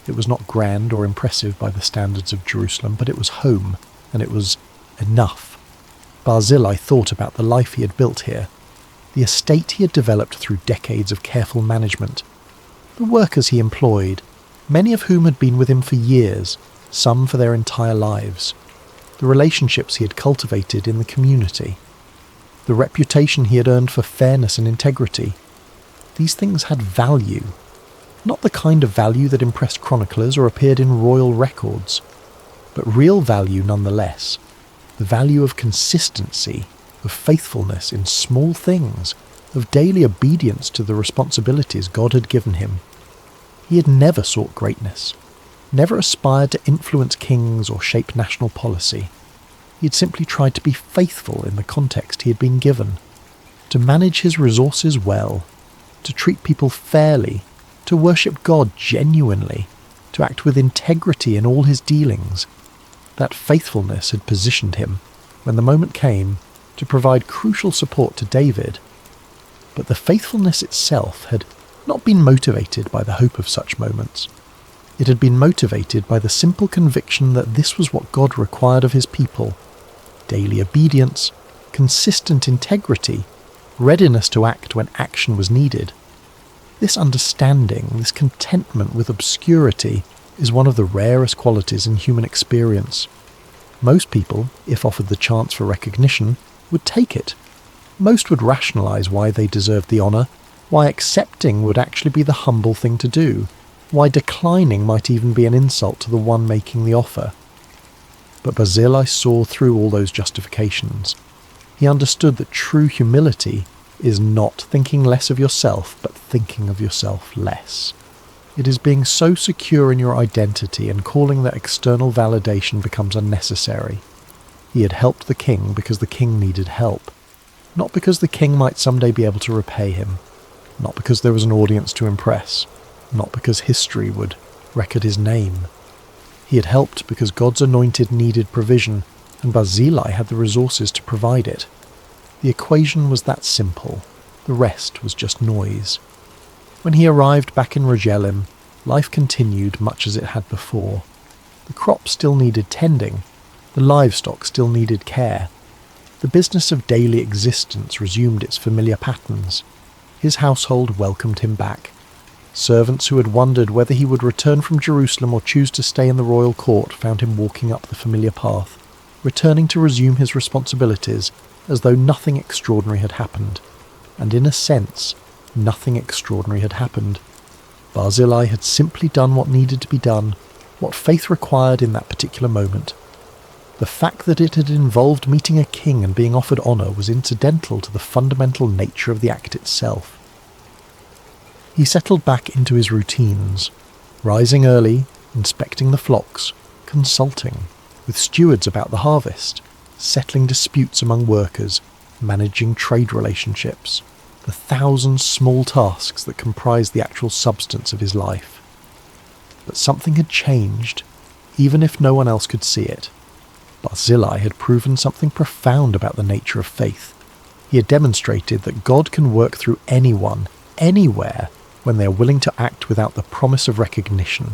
It was not grand or impressive by the standards of Jerusalem, but it was home, and it was enough. Barzillai thought about the life he had built here, the estate he had developed through decades of careful management, the workers he employed, many of whom had been with him for years, some for their entire lives, the relationships he had cultivated in the community, the reputation he had earned for fairness and integrity. These things had value, not the kind of value that impressed chroniclers or appeared in royal records, but real value nonetheless, the value of consistency, of faithfulness in small things, of daily obedience to the responsibilities God had given him. He had never sought greatness, never aspired to influence kings or shape national policy. He had simply tried to be faithful in the context he had been given, to manage his resources well, to treat people fairly, to worship God genuinely, to act with integrity in all his dealings. That faithfulness had positioned him, when the moment came, to provide crucial support to David. But the faithfulness itself had not been motivated by the hope of such moments. It had been motivated by the simple conviction that this was what God required of his people: daily obedience, consistent integrity, readiness to act when action was needed. This understanding, this contentment with obscurity, is one of the rarest qualities in human experience. Most people, if offered the chance for recognition, would take it. Most would rationalize why they deserved the honor, why accepting would actually be the humble thing to do, why declining might even be an insult to the one making the offer. But Barzillai saw through all those justifications. He understood that true humility is not thinking less of yourself, but thinking of yourself less. It is being so secure in your identity and calling that external validation becomes unnecessary. He had helped the king because the king needed help, not because the king might someday be able to repay him, not because there was an audience to impress, not because history would record his name. He had helped because God's anointed needed provision, and Barzillai had the resources to provide it. The equation was that simple. The rest was just noise. When he arrived back in Rogelim, life continued much as it had before. The crops still needed tending. The livestock still needed care. The business of daily existence resumed its familiar patterns. His household welcomed him back. Servants who had wondered whether he would return from Jerusalem or choose to stay in the royal court found him walking up the familiar path, returning to resume his responsibilities as though nothing extraordinary had happened. And in a sense, nothing extraordinary had happened. Barzillai had simply done what needed to be done, what faith required in that particular moment. The fact that it had involved meeting a king and being offered honour was incidental to the fundamental nature of the act itself. He settled back into his routines, rising early, inspecting the flocks, consulting, with stewards about the harvest, settling disputes among workers, managing trade relationships, the 1,000 small tasks that comprised the actual substance of his life. But something had changed, even if no one else could see it. Barzillai had proven something profound about the nature of faith. He had demonstrated that God can work through anyone, anywhere, when they are willing to act without the promise of recognition.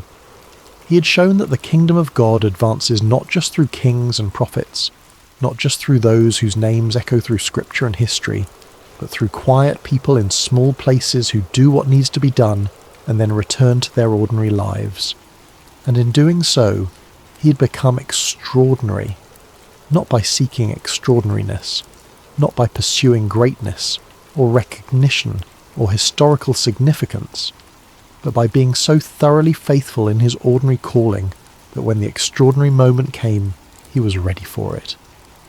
He had shown that the kingdom of God advances not just through kings and prophets, not just through those whose names echo through scripture and history, but through quiet people in small places who do what needs to be done and then return to their ordinary lives. And in doing so, he had become extraordinary, not by seeking extraordinariness, not by pursuing greatness or recognition or historical significance, but by being so thoroughly faithful in his ordinary calling that when the extraordinary moment came, he was ready for it.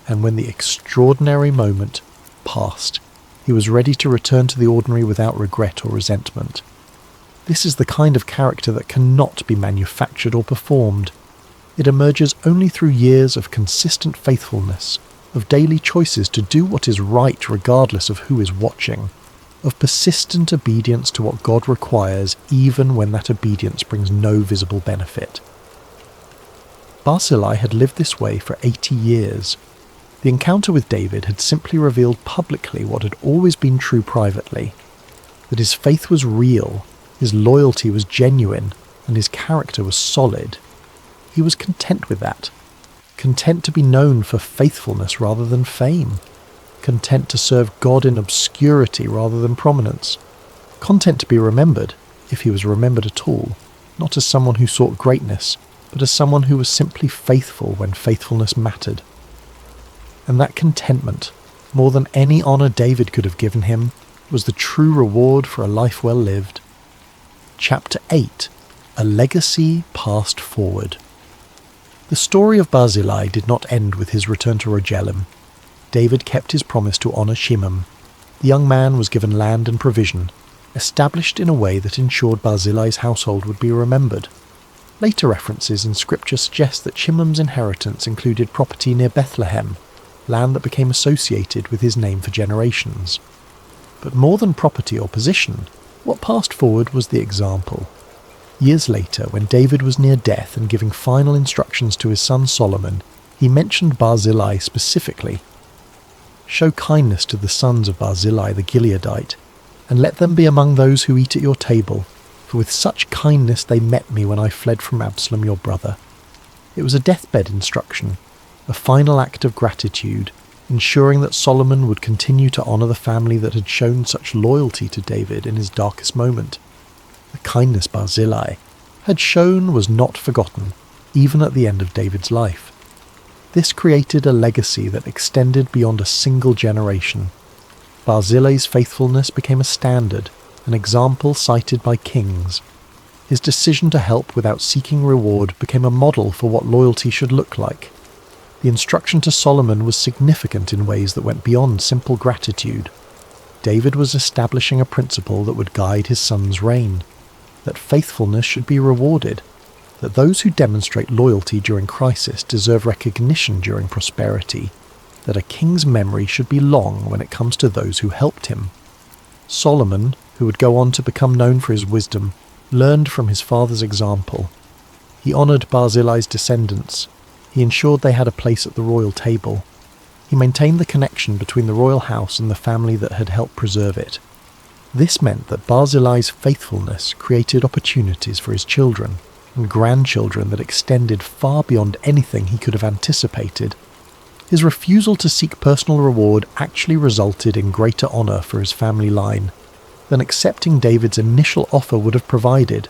And when the extraordinary moment passed, he was ready to return to the ordinary without regret or resentment. This is the kind of character that cannot be manufactured or performed. It emerges only through years of consistent faithfulness, of daily choices to do what is right regardless of who is watching, of persistent obedience to what God requires even when that obedience brings no visible benefit. Barzillai had lived this way for 80 years. The encounter with David had simply revealed publicly what had always been true privately, that his faith was real, his loyalty was genuine, and his character was solid. He was content with that, content to be known for faithfulness rather than fame, content to serve God in obscurity rather than prominence, content to be remembered, if he was remembered at all, not as someone who sought greatness, but as someone who was simply faithful when faithfulness mattered. And that contentment, more than any honour David could have given him, was the true reward for a life well lived. Chapter 8. A Legacy Passed Forward. The story of Barzillai did not end with his return to Rogelim. David kept his promise to honour Shimon. The young man was given land and provision, established in a way that ensured Barzillai's household would be remembered. Later references in scripture suggest that Shimon's inheritance included property near Bethlehem, land that became associated with his name for generations. But more than property or position, what passed forward was the example. Years later, when David was near death and giving final instructions to his son Solomon, he mentioned Barzillai specifically. "Show kindness to the sons of Barzillai the Gileadite, and let them be among those who eat at your table, for with such kindness they met me when I fled from Absalom your brother." It was a deathbed instruction, a final act of gratitude, ensuring that Solomon would continue to honour the family that had shown such loyalty to David in his darkest moment. The kindness Barzillai had shown was not forgotten, even at the end of David's life. This created a legacy that extended beyond a single generation. Barzillai's faithfulness became a standard, an example cited by kings. His decision to help without seeking reward became a model for what loyalty should look like. The instruction to Solomon was significant in ways that went beyond simple gratitude. David was establishing a principle that would guide his son's reign, that faithfulness should be rewarded, that those who demonstrate loyalty during crisis deserve recognition during prosperity, that a king's memory should be long when it comes to those who helped him. Solomon, who would go on to become known for his wisdom, learned from his father's example. He honoured Barzillai's descendants. He ensured they had a place at the royal table. He maintained the connection between the royal house and the family that had helped preserve it. This meant that Barzillai's faithfulness created opportunities for his children and grandchildren that extended far beyond anything he could have anticipated. His refusal to seek personal reward actually resulted in greater honour for his family line than accepting David's initial offer would have provided.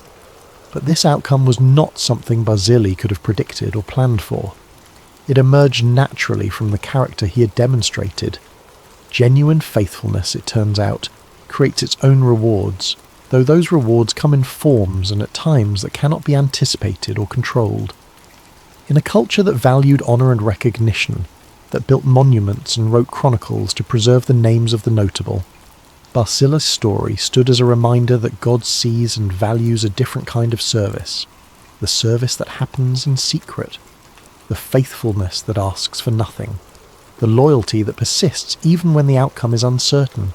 But this outcome was not something Barzillai could have predicted or planned for. It emerged naturally from the character he had demonstrated. Genuine faithfulness, it turns out, creates its own rewards, though those rewards come in forms and at times that cannot be anticipated or controlled. In a culture that valued honour and recognition, that built monuments and wrote chronicles to preserve the names of the notable, Barzillai's story stood as a reminder that God sees and values a different kind of service, the service that happens in secret, the faithfulness that asks for nothing, the loyalty that persists even when the outcome is uncertain.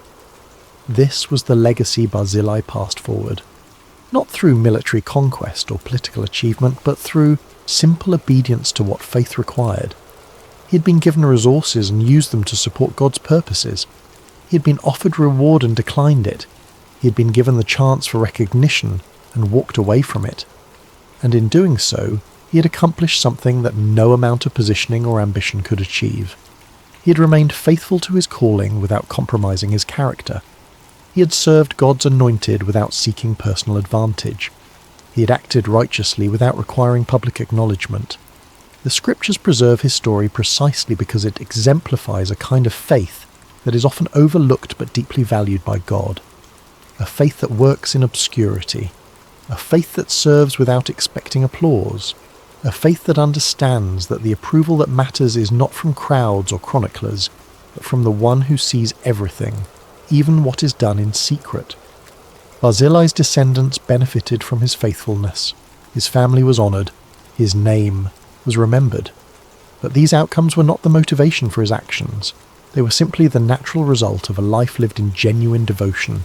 This was the legacy Barzillai passed forward, not through military conquest or political achievement, but through simple obedience to what faith required. He had been given resources and used them to support God's purposes. He had been offered reward and declined it. He had been given the chance for recognition and walked away from it. And in doing so, he had accomplished something that no amount of positioning or ambition could achieve. He had remained faithful to his calling without compromising his character. He had served God's anointed without seeking personal advantage. He had acted righteously without requiring public acknowledgement. The scriptures preserve his story precisely because it exemplifies a kind of faith that is often overlooked but deeply valued by God. A faith that works in obscurity. A faith that serves without expecting applause. A faith that understands that the approval that matters is not from crowds or chroniclers, but from the one who sees everything, even what is done in secret. Barzillai's descendants benefited from his faithfulness. His family was honoured. His name was remembered. But these outcomes were not the motivation for his actions. They were simply the natural result of a life lived in genuine devotion.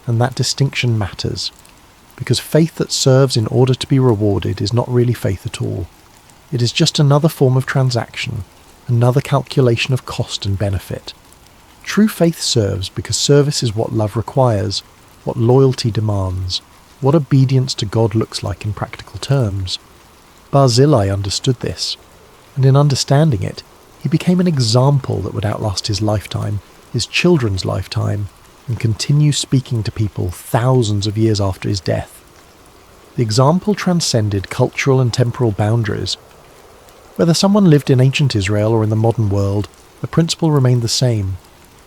And that distinction matters, because faith that serves in order to be rewarded is not really faith at all. It is just another form of transaction, another calculation of cost and benefit. True faith serves because service is what love requires, what loyalty demands, what obedience to God looks like in practical terms. Barzillai understood this, and in understanding it, he became an example that would outlast his lifetime, his children's lifetime, and continue speaking to people thousands of years after his death. The example transcended cultural and temporal boundaries. Whether someone lived in ancient Israel or in the modern world, the principle remained the same.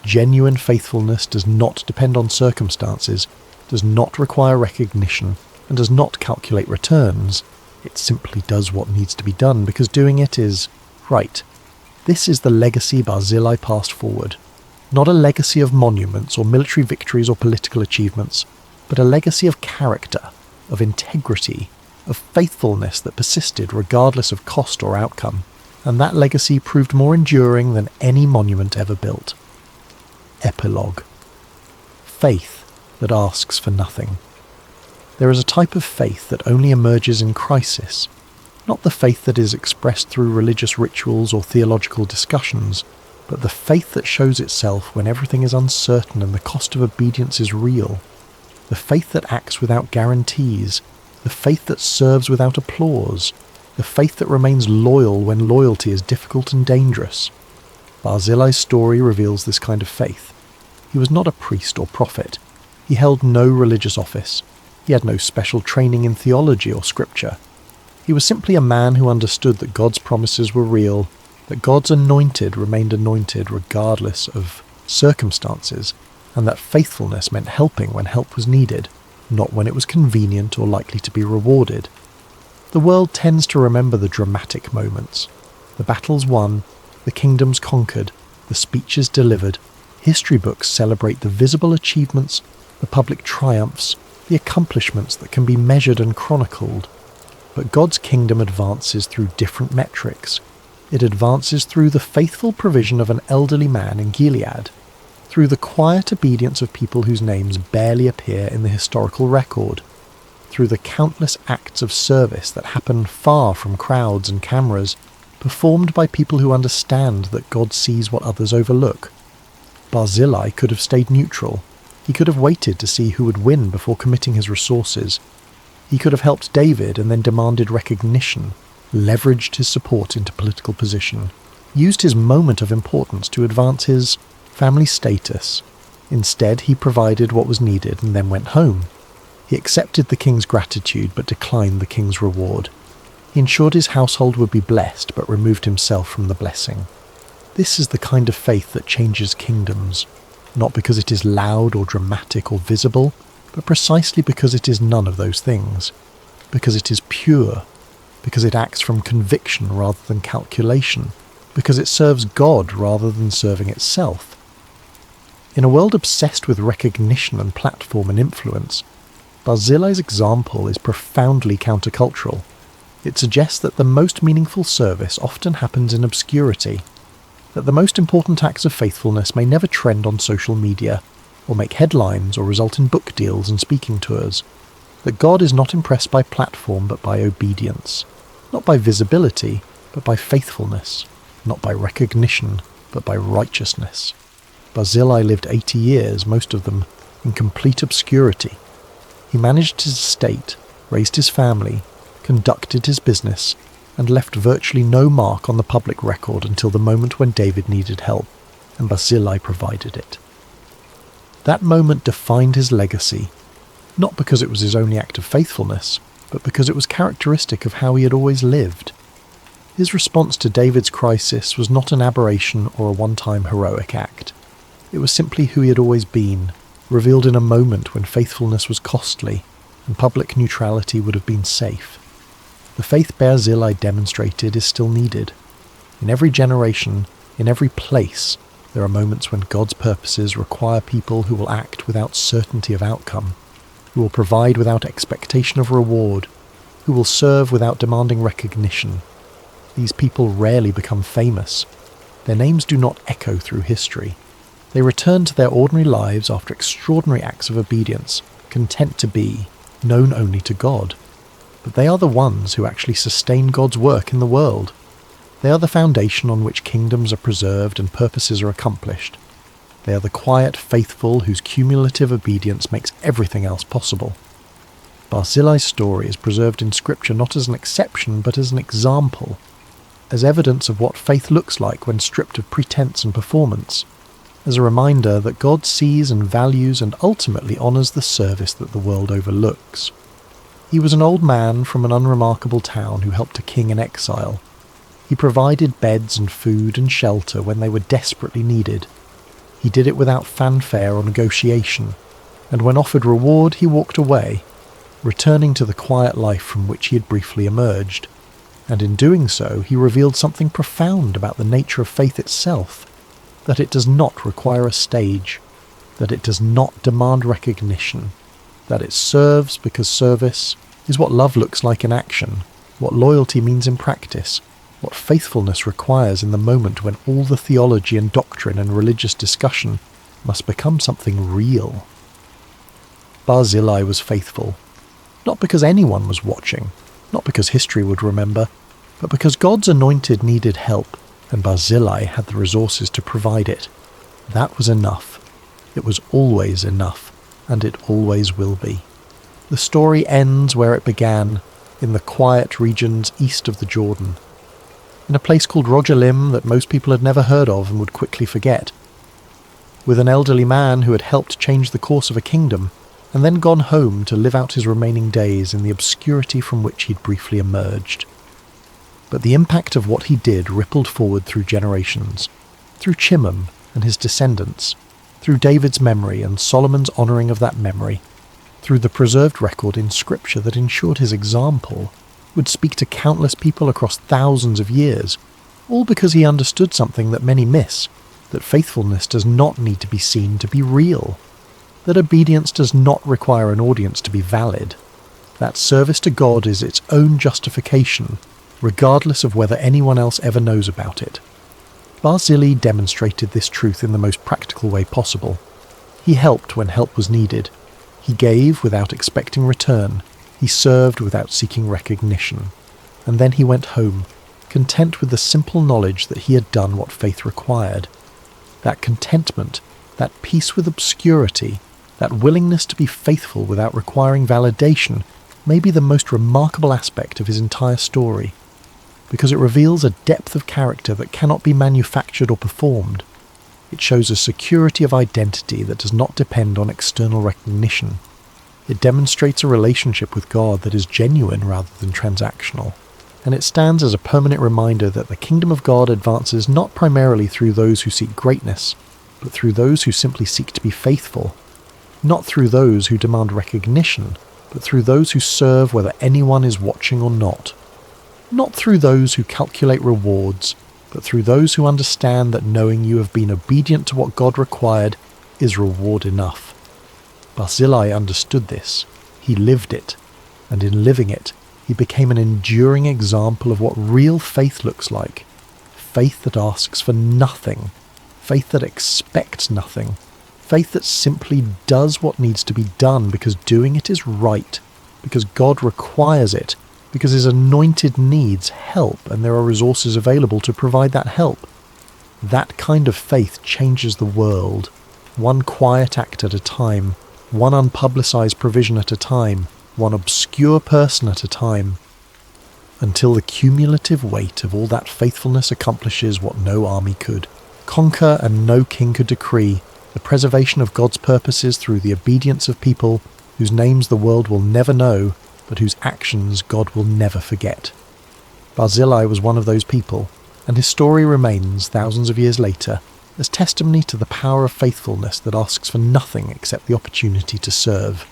Genuine faithfulness does not depend on circumstances, does not require recognition, and does not calculate returns. It simply does what needs to be done because doing it is right. This is the legacy Barzillai passed forward. Not a legacy of monuments or military victories or political achievements, but a legacy of character, of integrity, of faithfulness that persisted regardless of cost or outcome. And that legacy proved more enduring than any monument ever built. Epilogue. Faith that asks for nothing. There is a type of faith that only emerges in crisis, not the faith that is expressed through religious rituals or theological discussions, but the faith that shows itself when everything is uncertain and the cost of obedience is real. The faith that acts without guarantees, the faith that serves without applause, the faith that remains loyal when loyalty is difficult and dangerous. Barzillai's story reveals this kind of faith. He was not a priest or prophet. He held no religious office. He had no special training in theology or scripture. He was simply a man who understood that God's promises were real, that God's anointed remained anointed regardless of circumstances, and that faithfulness meant helping when help was needed, not when it was convenient or likely to be rewarded. The world tends to remember the dramatic moments, the battles won, the kingdoms conquered, the speeches delivered. History books celebrate the visible achievements, the public triumphs, the accomplishments that can be measured and chronicled. But God's kingdom advances through different metrics. It advances through the faithful provision of an elderly man in Gilead, through the quiet obedience of people whose names barely appear in the historical record, through the countless acts of service that happen far from crowds and cameras, performed by people who understand that God sees what others overlook. Barzillai could have stayed neutral. He could have waited to see who would win before committing his resources. He could have helped David and then demanded recognition, leveraged his support into political position, used his moment of importance to advance his family status. Instead, he provided what was needed and then went home. He accepted the king's gratitude but declined the king's reward. He ensured his household would be blessed but removed himself from the blessing. This is the kind of faith that changes kingdoms, not because it is loud or dramatic or visible, but precisely because it is none of those things, because it is pure, because it acts from conviction rather than calculation, because it serves God rather than serving itself. In a world obsessed with recognition and platform and influence, Barzillai's example is profoundly countercultural. It suggests that the most meaningful service often happens in obscurity, that the most important acts of faithfulness may never trend on social media, or make headlines or result in book deals and speaking tours, that God is not impressed by platform but by obedience, not by visibility but by faithfulness, not by recognition but by righteousness. Barzillai lived 80 years, most of them in complete obscurity. He managed his estate, raised his family, conducted his business, and left virtually no mark on the public record until the moment when David needed help, and Barzillai provided it. That moment defined his legacy, not because it was his only act of faithfulness, but because it was characteristic of how he had always lived. His response to David's crisis was not an aberration or a one-time heroic act. It was simply who he had always been, revealed in a moment when faithfulness was costly and public neutrality would have been safe. The faith Barzillai demonstrated is still needed. In every generation, in every place, there are moments when God's purposes require people who will act without certainty of outcome, who will provide without expectation of reward, who will serve without demanding recognition. These people rarely become famous. Their names do not echo through history. They return to their ordinary lives after extraordinary acts of obedience, content to be known only to God. But they are the ones who actually sustain God's work in the world. They are the foundation on which kingdoms are preserved and purposes are accomplished. They are the quiet faithful whose cumulative obedience makes everything else possible. Barzillai's story is preserved in Scripture not as an exception but as an example, as evidence of what faith looks like when stripped of pretense and performance, as a reminder that God sees and values and ultimately honours the service that the world overlooks. He was an old man from an unremarkable town who helped a king in exile. He provided beds and food and shelter when they were desperately needed. He did it without fanfare or negotiation, and when offered reward he walked away, returning to the quiet life from which he had briefly emerged. And in doing so he revealed something profound about the nature of faith itself, that it does not require a stage, that it does not demand recognition, that it serves because service is what love looks like in action, what loyalty means in practice, what faithfulness requires in the moment when all the theology and doctrine and religious discussion must become something real. Barzillai was faithful, not because anyone was watching, not because history would remember, but because God's anointed needed help, and Barzillai had the resources to provide it. That was enough. It was always enough, and it always will be. The story ends where it began, in the quiet regions east of the Jordan, in a place called Rogelim that most people had never heard of and would quickly forget, with an elderly man who had helped change the course of a kingdom, and then gone home to live out his remaining days in the obscurity from which he'd briefly emerged. But the impact of what he did rippled forward through generations, through Chimham and his descendants, through David's memory and Solomon's honouring of that memory, through the preserved record in Scripture that ensured his example would speak to countless people across thousands of years, all because he understood something that many miss, that faithfulness does not need to be seen to be real, that obedience does not require an audience to be valid, that service to God is its own justification, regardless of whether anyone else ever knows about it. Barzillai demonstrated this truth in the most practical way possible. He helped when help was needed. He gave without expecting return. He served without seeking recognition. And then he went home, content with the simple knowledge that he had done what faith required. That contentment, that peace with obscurity, that willingness to be faithful without requiring validation may be the most remarkable aspect of his entire story, because it reveals a depth of character that cannot be manufactured or performed. It shows a security of identity that does not depend on external recognition. It demonstrates a relationship with God that is genuine rather than transactional, and it stands as a permanent reminder that the kingdom of God advances not primarily through those who seek greatness, but through those who simply seek to be faithful, not through those who demand recognition, but through those who serve whether anyone is watching or not. Not through those who calculate rewards, but through those who understand that knowing you have been obedient to what God required is reward enough. Barzillai understood this. He lived it, and in living it, he became an enduring example of what real faith looks like. Faith that asks for nothing, faith that expects nothing, faith that simply does what needs to be done because doing it is right, because God requires it, because his anointed needs help and there are resources available to provide that help. That kind of faith changes the world, one quiet act at a time, one unpublicized provision at a time, one obscure person at a time, until the cumulative weight of all that faithfulness accomplishes what no army could, conquer and no king could decree, the preservation of God's purposes through the obedience of people whose names the world will never know, but whose actions God will never forget. Barzillai was one of those people, and his story remains, thousands of years later, as testimony to the power of faithfulness that asks for nothing except the opportunity to serve.